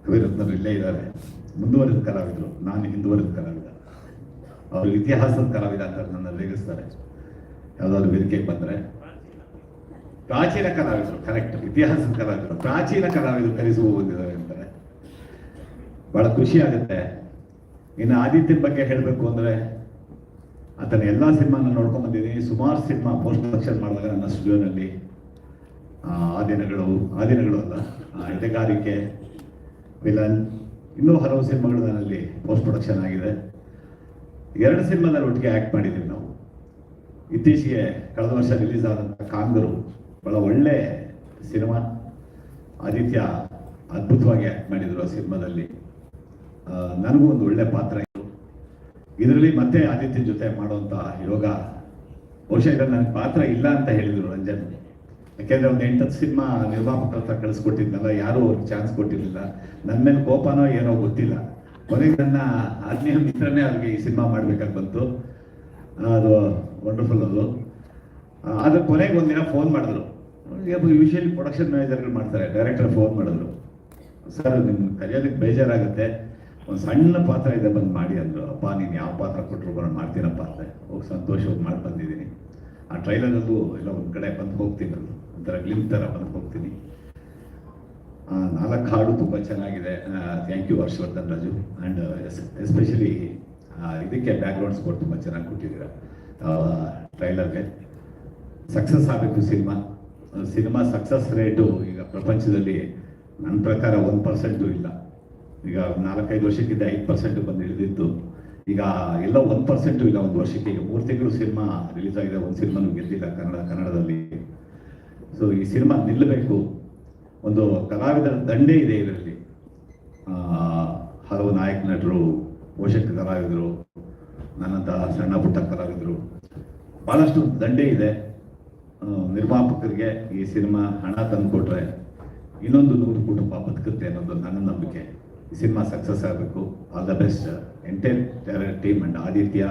ಕವಿರತ್ನರು ಇಲ್ಲೇ ಇದ್ದಾರೆ. ಮುಂದುವರೆದ ಕಲಾವಿದರು, ನಾನು ಹಿಂದುವರೆದ ಕಲಾವಿದ. ಅವರು ಇತಿಹಾಸದ ಕಲಾವಿದ ಅಂತ ನನ್ನ ರೇಗಿಸ್ತಾರೆ ಯಾವುದಾದ್ರು ವೇದಿಕೆಗೆ ಬಂದರೆ. ಪ್ರಾಚೀನ ಕಲಾವಿದರು, ಕರೆಕ್ಟ್, ಇತಿಹಾಸದ ಕಲಾವಿದರು, ಪ್ರಾಚೀನ ಕಲಾವಿದರು ಕರೆಸುವ ಬಂದಿದ್ದಾರೆ ಅಂತಾರೆ. ಬಹಳ ಖುಷಿ ಆಗುತ್ತೆ. ಇನ್ನು ಆದಿತ್ಯನ ಬಗ್ಗೆ ಹೇಳಬೇಕು ಅಂದರೆ ಆತನ ಎಲ್ಲ ಸಿನಿಮಾನ ನೋಡ್ಕೊಂಡು ಬಂದಿದ್ದೀನಿ. ಸುಮಾರು ಸಿನಿಮಾ ಪೋಸ್ಟ್ ಪ್ರೊಡಕ್ಷನ್ ಮಾಡಿದಾಗ ನನ್ನ ಸ್ಟುಡಿಯೋನಲ್ಲಿ ಆ ದಿನಗಳು ಅಲ್ಲ, ಎದೆಗಾರಿಕೆ, ವಿಲನ್, ಇನ್ನೂ ಹಲವು ಸಿನಿಮಾಗಳು ನನ್ನಲ್ಲಿ ಪೋಸ್ಟ್ ಪ್ರೊಡಕ್ಷನ್ ಆಗಿದೆ. 2 ಸಿನಿಮಾದಲ್ಲಿ ಒಟ್ಟಿಗೆ ಆ್ಯಕ್ಟ್ ಮಾಡಿದ್ದೀವಿ ನಾವು. ಇತ್ತೀಚೆಗೆ ಕಳೆದ ವರ್ಷ ರಿಲೀಸ್ ಆದಂಥ ಕಾಂಗರು ಬಹಳ ಒಳ್ಳೆ ಸಿನಿಮಾ. ಆದಿತ್ಯ ಅದ್ಭುತವಾಗಿ ಆ್ಯಕ್ಟ್ ಮಾಡಿದರು ಆ ಸಿನಿಮಾದಲ್ಲಿ. ನನಗೂ ಒಂದು ಒಳ್ಳೆ ಪಾತ್ರ ಇತ್ತು ಇದರಲ್ಲಿ. ಮತ್ತೆ ಆದಿತ್ಯ ಜೊತೆ ಮಾಡುವಂಥ ಯೋಗ. ಬಹುಶಃ ಇದರಲ್ಲಿ ನನಗೆ ಪಾತ್ರ ಇಲ್ಲ ಅಂತ ಹೇಳಿದರು ರಂಜನ್. ಯಾಕೆಂದರೆ ಒಂದು 8 ಸಿನಿಮಾ ನಿರ್ಮಾಪಕರ ಹತ್ರ ಕಳಿಸ್ಕೊಟ್ಟಿದ್ನಲ್ಲ, ಯಾರೂ ಅವ್ರಿಗೆ ಚಾನ್ಸ್ ಕೊಟ್ಟಿರಲಿಲ್ಲ. ನನ್ನ ಮೇಲೆ ಕೋಪನೋ ಏನೋ ಗೊತ್ತಿಲ್ಲ. ಕೊನೆಗೆ ನನ್ನ ಆತ್ಮೀಯ ಮಿತ್ರನೇ ಅವ್ರಿಗೆ ಈ ಸಿನಿಮಾ ಮಾಡಬೇಕಾಗಿ ಬಂತು. ಅದು ವಂಡರ್ಫುಲ್ ಅದು. ಆದರೆ ಕೊನೆಗೆ ಒಂದಿನ ಫೋನ್ ಮಾಡಿದ್ರು. ಯೂಶಲಿ ಪ್ರೊಡಕ್ಷನ್ ಮ್ಯಾನೇಜರ್ಗಳು ಮಾಡ್ತಾರೆ, ಡೈರೆಕ್ಟರ್ ಫೋನ್ ಮಾಡಿದ್ರು, ಸರ್ ನಿಮ್ಗೆ ಕರೆಯೋದಕ್ಕೆ ಬೇಜಾರಾಗುತ್ತೆ, ಒಂದು ಸಣ್ಣ ಪಾತ್ರ ಇದೆ ಬಂದು ಮಾಡಿ ಅಂದರು. ಅಪ್ಪ ನೀನು ಯಾವ ಪಾತ್ರ ಕೊಟ್ಟರು ಬಂದು ಮಾಡ್ತೀನಪ್ಪ ಅಂದೆ. ಹೋಗಿ ಸಂತೋಷವಾಗಿ ಮಾಡಿ ಬಂದಿದ್ದೀನಿ. ಆ ಟ್ರೈಲರಲ್ಲೂ ಎಲ್ಲ ಒಂದು ಕಡೆ ಬಂದು ಹೋಗ್ತೀನಿ, ಒಂಥರ ಗ್ಲಿಮ್ ಥರ ಬಂದು ಹೋಗ್ತೀನಿ. 4 ಹಾಡು ತುಂಬ ಚೆನ್ನಾಗಿದೆ. Thank you Harshavardhan Raju. And especially ಇದಕ್ಕೆ ಬ್ಯಾಕ್ಗ್ರೌಂಡ್ ಸ್ಕೋರ್ ತುಂಬ ಚೆನ್ನಾಗಿ ಕೊಟ್ಟಿದ್ದೀರ ಟ್ರೈಲರ್ಗೆ. ಸಕ್ಸಸ್ ಆಗಬೇಕು ಸಿನಿಮಾ ಸಕ್ಸಸ್ ರೇಟು ಈಗ ಪ್ರಪಂಚದಲ್ಲಿ ನನ್ನ ಪ್ರಕಾರ 1% ಇಲ್ಲ. ಈಗ 4-5 ವರ್ಷಕ್ಕಿಂತ 5% ಬಂದು ಹಿಡಿದಿತ್ತು. ಈಗ ಎಲ್ಲ 1% ಇಲ್ಲ. ಒಂದು ವರ್ಷಕ್ಕೆ ಈಗ 3 ತಿಂಗಳು ಸಿನಿಮಾ ರಿಲೀಸ್ ಆಗಿದೆ, ಒಂದು ಸಿನಿಮಾನು ಗೆದ್ದಿಲ್ಲ ಕನ್ನಡದಲ್ಲಿ. ಸೊ ಈ ಸಿನಿಮಾ ನಿಲ್ಲಬೇಕು. ಒಂದು ಕಲಾವಿದರ ದಂಡೇ ಇದೆ ಇದರಲ್ಲಿ. ಹಲವು ನಾಯಕ ನಟರು, ಪೋಷಕ ಕಲಾವಿದರು, ನನ್ನಂತಹ ಸಣ್ಣ ಪುಟ್ಟ ಕಲಾವಿದರು, ಭಾಳಷ್ಟು ದಂಡೇ ಇದೆ. ನಿರ್ಮಾಪಕರಿಗೆ ಈ ಸಿನಿಮಾ ಹಣ ತಂದು ಕೊಟ್ಟರೆ ಇನ್ನೊಂದು 100 ಕುಟುಂಬ ಬದುಕುತ್ತೆ ಅನ್ನೋದು ನನ್ನ ನಂಬಿಕೆ. ಈ ಸಿನಿಮಾ ಸಕ್ಸಸ್ ಆಗಬೇಕು. All the best entire team and Aditya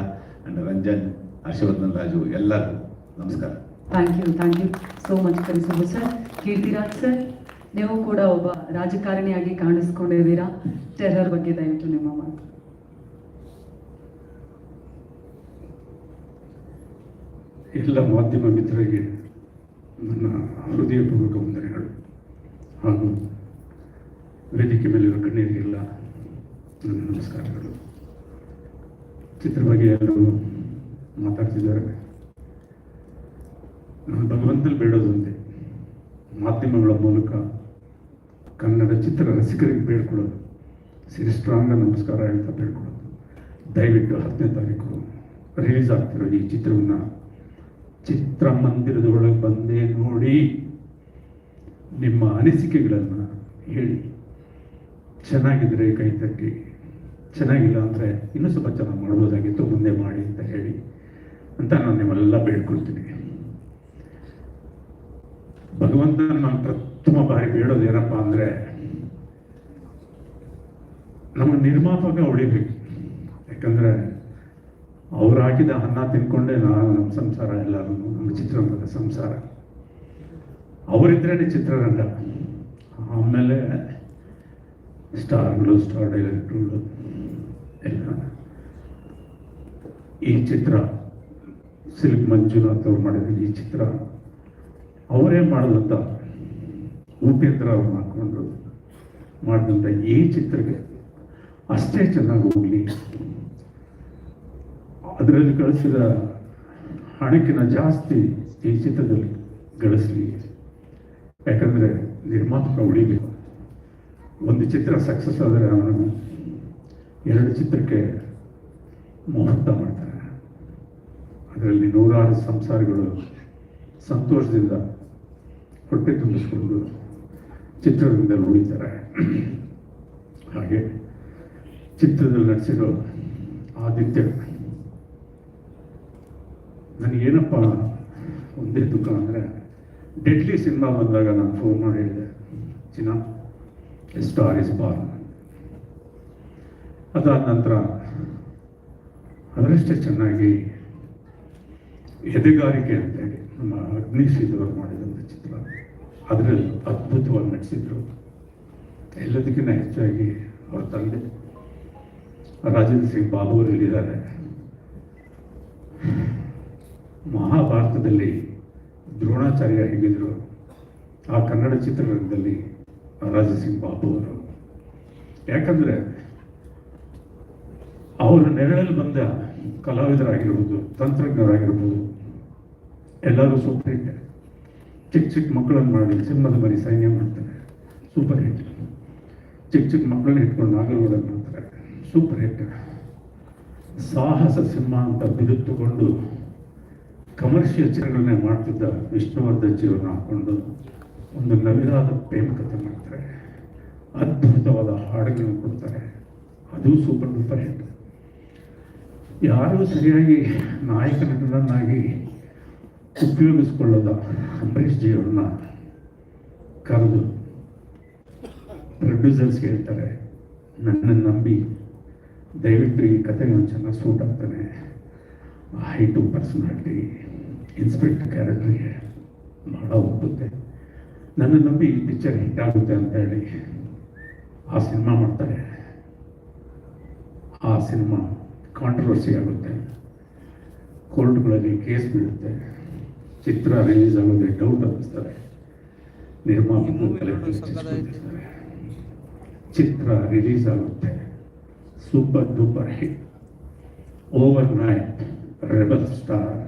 and Ranjan, Harshavardhan Raju ಎಲ್ಲರೂ ನಮಸ್ಕಾರ. Thank you so much Karisubbu sir. Keertiraj sir, ನೀವು ಕೂಡ ಒಬ್ಬ ರಾಜಕಾರಣಿಯಾಗಿ ಕಾಣಿಸ್ಕೊಂಡಿದ್ದೀರಾ. ಟೆರರ್ ಬಗ್ಗೆ ದಯವಿಟ್ಟು ನಿಮ್ಮ ಮಾತು. ಎಲ್ಲ ಮಾಧ್ಯಮ ಮಿತ್ರರಿಗೆ ನನ್ನ ಹೃದಯಪೂರ್ವಕ ವಂದನೆಗಳು ಹಾಗೂ ವೇದಿಕೆ ಮೇಲಿರುವ ಗಣ್ಯರಿಗೆಲ್ಲ ನನ್ನ ನಮಸ್ಕಾರಗಳು. ಚಿತ್ರ ಬಗ್ಗೆ ಎಲ್ಲರೂ ಮಾತಾಡ್ತಿದ್ದಾರೆ. ನಾನು ಭಗವಂತಲ್ಲಿ ಬೇಡೋದೊಂದೇ, ಮಾಧ್ಯಮಗಳ ಮೂಲಕ ಕನ್ನಡ ಚಿತ್ರ ರಸಿಕರಿಗೆ ಬೇಡ್ಕೊಳ್ಳೋದು, ಶಿರಸ್ತ್ರಾಂಗ ನಮಸ್ಕಾರ ಅಂತ ಬೇಡ್ಕೊಳ್ಳೋದು, ದಯವಿಟ್ಟು 10ನೇ ತಾರೀಕು ರಿಲೀಸ್ ಆಗ್ತಿರೋ ಈ ಚಿತ್ರವನ್ನು ಚಿತ್ರಮಂದಿರದ ಒಳಗೆ ಬಂದೇ ನೋಡಿ, ನಿಮ್ಮ ಅನಿಸಿಕೆಗಳನ್ನು ಹೇಳಿ, ಚೆನ್ನಾಗಿದ್ರೆ ಕೈ ತಟ್ಟಿ, ಚೆನ್ನಾಗಿಲ್ಲ ಅಂದರೆ ಇನ್ನೂ ಸ್ವಲ್ಪ ಚೆನ್ನಾಗಿ ಮಾಡ್ಬೋದಾಗಿತ್ತು, ಮುಂದೆ ಮಾಡಿ ಅಂತ ಹೇಳಿ ಅಂತ ನಾನು ನಿಮ್ಮೆಲ್ಲ ಬೇಡ್ಕೊಳ್ತೀನಿ. ಭಗವಂತನ ನಾನು ಪ್ರಥಮ ಬಾರಿ ಬೇಡೋದು ಏನಪ್ಪ ಅಂದರೆ, ನಮ್ಮ ನಿರ್ಮಾಪಕ ಉಳಿಬೇಕು. ಯಾಕಂದರೆ ಅವ್ರು ಹಾಕಿದ ಅನ್ನ ತಿನ್ಕೊಂಡೇ ನಮ್ಮ ಸಂಸಾರ, ಎಲ್ಲರೂ ನಮ್ಮ ಚಿತ್ರರಂಗದ ಸಂಸಾರ. ಅವರಿದ್ರೇ ಚಿತ್ರರಂಗ. ಆಮೇಲೆ ಸ್ಟಾರ್ಗಳು, ಸ್ಟಾರ್ ಡೈರೆಕ್ಟರ್ಗಳು ಎಲ್ಲ. ಈ ಚಿತ್ರ ಸಿಲ್ಕ್ ಮಂಜುನಾಥ್ ಅವ್ರು ಮಾಡಿದ ಈ ಚಿತ್ರ ಅವರೇ ಮಾಡಿದಂಥ ಉಪೇಂದ್ರ ಅವ್ರನ್ನ ಹಾಕ್ಕೊಂಡು ಮಾಡಿದಂಥ ಈ ಚಿತ್ರಕ್ಕೆ ಅಷ್ಟೇ ಚೆನ್ನಾಗಿ ಹೋಗಲಿ, ಅದರಲ್ಲಿ ಗಳಿಸಿದ ಹಣಕ್ಕಿನ ಜಾಸ್ತಿ ಈ ಚಿತ್ರದಲ್ಲಿ ಗಳಿಸಲಿ. ಯಾಕಂದರೆ ನಿರ್ಮಾಪಕ ಉಳಿಬೇಕು. ಒಂದು ಚಿತ್ರ ಸಕ್ಸಸ್ ಆದರೆ ಅವನು 2 ಚಿತ್ರಕ್ಕೆ ಮುಹೂರ್ತ ಮಾಡ್ತಾರೆ. ಅದರಲ್ಲಿ 100 ಸಂಸಾರಗಳು ಸಂತೋಷದಿಂದ ಹೊಟ್ಟೆ ತುಂಬಿಸ್ಕೊಂಡು ಚಿತ್ರರಂಗದಲ್ಲಿ ಉಳಿತಾರೆ. ಹಾಗೆ ಚಿತ್ರದಲ್ಲಿ ನಟಿಸಿರೋ ಆದಿತ್ಯ, ನನಗೇನಪ್ಪ ಒಂದೇ ದುಃಖ ಅಂದರೆ, ಡೆಡ್ಲಿ ಸಿನಿಮಾ ಬಂದಾಗ ನಾನು ಫೋನ್ ಮಾಡಿ ಹೇಳಿದೆ, ಚಿನ್ನ ಸ್ಟಾರ್ ಇಸ್ ಬಾರ್ನ್. ಅದಾದ ನಂತರ ಅದರಷ್ಟೇ ಚೆನ್ನಾಗಿ ಎದೆಗಾರಿಕೆ ಅಂತೇಳಿ ನಮ್ಮ ಅಗ್ನಿಶ್ರೀದವರು ಮಾಡಿದಂಥ ಚಿತ್ರ, ಅದರಲ್ಲಿ ಅದ್ಭುತವಾಗಿ ನಟಿಸಿದ್ರು. ಎಲ್ಲದಕ್ಕಿಂತ ಹೆಚ್ಚಾಗಿ ಅವ್ರ ತಂದೆ ರಾಜೇಂದ್ರ ಸಿಂಗ್ ಬಾಬು ಅವರು ಹೇಳಿದ್ದಾರೆ, ಮಹಾಭಾರತದಲ್ಲಿ ದ್ರೋಣಾಚಾರ್ಯ ಹೇಗಿದ್ರು, ಆ ಕನ್ನಡ ಚಿತ್ರರಂಗದಲ್ಲಿ ರಾಜೇಂದ್ರ ಸಿಂಗ್ ಬಾಬು ಅವರು. ಯಾಕಂದರೆ ಅವರ ನೆರಳಲ್ಲಿ ಬಂದ ಕಲಾವಿದರಾಗಿರ್ಬೋದು, ತಂತ್ರಜ್ಞರಾಗಿರ್ಬೋದು, ಎಲ್ಲರೂ ಸೂಪರ್ ಹಿಟ್. ಚಿಕ್ಕ ಚಿಕ್ಕ ಮಕ್ಕಳನ್ನು ಮಾಡಿ ಸಿಂಹದ ಮರಿ ಸೈನ್ಯ ಮಾಡ್ತಾರೆ, ಸೂಪರ್ ಹಿಟ್. ಚಿಕ್ಕ ಚಿಕ್ಕ ಮಕ್ಕಳನ್ನ ಇಟ್ಕೊಂಡು ನಾಗರಗೌಡನ್ನು ಮಾಡ್ತಾರೆ, ಸೂಪರ್ ಹಿಟ್. ಸಾಹಸ ಸಿಂಹ ಅಂತ ಬಿದುತ್ತುಕೊಂಡು ಕಮರ್ಷಿಯಲ್ ಚಿತ್ರಗಳನ್ನೇ ಮಾಡ್ತಿದ್ದ ವಿಷ್ಣುವರ್ಧನ್ ಜಿಯವ್ರನ್ನ ಹಾಕ್ಕೊಂಡು ಒಂದು ನವಿರಾದ ಪ್ರೇಮ ಕಥೆ ಮಾಡ್ತಾರೆ, ಅದ್ಭುತವಾದ ಹಾಡುಗಳನ್ನು ಕೊಡ್ತಾರೆ, ಅದು ಸೂಪರ್ ಡೂಪರ್ ಹಿಟ್. ಯಾರೂ ಸರಿಯಾಗಿ ನಾಯಕ ನಟನನ್ನಾಗಿ ಉಪಯೋಗಿಸ್ಕೊಳ್ಳೋದ ಅಂಬರೀಷ್ ಜಿಯವ್ರನ್ನ ಕರೆದು ಪ್ರೊಡ್ಯೂಸರ್ಸ್ ಹೇಳ್ತಾರೆ, ನನ್ನನ್ನು ನಂಬಿ ದಯವಿಟ್ಟು ಈ ಕಥೆಗೆ ಒಂದು ಚೆನ್ನಾಗಿ ಸೂಟ್ ಆಗ್ತಾನೆ, ಹೈಟು ಪರ್ಸನಾಲಿಟಿ, ಇನ್ಸ್ಪೆಕ್ಟರ್ ಕ್ಯಾರೆಕ್ಟರ್ಗೆ ಭಾಳ ಒಪ್ಪುತ್ತೆ, ನನ್ನ ನಂಬಿ ಈ ಪಿಕ್ಚರ್ ಹಿಟ್ ಆಗುತ್ತೆ ಅಂತ ಹೇಳಿ ಆ ಸಿನಿಮಾ ಮಾಡ್ತಾರೆ. ಆ ಸಿನಿಮಾ ಕಾಂಟ್ರವರ್ಸಿ ಆಗುತ್ತೆ, ಕೋರ್ಟ್ಗಳಲ್ಲಿ ಕೇಸ್ ಬೀಳುತ್ತೆ, ಚಿತ್ರ ರಿಲೀಸ್ ಆಗೋದೇ ಡೌಟ್ ಅನ್ನಿಸ್ತಾರೆ, ನಿರ್ಮಾಪಕರು ಚಿತ್ರ ರಿಲೀಸ್ ಆಗುತ್ತೆ, super duper hit. Over night rebel star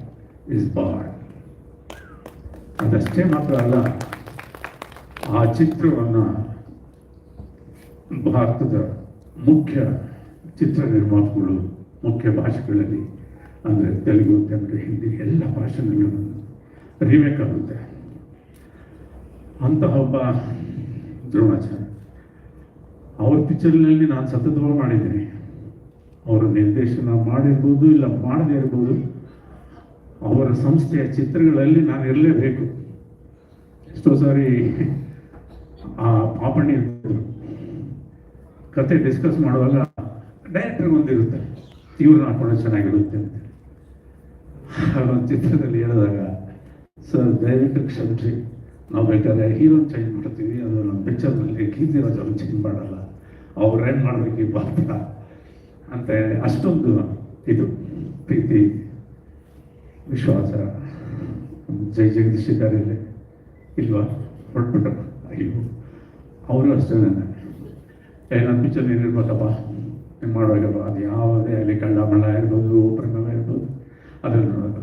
is Born. ಅದಷ್ಟೇ ಮಾತ್ರ ಅಲ್ಲ, ಆ ಚಿತ್ರವನ್ನು ಭಾರತದ ಮುಖ್ಯ ಚಿತ್ರ ನಿರ್ಮಾಪಕರು ಮುಖ್ಯ ಭಾಷೆಗಳಲ್ಲಿ, ಅಂದರೆ ತೆಲುಗು, ತಮಿಳು, ಹಿಂದಿ ಎಲ್ಲ ಭಾಷೆಗಳಲ್ಲೂ ರೀಮೇಕ್ ಆಗುತ್ತೆ. ಅಂತಹ ಒಬ್ಬ ದ್ರೋಣಾಚಾರ್ಯ ಅವ್ರ ಪಿಕ್ಚರ್ನಲ್ಲಿ ನಾನು ಸತತವಾಗಿ ಮಾಡಿದ್ದೀನಿ. ಅವರು ನಿರ್ದೇಶನ ಮಾಡಿರ್ಬೋದು, ಇಲ್ಲ ಮಾಡದೇ ಇರ್ಬೋದು, ಅವರ ಸಂಸ್ಥೆಯ ಚಿತ್ರಗಳಲ್ಲಿ ನಾನು ಇರಲೇಬೇಕು. ಎಷ್ಟೋ ಸಾರಿ ಆ ಪಾಪಣ್ಣಿ ಇರ್ಬೋದು, ಕತೆ ಡಿಸ್ಕಸ್ ಮಾಡುವಾಗ ಡೈರೆಕ್ಟರ್ ಒಂದಿರುತ್ತೆ, ಇವ್ರನ್ನ ಹಾಕೊಂಡು ಚೆನ್ನಾಗಿರುತ್ತೆ ಅಂತ. ಒಂದು ಚಿತ್ರದಲ್ಲಿ ಹೇಳಿದಾಗ, ಸರ್ ದಯವಿಟ್ಟು ಕ್ಷಮಿಸಿ, ನಾವು ಬೇಕಾದ್ರೆ ಹೀರೋನ್ ಚೇಂಜ್ ಮಾಡ್ತೀವಿ, ಅದು ನಮ್ಮ ಪಿಕ್ಚರ್ನಲ್ಲಿ ಕೀರ್ತಿರಾಜ್ ಅವ್ರನ್ನ ಚೇಂಜ್ ಮಾಡಲ್ಲ, ಅವ್ರೇನು ಮಾಡಬೇಕು ಈ ಪಾತ್ರ ಅಂತ ಹೇಳಿ ಅಷ್ಟೊಂದು ಇದು ಪ್ರೀತಿ ವಿಶ್ವಾಸ. ಜೈ ಜಗದೀಶ್ ಇದ್ದಾರೆ ಇಲ್ವಾ, ಹೊರಟ್ಬಿಟ್ಟು ಅಯ್ಯೋ ಅವರು ಅಷ್ಟೇ, ನನ್ನ ಪಿಕ್ಚರ್ ಏನಿರ್ಬೇಕಪ್ಪ ನೀವು ಮಾಡುವಾಗಲ್ಲ, ಅದು ಯಾವುದೇ ಅಲ್ಲಿ ಕಳ್ಳ ಮಳ್ಳ ಇರ್ಬೋದು, ಪ್ರೇಮ ಇರ್ಬೋದು, ಅದನ್ನು ನೋಡೋದು.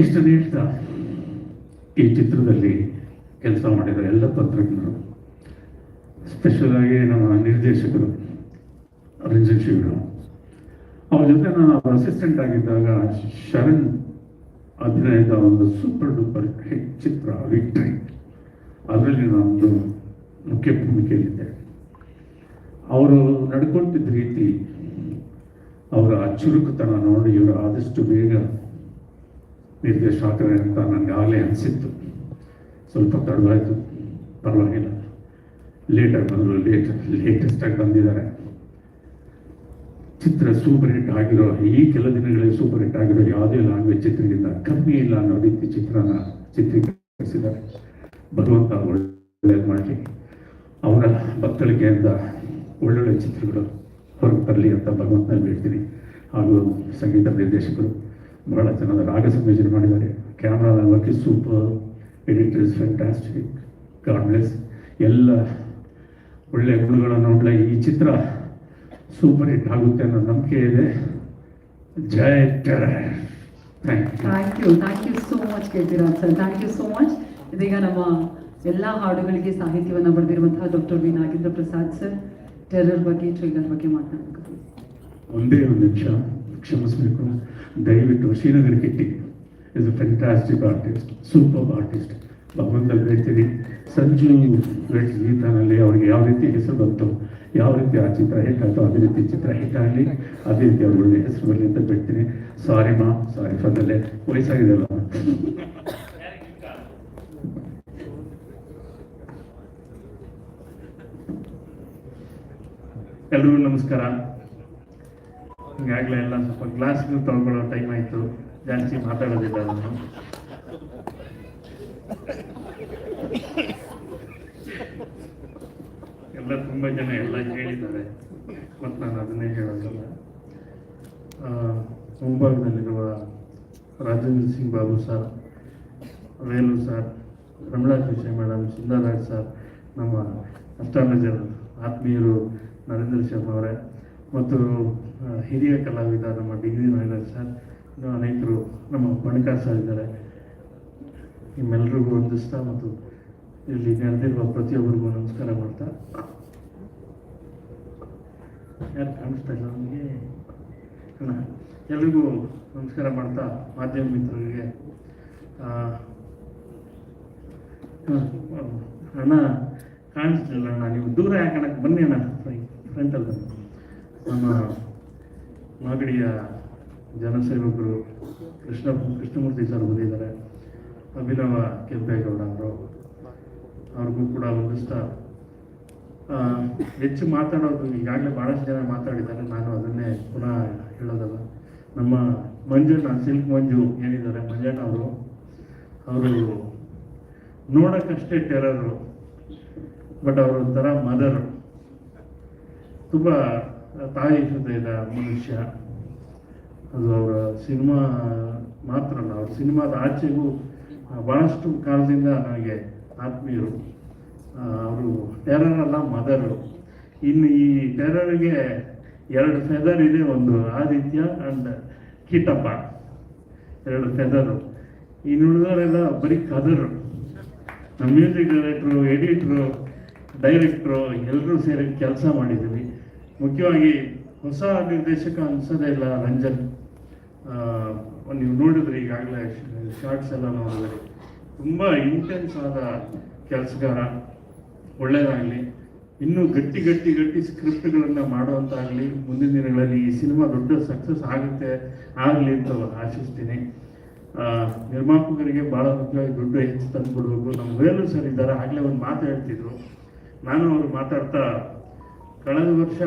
ಇಷ್ಟನ್ನು ಹೇಳ್ತಾ ಈ ಚಿತ್ರದಲ್ಲಿ ಕೆಲಸ ಮಾಡಿದ ಎಲ್ಲ ತಂತ್ರಜ್ಞರು, ಸ್ಪೆಷಲ್ ಆಗಿ ನಮ್ಮ ನಿರ್ದೇಶಕರು ರಂಜನ್ ಶಿವರಾವ್, ಅವ್ರ ಜೊತೆ ನಾನು ಅವ್ರ ಅಸಿಸ್ಟೆಂಟ್ ಆಗಿದ್ದಾಗ ಶರಣ್ ಅಭಿನಯದ ಒಂದು ಸೂಪರ್ ಡೂಪರ್ ಹಿಟ್ ಚಿತ್ರ ವಿಕ್ಟ್ರಿ, ಅದರಲ್ಲಿ ನಾನೊಂದು ಮುಖ್ಯ ಭೂಮಿಕೆಯಲ್ಲಿದ್ದೆ. ಅವರು ನಡ್ಕೊಳ್ತಿದ್ದ ರೀತಿ, ಅವರ ಚುರುಕುತನ ನೋಡಿ ಇವರು ಆದಷ್ಟು ಬೇಗ ನಿರ್ದೇಶಕರೇ ಅಂತ ನನಗೆ ಆಗಲೇ ಅನಿಸಿತ್ತು. ಸ್ವಲ್ಪ ತಡವಾಯಿತು, ಪರವಾಗಿಲ್ಲ, ಲೇಟಾಗಿ ಬಂದರು, ಲೇಟೆಸ್ಟಾಗಿ ಬಂದಿದ್ದಾರೆ. ಚಿತ್ರ ಸೂಪರ್ ಹಿಟ್ ಆಗಿರೋ, ಈ ಕೆಲ ದಿನಗಳಲ್ಲಿ ಸೂಪರ್ ಹಿಟ್ ಆಗಿರೋ ಯಾವುದೇ ಲ್ಯಾಂಗ್ವೇಜ್ ಚಿತ್ರದಿಂದ ಕಮ್ಮಿ ಇಲ್ಲ ಅನ್ನೋ ರೀತಿ ಚಿತ್ರನ ಚಿತ್ರೀಕರಿಸಿದ್ದಾರೆ. ಭಗವಂತ ಒಳ್ಳೆಯದು ಮಾಡಲಿ, ಅವರ ಬತ್ತಳಿಕೆಯಿಂದ ಒಳ್ಳೊಳ್ಳೆ ಚಿತ್ರಗಳು ಹೊರಗೆ ತರಲಿ ಅಂತ ಭಗವಂತನಲ್ಲಿ ಹೇಳ್ತೀನಿ. ಹಾಗೂ ಸಂಗೀತ ನಿರ್ದೇಶಕರು ಬಹಳ ಚೆನ್ನಾದ ರಾಗ ಸಂಯೋಜನೆ ಮಾಡಿದ್ದಾರೆ. Camera work is super, editor is fantastic, god bless. ಎಲ್ಲ ಒಳ್ಳೆಯ ಗುಣಗಳನ್ನು ಒಳ್ಳೆ ಈ ಚಿತ್ರ ಸೂಪರ್ ಹಿಟ್ ಆಗುತ್ತೆ ಅನ್ನೋ ನಂಬಿಕೆ ಇದೆ. ಜೈ thank you so much Keertiraj sir, thank you so much. ಇದೀಗ ನಮ್ಮ ಎಲ್ಲ ಹಾಡುಗಳಿಗೆ ಸಾಹಿತ್ಯವನ್ನು ಬರೆದಿರುವಂತಹ doctor V Nagendra Prasad sir terror ಬಗ್ಗೆ, ಟ್ರೈಲರ್ ಬಗ್ಗೆ ಮಾತನಾಡಬೇಕು. ಒಂದೇ ಒಂದು ನಿಮಿಷ ಕ್ಷಮಿಸಬೇಕು ದಯವಿಟ್ಟು. Srinagar Kitty is a fantastic artist, super artist. ಭಗವಂತಲ್ಲಿ ಹೇಳ್ತೀನಿ, ಸಂಜು ವೆಟ್ಸ್ ಗೀತಾನಲ್ಲಿ ಅವ್ರಿಗೆ ಯಾವ ರೀತಿ ಹೆಸರು ಬಂತು, ಯಾವ ರೀತಿ ಆ ಚಿತ್ರ ಹಿಟ್ ಆಯಿತು, ಅದೇ ರೀತಿ ಚಿತ್ರ ಹಿಟ್ ಆಗಲಿ, ಅದೇ ರೀತಿ ಅವ್ರ ಒಳ್ಳೆ ಹೆಸರು ಬರಲಿ ಅಂತ ಬಿಡ್ತೀನಿ. ಸಾರಿ ಮಾ, ಸಾರಿ ಫದಲ್ಲೇ, ವಯಸ್ಸಾಗಿದೆಲ್ಲ. ಎಲ್ರಿಗೂ ನಮಸ್ಕಾರ. ಈಗಾಗಲೇ ಎಲ್ಲ ಸ್ವಲ್ಪ ಗ್ಲಾಸ್ಗಳು ತೊಗೊಳ್ಳೋ ಟೈಮ್ ಆಯಿತು, ಜಾಸ್ತಿ ಮಾತಾಡೋದಿಲ್ಲ ನಾನು. ಎಲ್ಲ ತುಂಬ ಜನ ಎಲ್ಲ ಹೇಳಿದ್ದಾರೆ, ಮತ್ತು ನಾನು ಅದನ್ನೇ ಹೇಳೋದಿಲ್ಲ. ಮುಂಭಾಗದಲ್ಲಿರುವ Rajendra Singh Babu sir, Velu sir, Ramana Krishna madam, Sundararaj sir, ನಮ್ಮ ಅಸ್ಟ್ರಾಲಜರ್ ಆತ್ಮೀಯರು ನರೇಂದ್ರ ಶರ್ಮ ಅವರೇ, ಮತ್ತು ಹಿರಿಯ ಕಲಾವಿದ ನಮ್ಮ ಡಿಗ್ರಿ ನಾಯಕರ್ ಸರ್, ಇನ್ನೂ ಅನೇಕರು ನಮ್ಮ ಬಣಕಾರ್ ಸರ್ ಇದ್ದಾರೆ. ನಿಮ್ಮೆಲ್ಲರಿಗೂ ವಂದಿಸ್ತಾ ಮತ್ತು ಇಲ್ಲಿ ನೆರೆದಿರುವ ಪ್ರತಿಯೊಬ್ಬರಿಗೂ ನಮಸ್ಕಾರ ಮಾಡ್ತಾ, ಯಾರು ಕಾಣಿಸ್ತಾ ಇಲ್ಲ ನಮಗೆ, ಎಲ್ರಿಗೂ ನಮಸ್ಕಾರ ಮಾಡ್ತಾ, ಮಾಧ್ಯಮ ಮಿತ್ರರಿಗೆ ಅಣ್ಣ ಕಾಣಿಸ್ತಿಲ್ಲ ಅಣ್ಣ, ನೀವು ದೂರ ಯಾಕಣಕ್ಕೆ ಬನ್ನಿ ಅಣ್ಣ, ಫ್ರಂಟಲ್ಲಿ. ನಮ್ಮ ಮಾಗಡಿಯ ಜನಸೇವಕರು ಕೃಷ್ಣಮೂರ್ತಿ ಸರ್ ಬಂದಿದ್ದಾರೆ, ಅಭಿನವ ಕೆಂಪೇಗೌಡ ಅವರು, ಅವ್ರಿಗೂ ಕೂಡ ವಂದಿಸ್ತಾ, ಹೆಚ್ಚು ಮಾತಾಡೋದು ಈಗಾಗಲೇ ಭಾಳಷ್ಟು ಜನ ಮಾತಾಡಿದ್ದಾರೆ, ನಾನು ಅದನ್ನೇ ಪುನಃ ಹೇಳೋದಲ್ಲ. ನಮ್ಮ ಮಂಜಣ್ಣ, ಸಿಲ್ಕ್ ಮಂಜು ಏನಿದ್ದಾರೆ ಮಂಜಣ್ಣ ಅವರು ನೋಡೋಕ್ಕಷ್ಟೇ ಟೆರರು, ಬಟ್ ಅವರು ಒಂಥರ ಮದರು, ತುಂಬ ತಾಯಿ ಹೃದಯದ ಮನುಷ್ಯ. ಅದು ಅವರ ಸಿನಿಮಾ ಮಾತ್ರ ಅಲ್ಲ, ಅವ್ರ ಸಿನಿಮಾದ ಆಚೆಗೂ ಭಾಳಷ್ಟು ಕಾಲದಿಂದ ನನಗೆ ಆತ್ಮೀಯರು. ಅವರು ಟೆರರ್ ಅಲ್ಲ, ಮದರು. ಇನ್ನು ಈ ಟೆರರ್ಗೆ 2 ಫೆದರ್ ಇದೆ, ಒಂದು ಆದಿತ್ಯ ಆ್ಯಂಡ್ ಕಿಟ್ಟಪ್ಪ, 2 ಫೆದರು. ಇನ್ನು ಉಳಿದವರೆಲ್ಲ ಬರೀ ಕದರು. ನಮ್ಮ ಮ್ಯೂಸಿಕ್ ಡೈರೆಕ್ಟ್ರು, ಎಡಿಟ್ರು, ಡೈರೆಕ್ಟ್ರು ಎಲ್ಲರೂ ಸೇರಿ ಕೆಲಸ ಮಾಡಿದ್ದೀವಿ. ಮುಖ್ಯವಾಗಿ ಹೊಸ ನಿರ್ದೇಶಕ ಅನ್ಸೋದೇ ಇಲ್ಲ ರಂಜನ್. ನೀವು ನೋಡಿದ್ರಿ ಈಗಾಗಲೇ ಶಾರ್ಟ್ಸ್ ಎಲ್ಲ ನೋಡಿದ್ರಿ, ತುಂಬ ಇಂಟೆನ್ಸ್ ಆದ ಕೆಲಸಗಾರ. ಒಳ್ಳೆಯದಾಗಲಿ, ಇನ್ನೂ ಗಟ್ಟಿ ಸ್ಕ್ರಿಪ್ಟ್ಗಳನ್ನು ಮಾಡುವಂತಾಗಲಿ. ಮುಂದಿನ ದಿನಗಳಲ್ಲಿ ಈ ಸಿನಿಮಾ ದೊಡ್ಡ ಸಕ್ಸಸ್ ಆಗಲಿ ಅಂತ ಆಶಿಸ್ತೀನಿ. ನಿರ್ಮಾಪಕರಿಗೆ ಭಾಳ ಮುಖ್ಯವಾಗಿ ದುಡ್ಡು ಹೆಚ್ಚು ತಂದುಕೊಡ್ಬೇಕು. ನಮ್ಮ ವೇಲು ಸರ್ ಇದ್ದಾರೆ, ಆಗಲೇ ಒಂದು ಮಾತು ಹೇಳ್ತಿದ್ರು, ನಾನು ಅವರು ಮಾತಾಡ್ತಾ, ಕಳೆದ ವರ್ಷ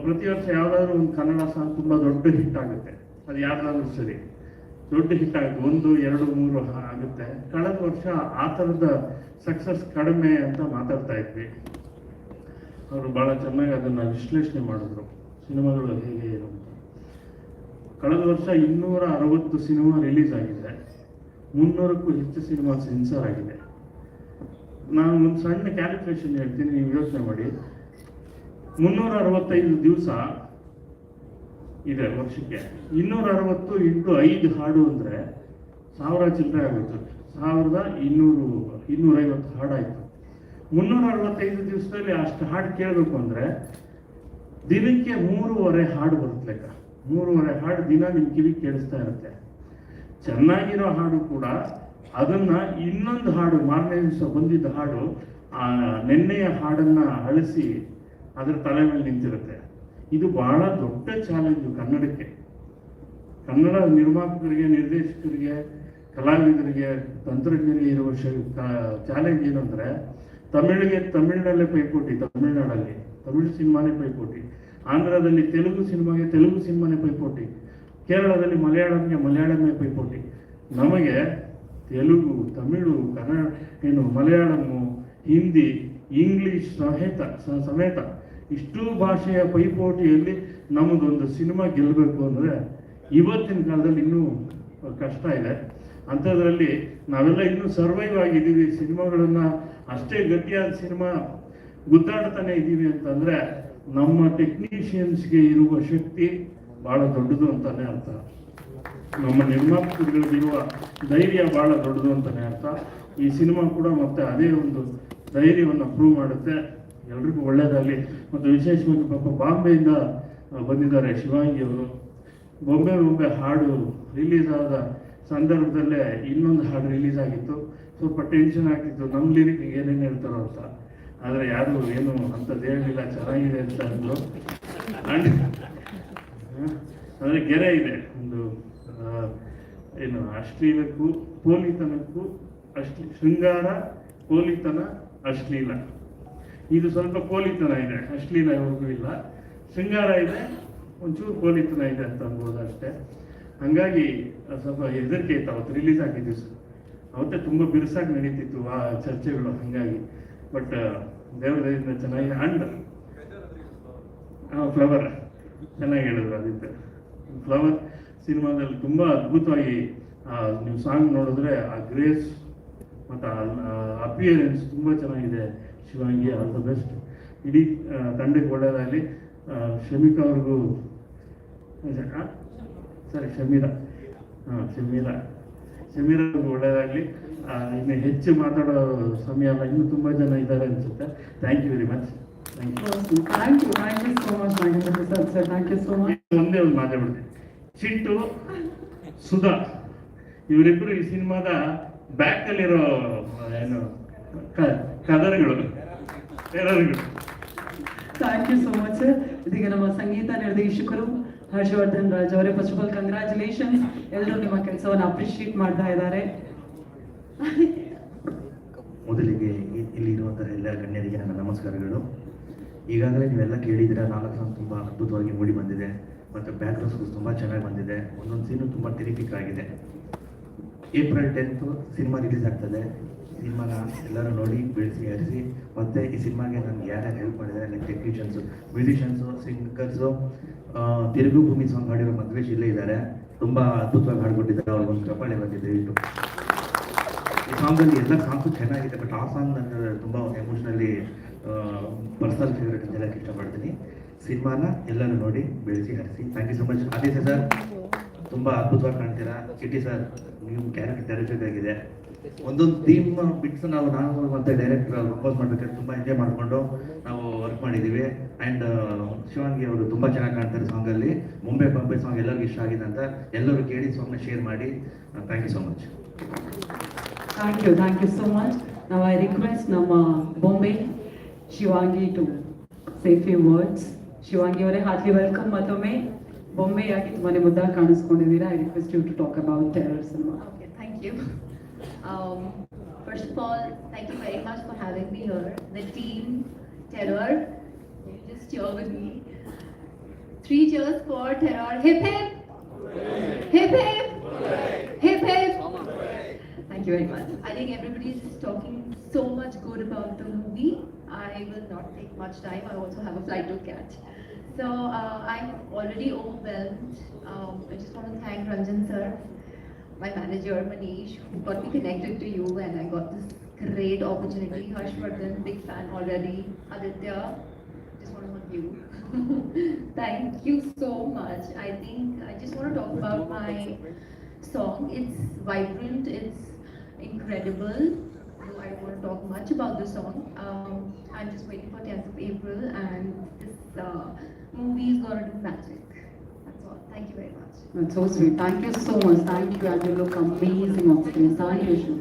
ಪ್ರತಿ ವರ್ಷ ಯಾವುದಾದ್ರೂ ಒಂದು ಕನ್ನಡ ಸಾಂಗ್ ತುಂಬ ದೊಡ್ಡ ಹಿಟ್ ಆಗುತ್ತೆ, ಅದು ಯಾವ್ದಾದ್ರೂ ಸರಿ ದೊಡ್ಡ ಹಿಟ್ ಆಗುತ್ತೆ, 1, 2, 3 ಆಗುತ್ತೆ. ಕಳೆದ ವರ್ಷ ಆ ಥರದ ಸಕ್ಸಸ್ ಕಡಿಮೆ ಅಂತ ಮಾತಾಡ್ತಾ ಇದ್ವಿ. ಅವರು ಭಾಳ ಚೆನ್ನಾಗಿ ಅದನ್ನು ವಿಶ್ಲೇಷಣೆ ಮಾಡಿದ್ರು, ಸಿನಿಮಾಗಳು ಹೇಗೆ ಏನು ಅಂತ. ಕಳೆದ ವರ್ಷ 260 ಸಿನಿಮಾ ರಿಲೀಸ್ ಆಗಿದೆ, 300ಕ್ಕೂ ಹೆಚ್ಚು ಸಿನಿಮಾ ಸೆನ್ಸಾರ್ ಆಗಿದೆ. ನಾನು ಒಂದು ಸಣ್ಣ ಕ್ಯಾಲ್ಕುಲೇಷನ್ ಹೇಳ್ತೀನಿ, ನೀವು ಯೋಚನೆ ಮಾಡಿ. 365 ದಿವಸ ಇದೆ ವರ್ಷಕ್ಕೆ. 260 ಇಂಟು 5 ಹಾಡು ಅಂದರೆ 1000 ಚಿಲ್ಲರೆ ಆಗೋಯ್ತು. 1250 ಹಾಡಾಯಿತು. 365 ದಿವಸದಲ್ಲಿ ಅಷ್ಟು ಹಾಡು ಕೇಳಬೇಕು ಅಂದರೆ ದಿನಕ್ಕೆ 3.5 ಹಾಡು ಬರುತ್ತೆ ಲೆಕ್ಕ. 3.5 ಹಾಡು ದಿನ ನಿಮ್ಮ ಕಿವಿ ಕೇಳಿಸ್ತಾ ಇರುತ್ತೆ. ಚೆನ್ನಾಗಿರೋ ಹಾಡು ಕೂಡ ಅದನ್ನ ಇನ್ನೊಂದು ಹಾಡು ಮಾರನೇ ದಿವಸ ಬಂದಿದ್ದ ಹಾಡು ನೆನ್ನೆಯ ಹಾಡನ್ನ ಅಳಿಸಿ ಅದರ ತಲೆ ಮೇಲೆ ನಿಂತಿರುತ್ತೆ. ಇದು ಬಹಳ ದೊಡ್ಡ ಚಾಲೆಂಜು ಕನ್ನಡಕ್ಕೆ. ಕನ್ನಡ ನಿರ್ಮಾಪಕರಿಗೆ, ನಿರ್ದೇಶಕರಿಗೆ, ಕಲಾವಿದರಿಗೆ, ತಂತ್ರಜ್ಞರಿಗೆ ಇರುವ ಚಾಲೆಂಜ್ ಏನಂದ್ರೆ ತಮಿಳಿನಲ್ಲೇ ಪೈಪೋಟಿ, ತಮಿಳ್ನಾಡಲ್ಲಿ ತಮಿಳು ಸಿನಿಮಾನೇ ಪೈಪೋಟಿ, ಆಂಧ್ರದಲ್ಲಿ ತೆಲುಗು ಸಿನಿಮಾನೇ ಪೈಪೋಟಿ, ಕೇರಳದಲ್ಲಿ ಮಲಯಾಳಮೇ ಪೈಪೋಟಿ. ನಮಗೆ ತೆಲುಗು, ತಮಿಳು, ಕನ್ನಡ, ಮಲಯಾಳಮು, ಹಿಂದಿ, ಇಂಗ್ಲಿಷ್ ಸಮೇತ ಇಷ್ಟೂ ಭಾಷೆಯ ಪೈಪೋಟಿಯಲ್ಲಿ ನಮ್ಮದೊಂದು ಸಿನಿಮಾ ಗೆಲ್ಲಬೇಕು ಅಂದರೆ ಇವತ್ತಿನ ಕಾಲದಲ್ಲಿ ಇನ್ನೂ ಕಷ್ಟ ಇದೆ. ಅಂಥದ್ರಲ್ಲಿ ನಾವೆಲ್ಲ ಇನ್ನೂ ಸರ್ವೈವ್ ಆಗಿದ್ದೀವಿ. ಸಿನಿಮಾಗಳನ್ನು ಅಷ್ಟೇ ಗಟ್ಟಿಯಾದ ಸಿನಿಮಾ ಗುದ್ದಾಡ್ತಾನೆ ಇದ್ದೀವಿ ಅಂತಂದರೆ ನಮ್ಮ ಟೆಕ್ನಿಷಿಯನ್ಸ್ಗೆ ಇರುವ ಶಕ್ತಿ ಭಾಳ ದೊಡ್ಡದು ಅಂತಾನೆ ಅರ್ಥ. ನಮ್ಮ ನಿರ್ಮಾಪಕರಿಗಿರುವ ಧೈರ್ಯ ಭಾಳ ದೊಡ್ಡದು ಅಂತಾನೆ ಅರ್ಥ. ಈ ಸಿನಿಮಾ ಕೂಡ ಮತ್ತೆ ಅದೇ ಒಂದು ಧೈರ್ಯವನ್ನು ಪ್ರೂವ್ ಮಾಡುತ್ತೆ. ಎಲ್ರಿಗೂ ಒಳ್ಳೆಯದಾಗಲಿ. ಮತ್ತು ವಿಶೇಷವಾಗಿ ಪಾಪ ಬಾಂಬೆಯಿಂದ ಬಂದಿದ್ದಾರೆ ಶಿವಾಂಗಿ ಅವರು. ಬೊಂಬೆ ಹಾಡು ರಿಲೀಸ್ ಆದ ಸಂದರ್ಭದಲ್ಲೇ ಇನ್ನೊಂದು ಹಾಡು ರಿಲೀಸ್ ಆಗಿತ್ತು. ಸ್ವಲ್ಪ ಟೆನ್ಷನ್ ಆಗ್ತಿತ್ತು, ನಮ್ಮ ಲಿರಿಕ್ ಏನೇನು ಹೇಳ್ತಾರೋ ಅಂತ. ಆದರೆ ಯಾರು ಏನು ಅಂಥದ್ದು ಹೇಳಲಿಲ್ಲ, ಚೆನ್ನಾಗಿದೆ ಅಂತ ಅಂದರು. ಅಂದರೆ ಗೆರೆ ಇದೆ ಒಂದು ಏನು ಅಶ್ಲೀಲಕ್ಕೂ ಪೋಲಿತನಕ್ಕೂ ಶೃಂಗಾರ, ಪೋಲಿತನ, ಅಶ್ಲೀಲ. ಇದು ಸ್ವಲ್ಪ ಪೋಲಿತನ ಇದೆ, ಅಶ್ಲೀಲ ಯಾವಾಗೂ ಇಲ್ಲ. ಶೃಂಗಾರ ಇದೆ, ಒಂಚೂರು ಪೋಲಿತನ ಇದೆ ಅಂತ ಅನ್ಬೋದು ಅಷ್ಟೇ. ಹಾಗಾಗಿ ಸ್ವಲ್ಪ ಹೆದರಿಕೆ ಇತ್ತು ಅವತ್ತು ರಿಲೀಸ್ ಆಗಿದ್ದು. ಅವತ್ತೇ ತುಂಬ ಬಿರುಸಾಗಿ ನಡೀತಿತ್ತು ಆ ಚರ್ಚೆಗಳು. ಹಾಗಾಗಿ ಬಟ್ ದೇವರಿಂದ ಚೆನ್ನಾಗಿ. ಅಂಡ್ ಫ್ಲವರ್ ಚೆನ್ನಾಗಿ ಹೇಳಿದ್ರು ಆದಿತ್ಯ. ಫ್ಲವರ್ ಸಿನಿಮಾದಲ್ಲಿ ತುಂಬ ಅದ್ಭುತವಾಗಿ ನೀವು ಸಾಂಗ್ ನೋಡಿದ್ರೆ ಆ ಗ್ರೇಸ್ ಮತ್ತು ಅಪಿಯರೆನ್ಸ್ ತುಂಬ ಚೆನ್ನಾಗಿದೆ. Shivangi all the best. ಇಡೀ ತಂಡಕ್ಕೆ ಒಳ್ಳೆಯದಾಗಲಿ. ಶಮಿಕಾ ಅವ್ರಿಗೂ ಶಮೀರಾಗೂ ಒಳ್ಳೆಯದಾಗಲಿ. ಇನ್ನು ಹೆಚ್ಚು ಮಾತಾಡೋ ಸಮಯ ಅಲ್ಲ, ಇನ್ನೂ ತುಂಬ ಜನ ಇದ್ದಾರೆ ಅನಿಸುತ್ತೆ. Thank you very much. Thank you so much Nagendra Prasad sir. Thank you so much. ಒಂದೇ ಒಂದು ಮಾತಾಡ್ಬಿಡ್ತೀನಿ. ಚಿಂಟು, ಸುಧಾ ಇವರಿಬ್ಬರು ಈ ಸಿನಿಮಾದ ಬ್ಯಾಕಲ್ಲಿರೋ ಏನು ಕದರ್ಗಳು. Thank you so much sir. ಇದೀಗ ನಮ್ಮ ಸಂಗೀತ ನಿರ್ದೇಶಕರು ಹರ್ಷವರ್ಧನ್ ರಾಜ್ ಅವರೇ, ಫಸ್ಟ್ ಆಫ್ ಆಲ್ ಕಂಗ್ರ್ಯಾಚುಲೇಷನ್ಸ್. ಎಲ್ಲರೂ ನಿಮ್ಮ ಕೆಲಸವನ್ನು ಅಪ್ರಿಷಿಯೇಟ್ ಮಾಡ್ತಾ ಇದ್ದಾರೆ. ಮೊದಲಿಗೆ ಇಲ್ಲಿ ಇರುವಂತಹ ಎಲ್ಲ ಗಣ್ಯರಿಗೆ ನನ್ನ ನಮಸ್ಕಾರಗಳು. ಈಗಾಗಲೇ ನೀವೆಲ್ಲ ಕೇಳಿದ್ರೆ 4 ಸಾಂಗ್ ತುಂಬ ಅದ್ಭುತವಾಗಿ ಮೂಡಿ ಬಂದಿದೆ ಮತ್ತು ಬ್ಯಾಕ್ಗ್ರೌಂಡ್ಸ್ ತುಂಬ ಚೆನ್ನಾಗಿ ಬಂದಿದೆ. ಒಂದೊಂದು ಸೀನು ತುಂಬ ಟೆರಿಫಿಕ್ ಆಗಿದೆ. April 10th ಸಿನಿಮಾ ರಿಲೀಸ್ ಆಗ್ತದೆ. ಸಿನಿಮಾನ ಎಲ್ಲರೂ ನೋಡಿ ಬೆಳೆಸಿ ಹರಿಸಿ. ಮತ್ತು ಈ ಸಿನಿಮಾಗೆ ನನಗೆ ಯಾರ್ಯಾರು ಹೆಲ್ಪ್ ಮಾಡಿದ್ದಾರೆ, like technicians, musicians, singers, Telugu ಭೂಮಿ ಸಾಂಗ್ ಹಾಡಿರೋ ಮದ್ವೇಶ್ ಇಲ್ಲೇ ಇದ್ದಾರೆ. ತುಂಬ ಅದ್ಭುತವಾಗಿ ಹಾಡ್ಕೊಟ್ಟಿದ್ದಾರೆ. ಅವ್ರಿಗೊಂದು ಚಪ್ಪಾಳೆ ಬಂದಿದೆ. ಈ ಸಾಂಗಲ್ಲಿ ಎಲ್ಲ ಸಾಂಗ್ಸು ಚೆನ್ನಾಗಿದೆ, ಬಟ್ ಆ ಸಾಂಗ್ ನನಗೆ ತುಂಬ ಎಮೋಷ್ನಲಿ ಪರ್ಸನಲ್ ಫೇವ್ರೇಟ್ ಅಂತ ಹೇಳಕ್ಕೆ ಇಷ್ಟಪಡ್ತೀನಿ. ಸಿನಿಮಾನ ಎಲ್ಲರೂ ನೋಡಿ ಬೆಳೆಸಿ ಹರಿಸಿ. Thank you so much. Aditya sir ತುಂಬ ಅದ್ಭುತವಾಗಿ ಕಾಣ್ತೀರಾ. ಕಿಟಿ ಸರ್ ನೀವು ಕ್ಯಾರೆಕ್ಟರ್ ಟೆರಿಫಿಕ್ ಆಗಿದೆ. ಒಂದೊಂದು ಥೀಮ್ ಬಿಟ್ಸ್ ನಾನು ಮತ್ತು ಡೈರೆಕ್ಟರ್ ಕಂಪೋಸ್ ಮಾಡಬೇಕಾದ್ರೆ ತುಂಬ ಎಂಜಾಯ್ ಮಾಡಿಕೊಂಡು ನಾವು ವರ್ಕ್ ಮಾಡಿದ್ದೀವಿ. ಆ್ಯಂಡ್ ಶಿವಾಂಗಿ ಅವರು ತುಂಬ ಚೆನ್ನಾಗಿ ಕಾಣ್ತಾರೆ ಸಾಂಗಲ್ಲಿ. ಬಾಂಬೆ ಸಾಂಗ್ ಎಲ್ಲರಿಗೂ ಇಷ್ಟ ಆಗಿದೆ ಅಂತ ಎಲ್ಲರೂ ಕೇಳಿ ಸಾಂಗ್ನ ಶೇರ್ ಮಾಡಿ. Thank you so much. Thank you so much. Now I request ನಮ್ಮ Bombay Shivangi to say few words. Shivangi ಅವರೇ, ಹಾರ್ಟ್ಲಿ ವೆಲ್ಕಮ್. ಮತ್ತೊಮ್ಮೆ ಬೊಂಬೆ ಯಾಕೆ ತುಂಬಾನೇ ಮುದ್ದಾಗಿ ಕಾಣಿಸ್ಕೊಂಡಿದ್ದೀರಾ. I request you to talk about terror cinema. Okay, thank you. First of all, thank you very much for having me here. The team, Terror, just cheer with me. 3 cheers for Terror. Hip hip! Hip hip! Hip hip! Thank you very much. I think everybody is talking so much good about the movie. I will not take much time. I also have a flight to catch. So I'm already overwhelmed. I just want to thank Ranjan sir, my manager Manish, who got me connected to you, and I got this great opportunity. Harshvardhan, big fan already. Aditya, just want to hug you. Thank you so much. I think I just want to talk about my song. It's vibrant, it's incredible. Though I don't want to talk much about the song. I'm just waiting for 10th of April, and this movie is gonna do magic. That's all. Thank you very much. That's so sweet. Thank you so much. Thank you. And you look amazing on screen. Thank you, Shiv.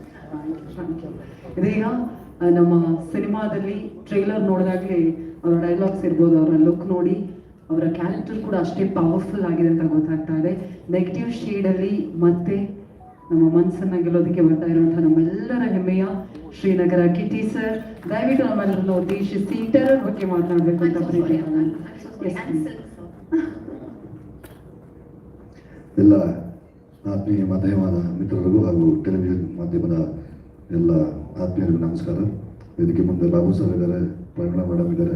Thank you. ಇದೀಗ ನಮ್ಮ ಸಿನಿಮಾದಲ್ಲಿ trailer ನೋಡಿದಾಗಲೇ ಅವರ dialogues ಇರ್ಬೋದು, ಅವರ look ನೋಡಿ ಅವರ character ಕೂಡ ಅಷ್ಟೇ ಪವರ್ಫುಲ್ ಆಗಿದೆ ಅಂತ ಗೊತ್ತಾಗ್ತಾ ಇದೆ. ನೆಗೆಟಿವ್ ಶೇಡಲ್ಲಿ ಮತ್ತೆ ನಮ್ಮ ಮನಸ್ಸನ್ನ ಗೆಲ್ಲೋದಕ್ಕೆ ಬರ್ತಾ ಇರುವಂತಹ ನಮ್ಮೆಲ್ಲರ ಹೆಮ್ಮೆಯ ಶ್ರೀನಗರ ಕಿಟಿ ಸರ್, ದಯವಿಟ್ಟು ನಮ್ಮೆಲ್ಲರನ್ನು ಉದ್ದೇಶಿಸಿ ಟೆರರ್ ಬಗ್ಗೆ ಮಾತನಾಡಬೇಕು ಅಂತ ಪ್ರೀತಿ. ಎಲ್ಲ ಆತ್ಮೀಯ ಮಾಧ್ಯಮದ ಮಿತ್ರರಿಗೂ ಹಾಗೂ ಟೆಲಿವಿಷನ್ ಮಾಧ್ಯಮದ ಎಲ್ಲ ಆತ್ಮೀಯರಿಗೂ ನಮಸ್ಕಾರ. ಇದಕ್ಕೆ ಮುಂದೆ ಬಾಬು ಸರ್ ಇದ್ದಾರೆ, ಪ್ರಮೀಳಾ ಮೇಡಮ್ ಇದ್ದಾರೆ,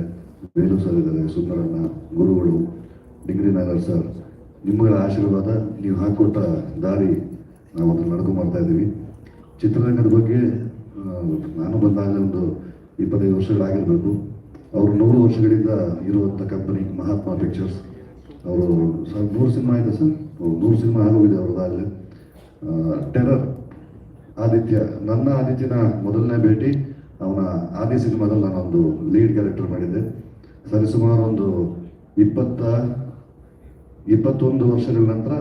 ವೇಲು ಸರ್ ಇದ್ದಾರೆ, ಸುಂದರಣ್ಣ ಗುರುಗಳು, ಡಿಗ್ರಿ ನಾಗರ್ ಸರ್, ನಿಮ್ಮಗಳ ಆಶೀರ್ವಾದ, ನೀವು ಹಾಕೊಟ್ಟ ದಾರಿ ನಾವು ಅದನ್ನು ನಡ್ಕೊಂಡು ಮಾಡ್ತಾ ಇದ್ದೀವಿ. ಚಿತ್ರರಂಗದ ಬಗ್ಗೆ ನಾನು ಬಂದಾಗಲೇ ಒಂದು 25 ವರ್ಷಗಳಾಗಿರಬೇಕು. ಅವರು 100 ವರ್ಷಗಳಿಂದ ಇರುವಂಥ ಕಂಪನಿ ಮಹಾತ್ಮ ಪಿಕ್ಚರ್ಸ್. ಅವರು 100 ಸಿನಿಮಾ ಇದೆ ಸರ್, 100 ಸಿನಿಮಾ ಆಗೋಗಿದೆ ಅವ್ರದ್ದಾಗಲೇ. ಟೆರರ್ ಆದಿತ್ಯ, ನನ್ನ ಆದಿತ್ಯನ ಮೊದಲನೇ ಭೇಟಿ ಅವನ ಆದಿ ಸಿನಿಮಾದಲ್ಲಿ ನಾನೊಂದು ಲೀಡ್ ಕ್ಯಾರೆಕ್ಟರ್ ಮಾಡಿದ್ದೆ. ಸರಿಸುಮಾರು ಒಂದು 21 ವರ್ಷಗಳ ನಂತರ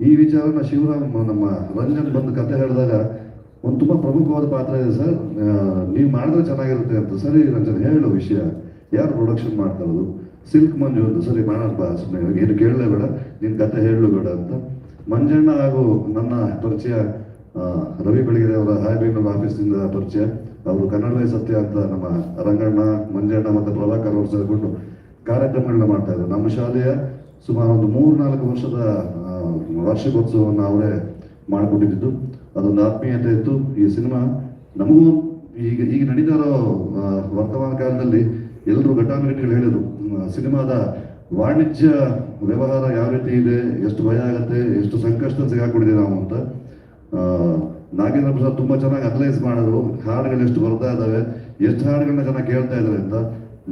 ಈ ವಿಚಾರನ ಶಿವರಾಮ್ ನಮ್ಮ ರಂಜನ್ ಬಂದು ಕತೆ ಹೇಳಿದಾಗ ಒಂದು ತುಂಬ ಪ್ರಮುಖವಾದ ಪಾತ್ರ ಇದೆ ಸರ್, ನೀವು ಮಾಡಿದ್ರೆ ಚೆನ್ನಾಗಿರುತ್ತೆ ಅಂತ. ಸರಿ ರಂಜನ್ ಹೇಳು ವಿಷಯ, ಯಾರು ಪ್ರೊಡಕ್ಷನ್ ಮಾಡ್ತಾ ಇರೋದು? ಸಿಲ್ಕ್ ಮಂಜು ಅಂತ. ಸರಿ ಮಾಡೋಣ ಸುಮ್ಮನೆ ಏನು ಕೇಳಲೇ ಬೇಡ, ನಿನ್ನ ಕತೆ ಹೇಳಲು ಬೇಡ ಅಂತ. ಮಂಜಣ್ಣ ಹಾಗೂ ನನ್ನ ಪರಿಚಯ ರವಿ ಬೆಳಗೆರೆ ಅವರ ಹಾಯ್ಬೇಂಗ್ಳೂರ್ ಆಫೀಸಿಂದ ಪರಿಚಯ. ಅವರು ಕನ್ನಡವೇ ಸತ್ಯ ಅಂತ ನಮ್ಮ ರಂಗಣ್ಣ, ಮಂಜಣ್ಣ ಮತ್ತು ಪ್ರಭಾಕರ್ ಅವರು ಸೇರಿಕೊಂಡು ಕಾರ್ಯಕ್ರಮಗಳನ್ನ ಮಾಡ್ತಾ ಇದ್ರು. ನಮ್ಮ ಶಾಲೆಯ ಸುಮಾರು ಒಂದು 3-4 ವರ್ಷದ ವಾರ್ಷಿಕೋತ್ಸವವನ್ನು ಅವರೇ ಮಾಡಿಕೊಟ್ಟಿದ್ದು. ಅದೊಂದು ಆತ್ಮೀಯತೆ ಇತ್ತು. ಈ ಸಿನಿಮಾ ನಮಗೂ ಈಗ ನಡೀತಾ ಇರೋ ವರ್ತಮಾನ ಕಾಲದಲ್ಲಿ ಎಲ್ಲರೂ ಘಟಾನುಘಟಿಗಳು ಹೇಳಿದರು, ಸಿನಿಮಾದ ವಾಣಿಜ್ಯ ವ್ಯವಹಾರ ಯಾವ ರೀತಿ ಇದೆ, ಎಷ್ಟು ಭಯ ಆಗುತ್ತೆ, ಎಷ್ಟು ಸಂಕಷ್ಟ ಸಿಗಾಕೊಂಡಿದ್ದೀವಿ ನಾವು ಅಂತ. ನಾಗೇಂದ್ರ ಪ್ರಸಾದ್ ತುಂಬ ಚೆನ್ನಾಗಿ ಅನಲೈಸ್ ಮಾಡಿದ್ರು, ಹಾಡುಗಳು ಎಷ್ಟು ಬರ್ತಾ ಇದ್ದಾವೆ, ಎಷ್ಟು ಹಾಡುಗಳನ್ನ ಚೆನ್ನಾಗಿ ಕೇಳ್ತಾ ಇದ್ದಾರೆ ಅಂತ.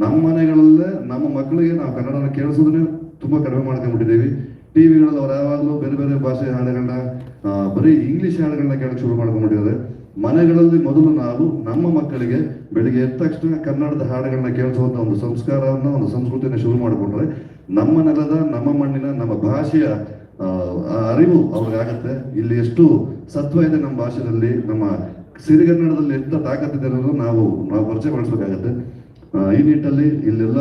ನಮ್ಮ ಮನೆಗಳಲ್ಲೇ ನಮ್ಮ ಮಕ್ಕಳಿಗೆ ನಾವು ಕನ್ನಡನ ಕೇಳಿಸೋದನ್ನೇ ತುಂಬ ಕಡಿಮೆ ಮಾಡ್ಕೊಂಡ್ಬಿಟ್ಟಿದ್ದೀವಿ. ಟಿವಿಗಳಲ್ಲಿ ಅವ್ರು ಯಾವಾಗಲೂ ಬೇರೆ ಬೇರೆ ಭಾಷೆ ಹಾಡುಗಳನ್ನ, ಬರೀ ಇಂಗ್ಲೀಷ್ ಹಾಡುಗಳನ್ನ ಕೇಳಕ್ಕೆ ಶುರು ಮಾಡ್ಕೊಂಡ್ಬಿಟ್ಟಿದ್ದಾರೆ. ಮನೆಗಳಲ್ಲಿ ಮೊದಲು ನಾವು ನಮ್ಮ ಮಕ್ಕಳಿಗೆ ಬೆಳಿಗ್ಗೆ ಎದ್ದ ತಕ್ಷಣ ಕನ್ನಡದ ಹಾಡುಗಳನ್ನ ಕೇಳಿಸುವಂಥ ಒಂದು ಸಂಸ್ಕಾರವನ್ನು, ಒಂದು ಸಂಸ್ಕೃತಿಯನ್ನು ಶುರು ಮಾಡಿಕೊಂಡ್ರೆ ನಮ್ಮ ನೆಲದ, ನಮ್ಮ ಮಣ್ಣಿನ, ನಮ್ಮ ಭಾಷೆಯ ಅರಿವು ಅವ್ರಿಗಾಗತ್ತೆ. ಇಲ್ಲಿ ಎಷ್ಟು ಸತ್ವ ಇದೆ ನಮ್ಮ ಭಾಷೆಯಲ್ಲಿ, ನಮ್ಮ ಸಿರಿಗನ್ನಡದಲ್ಲಿ ಎಂಥ ತಾಕತ್ತಿದೆ ಅನ್ನೋದು ನಾವು ಪರಿಚಯ ಪಡಿಸ್ಬೇಕಾಗತ್ತೆ. ಈ ನಿಟ್ಟಲ್ಲಿ ಇಲ್ಲೆಲ್ಲ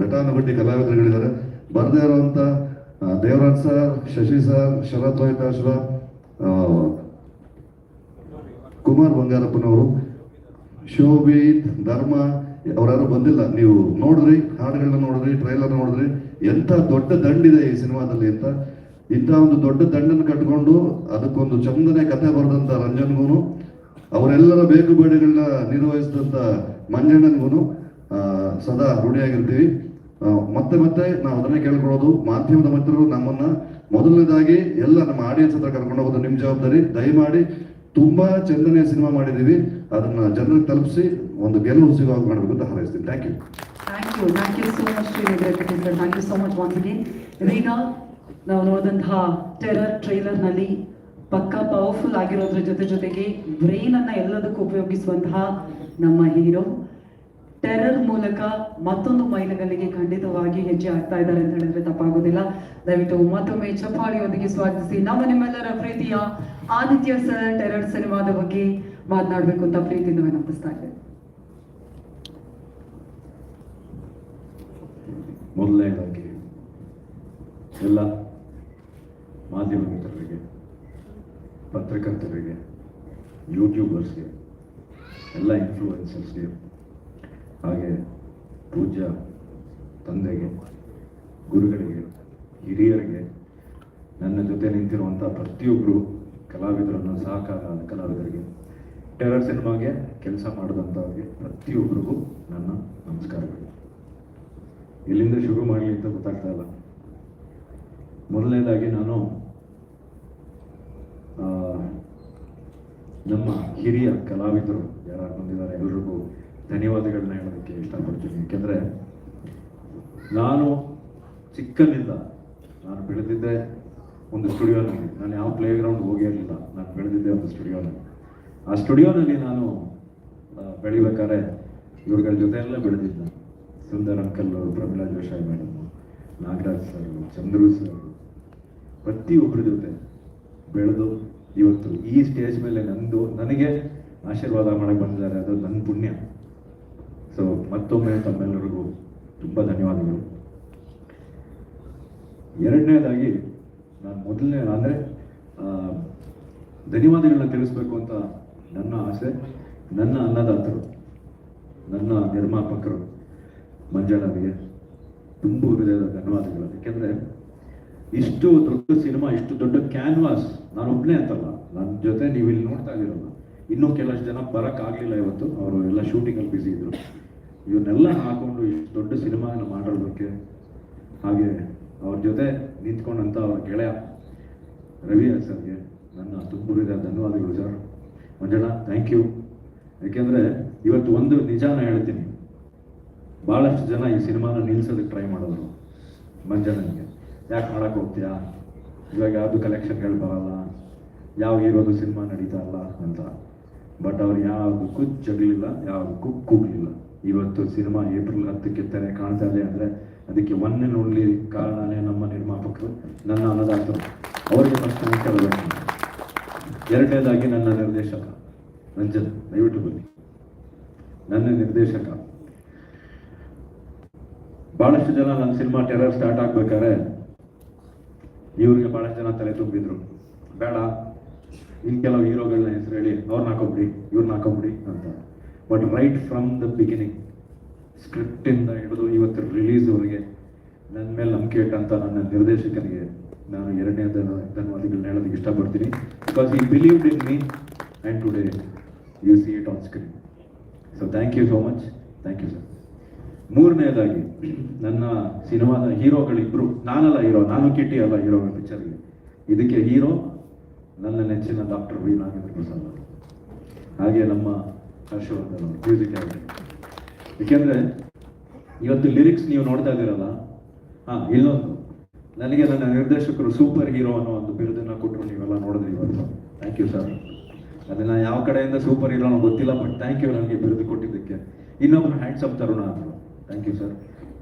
ಘಟಾನುಘಟಿ ಕಲಾವಿದರುಗಳಿದ್ದಾರೆ. ಬರದೇ ಇರುವಂಥ ದೇವರಾಜ್ ಸರ್, ಶಶಿ ಸರ್, ಶರತ್ ಲೋಹಿತಾಶ್ವ, ಕುಮಾರ್ ಬಂಗಾರಪ್ಪನವರು, ಶೋಭಿತ್, ಧರ್ಮ ಅವರಾರು ಬಂದಿಲ್ಲ. ನೀವು ನೋಡಿದ್ರಿ, ಹಾಡುಗಳನ್ನ ನೋಡಿದ್ರಿ, ಟ್ರೈಲರ್ ನೋಡಿದ್ರಿ, ಎಂಥ ದೊಡ್ಡ ದಂಡಿದೆ ಈ ಸಿನಿಮಾದಲ್ಲಿ ಅಂತ. ಇಂಥ ಒಂದು ದೊಡ್ಡ ದಂಡನ್ನು ಕಟ್ಕೊಂಡು ಅದಕ್ಕೊಂದು ಚಂದನೆ ಕಥೆ ಬರೆದಂಥ ರಂಜನ್ಗೂ, ಅವರೆಲ್ಲರ ಬೇಕು ಬೇಡಿಗಳನ್ನ ನಿರ್ವಹಿಸಿದಂಥ ಮಂಜಣ್ಣನಿಗೂ ಸದಾ ಋಣಿಯಾಗಿರ್ತೀವಿ. ಮತ್ತೆ ಮತ್ತೆ ನಾವು ಅದನ್ನೇ ಕೇಳ್ಕೊಳ್ಳೋದು, ಮಾಧ್ಯಮದ ಮಿತ್ರರು ನಮ್ಮನ್ನ ಮೊದಲನೇದಾಗಿ ಎಲ್ಲ ನಮ್ಮ ಆಡಿಯನ್ಸ್ ಹತ್ರ ಕರ್ಕೊಂಡು ಹೋಗೋದು ನಿಮ್ಮ ಜವಾಬ್ದಾರಿ. ದಯಮಾಡಿ ತುಂಬಾ ಚಂದನೆಯ ಸಿನಿಮಾ ಮಾಡಿದ್ದೀವಿ, ಅದನ್ನ ಜನರಿಗೆ ತಲುಪಿಸಿ ಒಂದು ಗೆಲುವು ಸಿಗುವಾಗ ಮಾಡಬೇಕು ಅಂತ ಹಾರೈಸ್ತೀನಿ. Thank you. Thank you so much Srinagar Kitty sir. Thank you so much once again. ಇದೀಗ ನಾವು ನೋಡಿದಂತಹ ಟೆರರ್ ಟ್ರೈಲರ್ನಲ್ಲಿ ಪಕ್ಕಾ ಪವರ್ಫುಲ್ ಆಗಿರೋದ್ರ ಜೊತೆಗೆ ಬ್ರೈನ್ ಅನ್ನ ಎಲ್ಲದಕ್ಕೂ ಉಪಯೋಗಿಸುವಂತಹ ನಮ್ಮ ಹೀರೋ ಟೆರರ್ ಮೂಲಕ ಮತ್ತೊಂದು ಮೈಲುಗಲ್ಲಿಗೆ ಖಂಡಿತವಾಗಿ ಹೆಜ್ಜೆ ಆಗ್ತಾ ಇದ್ದಾರೆ ಅಂತ ಹೇಳಿದ್ರೆ ತಪ್ಪಾಗೋದಿಲ್ಲ. ದಯವಿಟ್ಟು ಮತ್ತೊಮ್ಮೆ ಚಪ್ಪಾಳಿಯೊಂದಿಗೆ ಸ್ವಾಗತಿಸಿ ನಿಮ್ಮೆಲ್ಲರ ಪ್ರೀತಿಯ ಆದಿತ್ಯ ಸರ್ ಟೆರರ್ ಸಿನಿಮಾದ ಬಗ್ಗೆ ಮಾತನಾಡಬೇಕು ಅಂತ ಪ್ರೀತಿಯಿಂದ ವಿನಂತಿಸ್ತಾ ಇದ್ದೇನೆ. ಮೊದಲನೇದಾಗಿ ಎಲ್ಲ ಮಾಧ್ಯಮ ಮಿತ್ರರಿಗೆ, ಪತ್ರಕರ್ತರಿಗೆ, ಯೂಟ್ಯೂಬರ್ಸ್ಗೆ, ಎಲ್ಲ ಇನ್ಫ್ಲೂಯೆನ್ಸರ್ಸ್ಗೆ, ಹಾಗೆ ಪೂಜ್ಯ ತಂದೆಗೆ, ಗುರುಗಳಿಗೆ, ಹಿರಿಯರಿಗೆ, ನನ್ನ ಜೊತೆ ನಿಂತಿರುವಂಥ ಪ್ರತಿಯೊಬ್ಬರು ಕಲಾವಿದರನ್ನು, ಸಹಕಾರ ಕಲಾವಿದರಿಗೆ, ಟೆರರ್ ಸಿನಿಮಾಗೆ ಕೆಲಸ ಮಾಡಿದಂಥವ್ರಿಗೆ ಪ್ರತಿಯೊಬ್ಬರಿಗೂ ನನ್ನ ನಮಸ್ಕಾರಗಳು. ಎಲ್ಲಿಂದ ಶುರು ಮಾಡಲಿ ಅಂತ ಗೊತ್ತಾಗ್ತಾ ಇಲ್ಲ. ಮೊದಲನೇದಾಗಿ ನಾನು ನಮ್ಮ ಹಿರಿಯ ಕಲಾವಿದರು ಯಾರು ಬಂದಿದ್ದಾರೆ ಎಲ್ಲರಿಗೂ ಧನ್ಯವಾದಗಳನ್ನ ಹೇಳೋದಕ್ಕೆ ಇಷ್ಟಪಡ್ತೀನಿ. ಯಾಕೆಂದರೆ ನಾನು ಚಿಕ್ಕನಿಂದ ನಾನು ಬೆಳೆದಿದ್ದೆ ಒಂದು ಸ್ಟುಡಿಯೋನಲ್ಲಿ. ನಾನು ಯಾವ ಪ್ಲೇ ಗ್ರೌಂಡ್ ಹೋಗೇ ಇರಲಿಲ್ಲ, ನಾನು ಬೆಳೆದಿದ್ದೆ ಒಂದು ಸ್ಟುಡಿಯೋನಲ್ಲಿ. ಆ ಸ್ಟುಡಿಯೋನಲ್ಲಿ ನಾನು ಬೆಳಿಬೇಕಾದ್ರೆ ಇವ್ರುಗಳ ಜೊತೆ ಎಲ್ಲ ಬೆಳೆದಿದ್ದೆ. Sundar uncle, Pramila Joshai madam, Nagaraj sir, Chandru sir, ಪ್ರತಿಯೊಬ್ಬರ ಜೊತೆ ಬೆಳೆದು ಇವತ್ತು ಈ ಸ್ಟೇಜ್ ಮೇಲೆ ನನಗೆ ಆಶೀರ್ವಾದ ಮಾಡಕ್ಕೆ ಬಂದಿದ್ದಾರೆ. ಅದು ನನ್ನ ಪುಣ್ಯ. ಸೊ ಮತ್ತೊಮ್ಮೆ ತಮ್ಮೆಲ್ಲರಿಗೂ ತುಂಬ ಧನ್ಯವಾದಗಳು. ಎರಡನೇದಾಗಿ ನಾನು ಅಂದರೆ ಧನ್ಯವಾದಗಳನ್ನ ತಿಳಿಸ್ಬೇಕು ಅಂತ ನನ್ನ ಆಸೆ. ನನ್ನ ಅನ್ನದಾತರು, ನನ್ನ ನಿರ್ಮಾಪಕರು ಮಂಜಣ್ಣನಿಗೆ ತುಂಬ ಹೃದಯದ ಧನ್ಯವಾದಗಳು. ಯಾಕೆಂದರೆ ಇಷ್ಟು ದೊಡ್ಡ ಸಿನಿಮಾ, ಇಷ್ಟು ದೊಡ್ಡ ಕ್ಯಾನ್ವಾಸ್, ನಾನು ಒಬ್ಬನೇ ಅಂತಲ್ಲ, ನನ್ನ ಜೊತೆ ನೀವು ಇಲ್ಲಿ ನೋಡ್ತಾ ಇದ್ದೀರಲ್ಲ, ಇನ್ನೂ ಕೆಲಷ್ಟು ಜನ ಬರೋಕ್ಕಾಗಲಿಲ್ಲ ಇವತ್ತು, ಅವರು ಎಲ್ಲ ಶೂಟಿಂಗಲ್ಲಿ ಬ್ಯುಸಿ ಇದ್ರು. ಇವನ್ನೆಲ್ಲ ಹಾಕೊಂಡು ಇಷ್ಟು ದೊಡ್ಡ ಸಿನಿಮಾನ ಮಾಡೋದಕ್ಕೆ, ಹಾಗೆ ಅವ್ರ ಜೊತೆ ನಿಂತ್ಕೊಂಡಂಥ ಅವ್ರ ಗೆಳೆಯ ರವಿ ಸರ್ಗೆ ನನ್ನ ತುಂಬ ಹೃದಯದ ಧನ್ಯವಾದಗಳು ಸರ್. Manjanna, thank you. ಯಾಕೆಂದರೆ ಇವತ್ತು ಒಂದು ನಿಜಾನ ಹೇಳ್ತೀನಿ, ಭಾಳಷ್ಟು ಜನ ಈ ಸಿನಿಮಾನ ನಿಲ್ಸೋದಕ್ಕೆ ಟ್ರೈ ಮಾಡಿದ್ರು. ಮಂಜಣ್ಣನಿಗೆ ಯಾಕೆ ಮಾಡಕ್ಕೆ ಹೋಗ್ತೀಯಾ, ಇವಾಗ ಯಾವುದು ಕಲೆಕ್ಷನ್ಗಳು ಬರಲ್ಲ, ಯಾವ ಹೀರೋದು ಸಿನಿಮಾ ನಡೀತಾ ಇಲ್ಲ ಅಂತ. ಬಟ್ ಅವ್ರು ಯಾವುದಕ್ಕೂ ಜಗಲಿಲ್ಲ, ಯಾವುದಕ್ಕೂ ಕೂಗಲಿಲ್ಲ. ಇವತ್ತು ಸಿನಿಮಾ ಏಪ್ರಿಲ್ 10ಕ್ಕೆ ತೆರೆ ಕಾಣ್ತಾ ಇದೆ ಅಂದರೆ ಅದಕ್ಕೆ ಒನ್ ಆ್ಯಂಡ್ ಓನ್ಲಿ ಕಾರಣನೇ ನಮ್ಮ ನಿರ್ಮಾಪಕರು, ನನ್ನ ಅನ್ನದಾತರು. ಅವರಿಗೆ ಫಸ್ಟ್ ಕೇಳಬೇಕು. ಎರಡನೇದಾಗಿ ನನ್ನ ನಿರ್ದೇಶಕ ರಂಜನ್, ದಯವಿಟ್ಟು ಬನ್ನಿ. ನನ್ನ ನಿರ್ದೇಶಕ, ಭಾಳಷ್ಟು ಜನ ನನ್ನ ಸಿನಿಮಾ ಟೆರರ್ ಸ್ಟಾರ್ಟ್ ಆಗ್ಬೇಕಾದ್ರೆ ಇವ್ರಿಗೆ ಭಾಳಷ್ಟು ಜನ ತಲೆ ತುಂಬಿದ್ರು, ಬೇಡ ಇನ್ನು ಕೆಲವು ಹೀರೋಗಳನ್ನ ಹೆಸರು ಹೇಳಿ ಅವ್ರನ್ನ ಹಾಕೊಂಬಿಡಿ, ಇವ್ರನ್ನ ಹಾಕೊಂಬಿಡಿ ಅಂತ. But right from the beginning, ಸ್ಕ್ರಿಪ್ಟಿಂದ ಹಿಡಿದು ಇವತ್ತು ರಿಲೀಸ್ವರೆಗೆ ನನ್ನ ಮೇಲೆ ನಂಬಿಕೆ ಇಟ್ಟಂತ ನನ್ನ ನಿರ್ದೇಶಕನಿಗೆ ನಾನು ಎರಡನೇ ಧನ್ಯವಾದಗಳನ್ನ ಹೇಳೋದಕ್ಕೆ ಇಷ್ಟಪಡ್ತೀನಿ. Because he believed in me and today you see it on screen. So thank you so much, thank you sir. ಮೂರನೇದಾಗಿ ನನ್ನ ಸಿನಿಮಾದ ಹೀರೋಗಳಿಬ್ರು, ನಾನಲ್ಲ ಹೀರೋ, ನಾನು ಕಿಟ್ಟಿ ಅಲ್ಲ ಹೀರೋಗಳ ಪಿಕ್ಚರ್ಗೆ. ಇದಕ್ಕೆ ಹೀರೋ ನನ್ನ ನೆಚ್ಚಿನ ಡಾಕ್ಟರ್ ವಿ ನಾಗೇಂದ್ರ ಪ್ರಸಾದ್ ಅವರು, ಹಾಗೆ ನಮ್ಮ ಹರ್ಷವರ್ಧನ್ ಅವರು ಮ್ಯೂಸಿಕ್ ಡೈರೆಕ್ಟರ್. ಏಕೆಂದರೆ ಇವತ್ತು ಲಿರಿಕ್ಸ್ ನೀವು ನೋಡ್ತಾ ಇದ್ದೀರಲ್ಲ, ಇಲ್ಲೊಂದು ನನಗೆ ನನ್ನ ನಿರ್ದೇಶಕರು ಸೂಪರ್ ಹೀರೋ ಅನ್ನೋ ಒಂದು ಬಿರುದನ್ನು ಕೊಟ್ಟರು, ನೀವೆಲ್ಲ ನೋಡಿದ್ರಿ ಇವತ್ತು. Thank you sir. ಅದನ್ನು ಯಾವ ಕಡೆಯಿಂದ ಸೂಪರ್ ಹೀರೋ ಅನ್ನೋ ಗೊತ್ತಿಲ್ಲ, ಬಟ್ ಥ್ಯಾಂಕ್ ಯು ನನಗೆ ಬಿರುದು ಕೊಟ್ಟಿದ್ದಕ್ಕೆ. ಇನ್ನೊಬ್ಬರು ಹ್ಯಾಂಡ್ಸಮ್ ತರುಣ ಅಂದರು, ಥ್ಯಾಂಕ್ ಯು ಸರ್.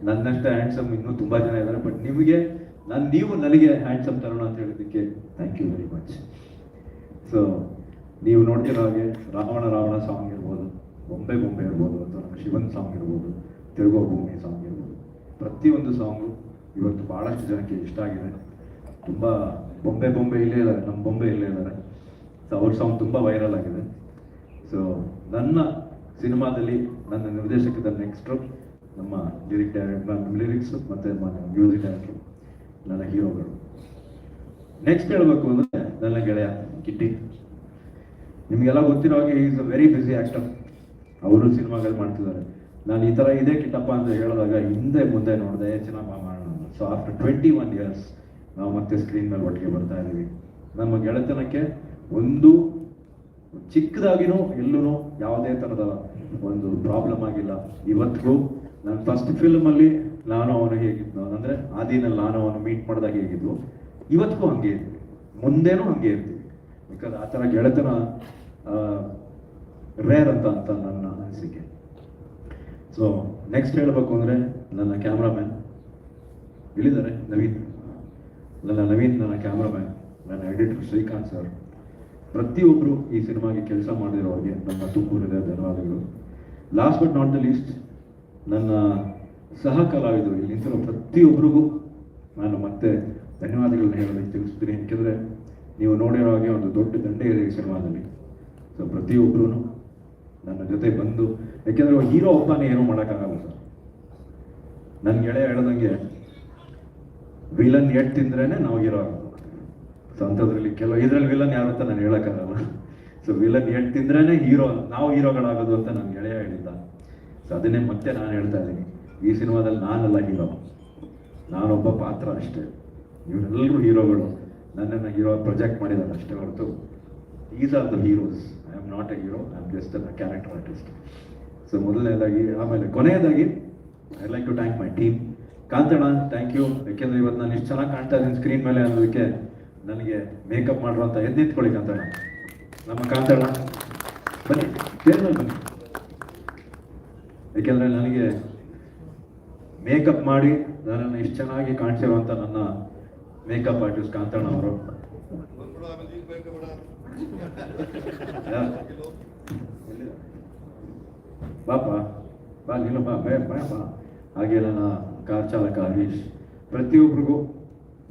ನನ್ನಷ್ಟೇ ಹ್ಯಾಂಡ್ಸಮ್ ಇನ್ನೂ ತುಂಬ ಜನ ಇದ್ದಾರೆ, ಬಟ್ ನಿಮಗೆ ನೀವು ನನಗೆ ಹ್ಯಾಂಡ್ಸಮ್ ತರುಣ ಅಂತ ಹೇಳಿದ್ದಕ್ಕೆ thank you very much. So ನೀವು ನೋಡ್ತಿರೋ ಹಾಗೆ ರಾವಣ ಸಾಂಗ್ ಇರ್ಬೋದು, ಬೊಂಬೆ ಇರ್ಬೋದು, ಅಥವಾ ನಮ್ಮ ಶಿವನ್ ಸಾಂಗ್ ಇರ್ಬೋದು, ತಿರುಗೋ ಭೂಮಿ ಸಾಂಗ್ ಇರ್ಬೋದು, ಪ್ರತಿಯೊಂದು ಸಾಂಗು ಇವತ್ತು ಭಾಳಷ್ಟು ಜನಕ್ಕೆ ಇಷ್ಟ ಆಗಿದೆ. ತುಂಬ ಬೊಂಬೆ ಇಲ್ಲೇ ಇದ್ದಾರೆ, ನಮ್ಮ ಬೊಂಬೆ ಇಲ್ಲೇ ಇದ್ದಾರೆ. ಸೊ ಅವ್ರ ಸಾಂಗ್ ತುಂಬ ವೈರಲ್ ಆಗಿದೆ. ಸೊ ನನ್ನ ಸಿನಿಮಾದಲ್ಲಿ ನನ್ನ ನಿರ್ದೇಶಕದ ನೆಕ್ಸ್ಟು ನಮ್ಮ ಲಿರಿಕ್ಸ್ ಮತ್ತು ಮ್ಯೂಸಿಕ್ ಡೈರೆಕ್ಟ್ರು ನನ್ನ ಹೀರೋಗಳು. ನೆಕ್ಸ್ಟ್ ಹೇಳಬೇಕು ಅಂದರೆ ನನ್ನ ಗೆಳೆಯ ಕಿಟ್ಟಿ. ನಿಮಗೆಲ್ಲ ಗೊತ್ತಿರೋ ಹಾಗೆ is a very busy actor. ಅವರು ಸಿನಿಮಾಗಳು ಮಾಡ್ತಿದ್ದಾರೆ. ನಾನು ಈ ಥರ ಇದೇ ಕಿಟ್ಟಪ್ಪ ಅಂತ ಹೇಳಿದಾಗ ಹಿಂದೆ ಮುಂದೆ ನೋಡಿದೆ, ಚೆನ್ನಾಗಿ ಮಾಡೋಣ. ಸೊ ಆಫ್ಟರ್ 21 years ನಾವು ಮತ್ತೆ ಸ್ಕ್ರೀನ್ ಮೇಲೆ ಒಟ್ಟಿಗೆ ಬರ್ತಾ ಇದ್ದೀವಿ. ನಮ್ಮ ಗೆಳೆತನಕ್ಕೆ ಒಂದು ಚಿಕ್ಕದಾಗಿನೂ ಎಲ್ಲೂ ಯಾವುದೇ ಥರದ ಒಂದು ಪ್ರಾಬ್ಲಮ್ ಆಗಿಲ್ಲ ಇವತ್ತಿಗೂ. ನನ್ನ ಫಸ್ಟ್ ಫಿಲ್ಮಲ್ಲಿ ನಾನು ಅವನು ಹೇಗಿದ್ನು ಅಂದರೆ ಆದಿನಲ್ಲಿ ನಾನು ಅವನು ಮೀಟ್ ಮಾಡಿದಾಗ ಹೇಗಿದ್ವು, ಇವತ್ತಿಗೂ ಹಂಗೆ ಇರ್ತೀವಿ, ಮುಂದೇನೂ ಹಂಗೆ ಇರ್ತೀವಿ. ಬಿಕಾಸ್ ಆ ಥರ ಗೆಳೆತನ ರೇರ್ ಅಂತ ನನ್ನ ಅನಿಸಿಕೆ. ಸೊ ನೆಕ್ಸ್ಟ್ ಹೇಳಬೇಕು ಅಂದರೆ ನನ್ನ ಕ್ಯಾಮ್ರಾಮ್ಯಾನ್ ಇಳಿದ್ದಾರೆ, ನವೀನ್. ನನ್ನ ಕ್ಯಾಮ್ರಾಮ್ಯಾನ್, ನನ್ನ ಎಡಿಟರ್ ಶ್ರೀಕಾಂತ್ ಸರ್, ಪ್ರತಿಯೊಬ್ಬರು ಈ ಸಿನಿಮಾಗೆ ಕೆಲಸ ಮಾಡಿರೋರಿಗೆ ನನ್ನ ತುಂಬ ಹೃದಯದ ಧನ್ಯವಾದಗಳು. Last but not the least ನನ್ನ ಸಹ ಕಲಾವಿದರು, ಇಲ್ಲಿ ನಿಂತಿರೋ ಪ್ರತಿಯೊಬ್ಬರಿಗೂ ನಾನು ಮತ್ತೆ ಧನ್ಯವಾದಗಳನ್ನ ಹೇಳೋದಕ್ಕೆ ತಿಳಿಸ್ತೀನಿ. ಯಾಕೆಂದರೆ ನೀವು ನೋಡಿರೋ ಹಾಗೆ ಒಂದು ದೊಡ್ಡ ದಂಡೆ ಇದೆ ಈ ಸಿನಿಮಾದಲ್ಲಿ. ಸೊ ಪ್ರತಿಯೊಬ್ಬರೂ ನನ್ನ ಜೊತೆ ಬಂದು, ಯಾಕೆಂದರೆ ಹೀರೋ ಒಬ್ಬನೇ ಏನೂ ಮಾಡೋಕ್ಕಾಗಲ್ಲ ಸರ್. ನನ್ನ ಗೆಳೆಯ ಹೇಳ್ದಂಗೆ ವಿಲನ್ ಎಟ್ ತಿಂದ್ರೇ ನಾವು ಹೀರೋ ಆಗೋದು. ಸೊ ಅಂಥದ್ರಲ್ಲಿ ಇದರಲ್ಲಿ ವಿಲನ್ ಯಾರು ಅಂತ ನಾನು ಹೇಳೋಕ್ಕಾಗಲ್ಲ. ಸೊ ವಿಲನ್ ಎಟ್ ತಿಂದ್ರೇ ನಾವು ಹೀರೋಗಳಾಗೋದು ಅಂತ ನನ್ನ ಗೆಳೆಯ ಹೇಳಿದ್ದ. ಸೊ ಅದನ್ನೇ ಮತ್ತೆ ನಾನು ಹೇಳ್ತಾ ಇದ್ದೀನಿ, ಈ ಸಿನಿಮಾದಲ್ಲಿ ನಾನಲ್ಲ ಹೀರೋ, ನಾನೊಬ್ಬ ಪಾತ್ರ ಅಷ್ಟೇ. ಇವರೆಲ್ಲರೂ ಹೀರೋಗಳು, ನನ್ನನ್ನು ಹೀರೋ ಪ್ರೊಜೆಕ್ಟ್ ಮಾಡಿದ್ದಾರೆ ಅಷ್ಟೇ ಹೊರತು is are the heroes. I am not a hero, I am just a character artist. So ಮೊದಲನೇದಾಗಿ, ಆಮೇಲೆ ಕೊನೆಯದಾಗಿ I like to thank my team. Kantanna thank you. ಯಾಕೆಂದ್ರೆ ಇವತ್ತು ನಾನು ಇಷ್ಟು ಚೆನ್ನಾಗಿ ಕಾಣ್ತಾ ಇದ್ದೀನಿ ಸ್ಕ್ರೀನ್ ಮೇಲೆ ಅನ್ನೋದಕ್ಕೆ ನನಗೆ ಮೇಕಪ್ ಮಾಡುವಂಥ ಎದ್ದಿತ್ಕೊಳ್ಳಿ ಕಾಂತಣ್ಣ. ನಮ್ಮ ಕಾಂತಣ್ಣ ಬನ್ನಿ, ಕೇರಳ ಬನ್ನಿ. ಯಾಕೆಂದ್ರೆ ನನಗೆ ಮೇಕಪ್ ಮಾಡಿ ನನ್ನನ್ನು ಇಷ್ಟು ಚೆನ್ನಾಗಿ ಕಾಣಿಸಿರುವಂಥ ನನ್ನ ಮೇಕಪ್ ಆರ್ಟಿಸ್ಟ್ ಕಾಂತಣ್ಣ ಅವರು. ಬಾಪ ಬಾ ನೀನು ಬಾ ಬಾ. ಹಾಗೆ ನನ್ನ ಕಾರ್ ಚಾಲಕ ಹರೀಶ್, ಪ್ರತಿಯೊಬ್ಬರಿಗೂ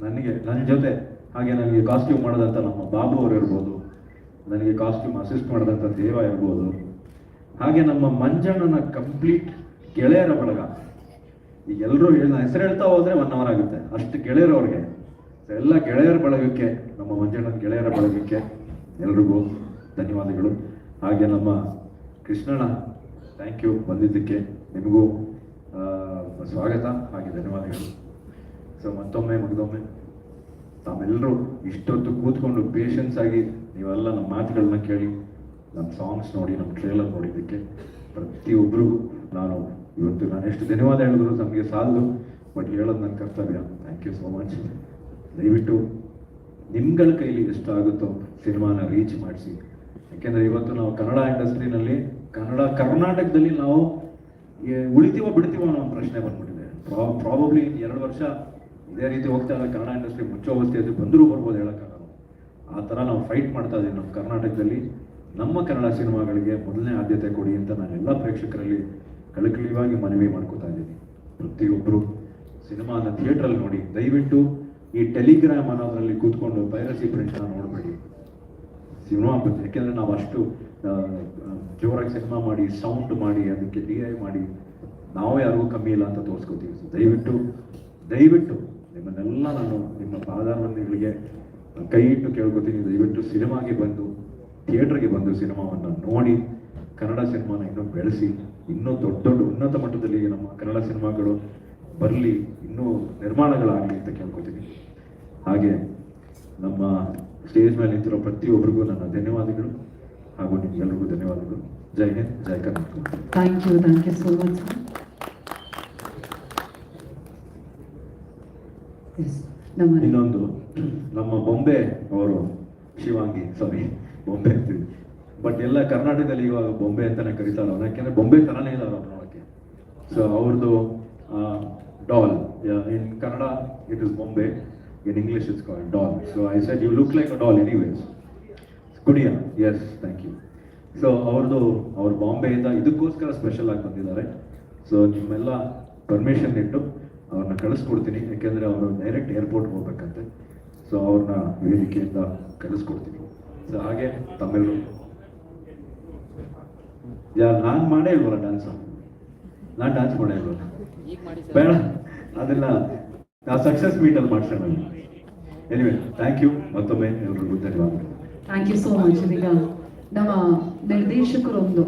ನನ್ನ ಜೊತೆ ಹಾಗೆ ನನಗೆ ಕಾಸ್ಟ್ಯೂಮ್ ಮಾಡಿದಂಥ ನಮ್ಮ ಬಾಬು ಅವರು ಇರ್ಬೋದು, ನನಗೆ ಕಾಸ್ಟ್ಯೂಮ್ ಅಸಿಸ್ಟ್ ಮಾಡಿದಂಥ ದೇವ ಇರ್ಬೋದು, ಹಾಗೆ ನಮ್ಮ ಮಂಜಣ್ಣನ ಕಂಪ್ಲೀಟ್ ಗೆಳೆಯರ ಬಳಗ. ಈಗ ಎಲ್ಲರೂ ಹೆಸರು ಹೇಳ್ತಾ ಹೋದ್ರೆ 1 hour ಆಗುತ್ತೆ, ಅಷ್ಟು ಗೆಳೆಯರು ಅವ್ರಿಗೆ. ಎಲ್ಲ ಗೆಳೆಯರ ಬಳಗಕ್ಕೆ, ನಮ್ಮ ಮಂಜಣ್ಣನ ಗೆಳೆಯರ ಬಳಗಕ್ಕೆ ಎಲ್ರಿಗೂ ಧನ್ಯವಾದಗಳು. ಹಾಗೆ ನಮ್ಮ ಕೃಷ್ಣಣ್ಣ ಥ್ಯಾಂಕ್ ಯು ಬಂದಿದ್ದಕ್ಕೆ, ನಿಮಗೂ ಸ್ವಾಗತ ಹಾಗೆ ಧನ್ಯವಾದಗಳು. ಸೊ ಮತ್ತೊಮ್ಮೆ ಮುಗಿದೊಮ್ಮೆ ತಾವೆಲ್ಲರೂ ಇಷ್ಟೊತ್ತು ಕೂತ್ಕೊಂಡು ಪೇಷನ್ಸ್ ಆಗಿ ನೀವೆಲ್ಲ ನಮ್ಮ ಮಾತುಗಳನ್ನ ಕೇಳಿ, ನಮ್ಮ ಸಾಂಗ್ಸ್ ನೋಡಿ, ನಮ್ಮ ಟ್ರೇಲರ್ ನೋಡಿದ್ದಕ್ಕೆ ಪ್ರತಿಯೊಬ್ಬರಿಗೂ ನಾನು ಎಷ್ಟು ಧನ್ಯವಾದ ಹೇಳಿದ್ರು ನಮಗೆ ಸಾಲದು, ಬಟ್ ಹೇಳೋದು ನನ್ನ ಕರ್ತವ್ಯ. Thank you so much. ದಯವಿಟ್ಟು ನಿಮ್ಗಳ ಕೈಲಿ ಎಷ್ಟಾಗುತ್ತೋ ಸಿನಿಮಾನ ರೀಚ್ ಮಾಡಿಸಿ. ಯಾಕೆಂದರೆ ಇವತ್ತು ನಾವು ಕನ್ನಡ ಇಂಡಸ್ಟ್ರಿನಲ್ಲಿ, ಕರ್ನಾಟಕದಲ್ಲಿ ನಾವು ಉಳಿತೀವೋ ಬಿಡ್ತೀವೋ ಅನ್ನೋ ಒಂದು ಪ್ರಶ್ನೆ ಬಂದ್ಬಿಟ್ಟಿದೆ. ಪ್ರಾಬಬ್ಲಿ 2 ವರ್ಷ ಇದೇ ರೀತಿ ಹೋಗ್ತಾ ಇಲ್ಲ, ಕನ್ನಡ ಇಂಡಸ್ಟ್ರಿ ಮುಚ್ಚೋವಸ್ಥೆಯಲ್ಲಿ ಬಂದರೂ ಬರ್ಬೋದು, ಹೇಳೋಕ್ಕಾಗಲ್ಲ. ಆ ಥರ ನಾವು ಫೈಟ್ ಮಾಡ್ತಾ ಇದ್ದೀವಿ ನಮ್ಮ ಕರ್ನಾಟಕದಲ್ಲಿ. ನಮ್ಮ ಕನ್ನಡ ಸಿನಿಮಾಗಳಿಗೆ ಮೊದಲನೇ ಆದ್ಯತೆ ಕೊಡಿ ಅಂತ ನಾನು ಎಲ್ಲ ಪ್ರೇಕ್ಷಕರಲ್ಲಿ ಕಳಕಳಿಯಾಗಿ ಮನವಿ ಮಾಡ್ಕೋತಾ ಇದ್ದೀನಿ. ಪ್ರತಿಯೊಬ್ಬರು ಸಿನಿಮಾನ ಥಿಯೇಟ್ರಲ್ಲಿ ನೋಡಿ. ದಯವಿಟ್ಟು ಈ ಟೆಲಿಗ್ರಾಮ್ ಅನ್ನೋದ್ರಲ್ಲಿ ಕೂತ್ಕೊಂಡು ಪೈರಸಿ ಪ್ರಿಂಟ್ನ ನೋಡಬೇಡಿ. ಸಿನಿಮಾ ಬಂದು, ಯಾಕೆಂದರೆ ನಾವು ಅಷ್ಟು ಜೋರಾಗಿ ಸಿನಿಮಾ ಮಾಡಿ, ಸೌಂಡ್ ಮಾಡಿ, ಅದಕ್ಕೆ DI ಮಾಡಿ ನಾವು ಯಾರಿಗೂ ಕಮ್ಮಿ ಇಲ್ಲ ಅಂತ ತೋರಿಸ್ಕೋತೀವಿ. ದಯವಿಟ್ಟು ನಿಮ್ಮನ್ನೆಲ್ಲ ನಾನು ನಿಮ್ಮ ಪಾದಾರವಿಂದಗಳಿಗೆ ಕೈ ಇಟ್ಟು ಕೇಳ್ಕೊತೀನಿ. ದಯವಿಟ್ಟು ಸಿನಿಮಾಗೆ ಬಂದು, ಥಿಯೇಟ್ರಿಗೆ ಬಂದು ಸಿನಿಮಾವನ್ನು ನೋಡಿ, ಕನ್ನಡ ಸಿನಿಮಾನ ಇನ್ನೂ ಬೆಳೆಸಿ, ಇನ್ನೂ ದೊಡ್ಡ ಉನ್ನತ ಮಟ್ಟದಲ್ಲಿ ನಮ್ಮ ಕನ್ನಡ ಸಿನಿಮಾಗಳು ಬರಲಿ, ಇನ್ನೂ ನಿರ್ಮಾಣಗಳಾಗಲಿ ಅಂತ ಕೇಳ್ಕೊತೀನಿ. ಹಾಗೆ ನಮ್ಮ ಸ್ಟೇಜ್ ಮೇಲೆ ನಿಂತಿರೋ ಪ್ರತಿಯೊಬ್ಬರಿಗೂ ನನ್ನ ಧನ್ಯವಾದಗಳು, ಹಾಗೂ ನಿಮ್ಗೆಲ್ರಿಗೂ ಧನ್ಯವಾದಗಳು. ಜೈ ಹಿಂದ್, ಜೈ Karnataka. Thank you so much sir. ಇನ್ನೊಂದು ನಮ್ಮ ಬೊಂಬೆ ಅವರು ಶಿವಾಂಗಿ, ಬೊಂಬೆ ಅಂತೀವಿ, ಬಟ್ ಎಲ್ಲ ಕರ್ನಾಟಕದಲ್ಲಿ ಇವಾಗ ಬೊಂಬೆ ಅಂತಾನೆ ಕರೀತಾರೆ ಅವ್ರು, ಯಾಕೆಂದ್ರೆ ಬೊಂಬೆ ತರನೇ ಇಲ್ಲ ಅವ್ರು ನೋಡೋಕ್ಕೆ. ಸೊ ಅವ್ರದ್ದು doll, in Kannada it is ಬೊಂಬೆ, in English it's called doll. So I said you look like a doll anyways. ಗುಡಿಯಾ, ಎಸ್ ಥ್ಯಾಂಕ್ ಯು. ಸೊ ಅವ್ರು ಬಾಂಬೆಯಿಂದ ಇದಕ್ಕೋಸ್ಕರ ಸ್ಪೆಷಲ್ ಆಗಿ ಬಂದಿದ್ದಾರೆ. ಸೊ ನಿಮ್ಮೆಲ್ಲ ಪರ್ಮಿಷನ್ ಇಟ್ಟು ಅವ್ರನ್ನ ಕಳಿಸ್ಕೊಡ್ತೀನಿ, ಯಾಕೆಂದರೆ ಅವರು ಡೈರೆಕ್ಟ್ ಏರ್ಪೋರ್ಟ್ಗೆ ಹೋಗ್ಬೇಕಂತೆ. ಸೊ ಅವ್ರನ್ನ ವೇದಿಕೆಯಿಂದ ಕಳಿಸ್ಕೊಡ್ತೀನಿ. ಸೊ ಹಾಗೆ ತಮ್ಮೆಲ್ಲರೂ ನಾನು ಮಾಡೇ ಇಲ್ವಲ್ಲ ಡ್ಯಾನ್ಸು, ನಾನು ಡ್ಯಾನ್ಸ್ ಮಾಡೇ ಇಲ್ವಲ್ಲ, ಬೇಡ ಅದನ್ನ ನಾವು ಸಕ್ಸಸ್ ಮೀಟಲ್ಲಿ ಮಾಡ್ಸೋಣ. ಎನಿವೆ ಥ್ಯಾಂಕ್ ಯು, ಮತ್ತೊಮ್ಮೆ ಎಲ್ರಿಗೂ ಧನ್ಯವಾದಗಳು. Thank you so much. ಈಗ ನಮ್ಮ ನಿರ್ದೇಶಕರೊಂದು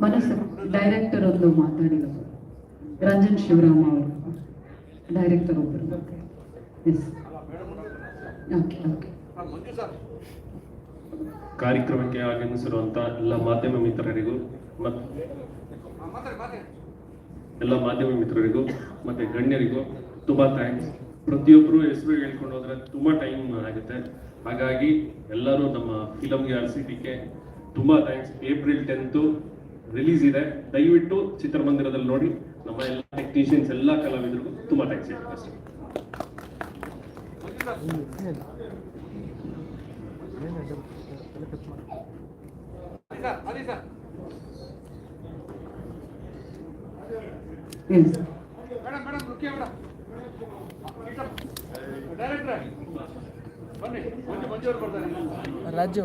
ಮನಸ್ಸು ಡೈರೆಕ್ಟರ್ ಒಂದು ಮಾತಾಡಿದರು, ರಂಜನ್ ಶಿವರಾಮ ಅವರು, ಡೈರೆಕ್ಟರ್ ಒಬ್ಬರು. Yes, okay. ಕಾರ್ಯಕ್ರಮಕ್ಕೆ ಆಗಮಿಸಿರುವಂತ ಎಲ್ಲ ಮಾಧ್ಯಮ ಮಿತ್ರರಿಗೂ ಮತ್ತೆ ಗಣ್ಯರಿಗೂ ತುಂಬಾ ಥ್ಯಾಂಕ್ಸ್. ಪ್ರತಿಯೊಬ್ಬರು ಹೆಸರು ಹೇಳ್ಕೊಂಡು ಹೋದ್ರೆ ತುಂಬಾ ಟೈಮ್ ಆಗುತ್ತೆ, ಹಾಗಾಗಿ ಎಲ್ಲರೂ ನಮ್ಮ ಫಿಲಮ್ಗೆ RCTಗೆ ತುಂಬಾ ಥ್ಯಾಂಕ್ಸ್. ಏಪ್ರಿಲ್ 10 ರಿಲೀಸ್ ಇದೆ, ದಯವಿಟ್ಟು ಚಿತ್ರಮಂದಿರದಲ್ಲಿ ನೋಡಿ. ನಮ್ಮ ಎಲ್ಲ ಟೆಕ್ನಿಷಿಯನ್ಸ್, ಎಲ್ಲ ಕಲಾವಿದರಿಗೂ ತುಂಬಾ ಥ್ಯಾಂಕ್ಸ್ ಹೇಳ್ತೀನಿ ಅಷ್ಟೇ. ರಾಜು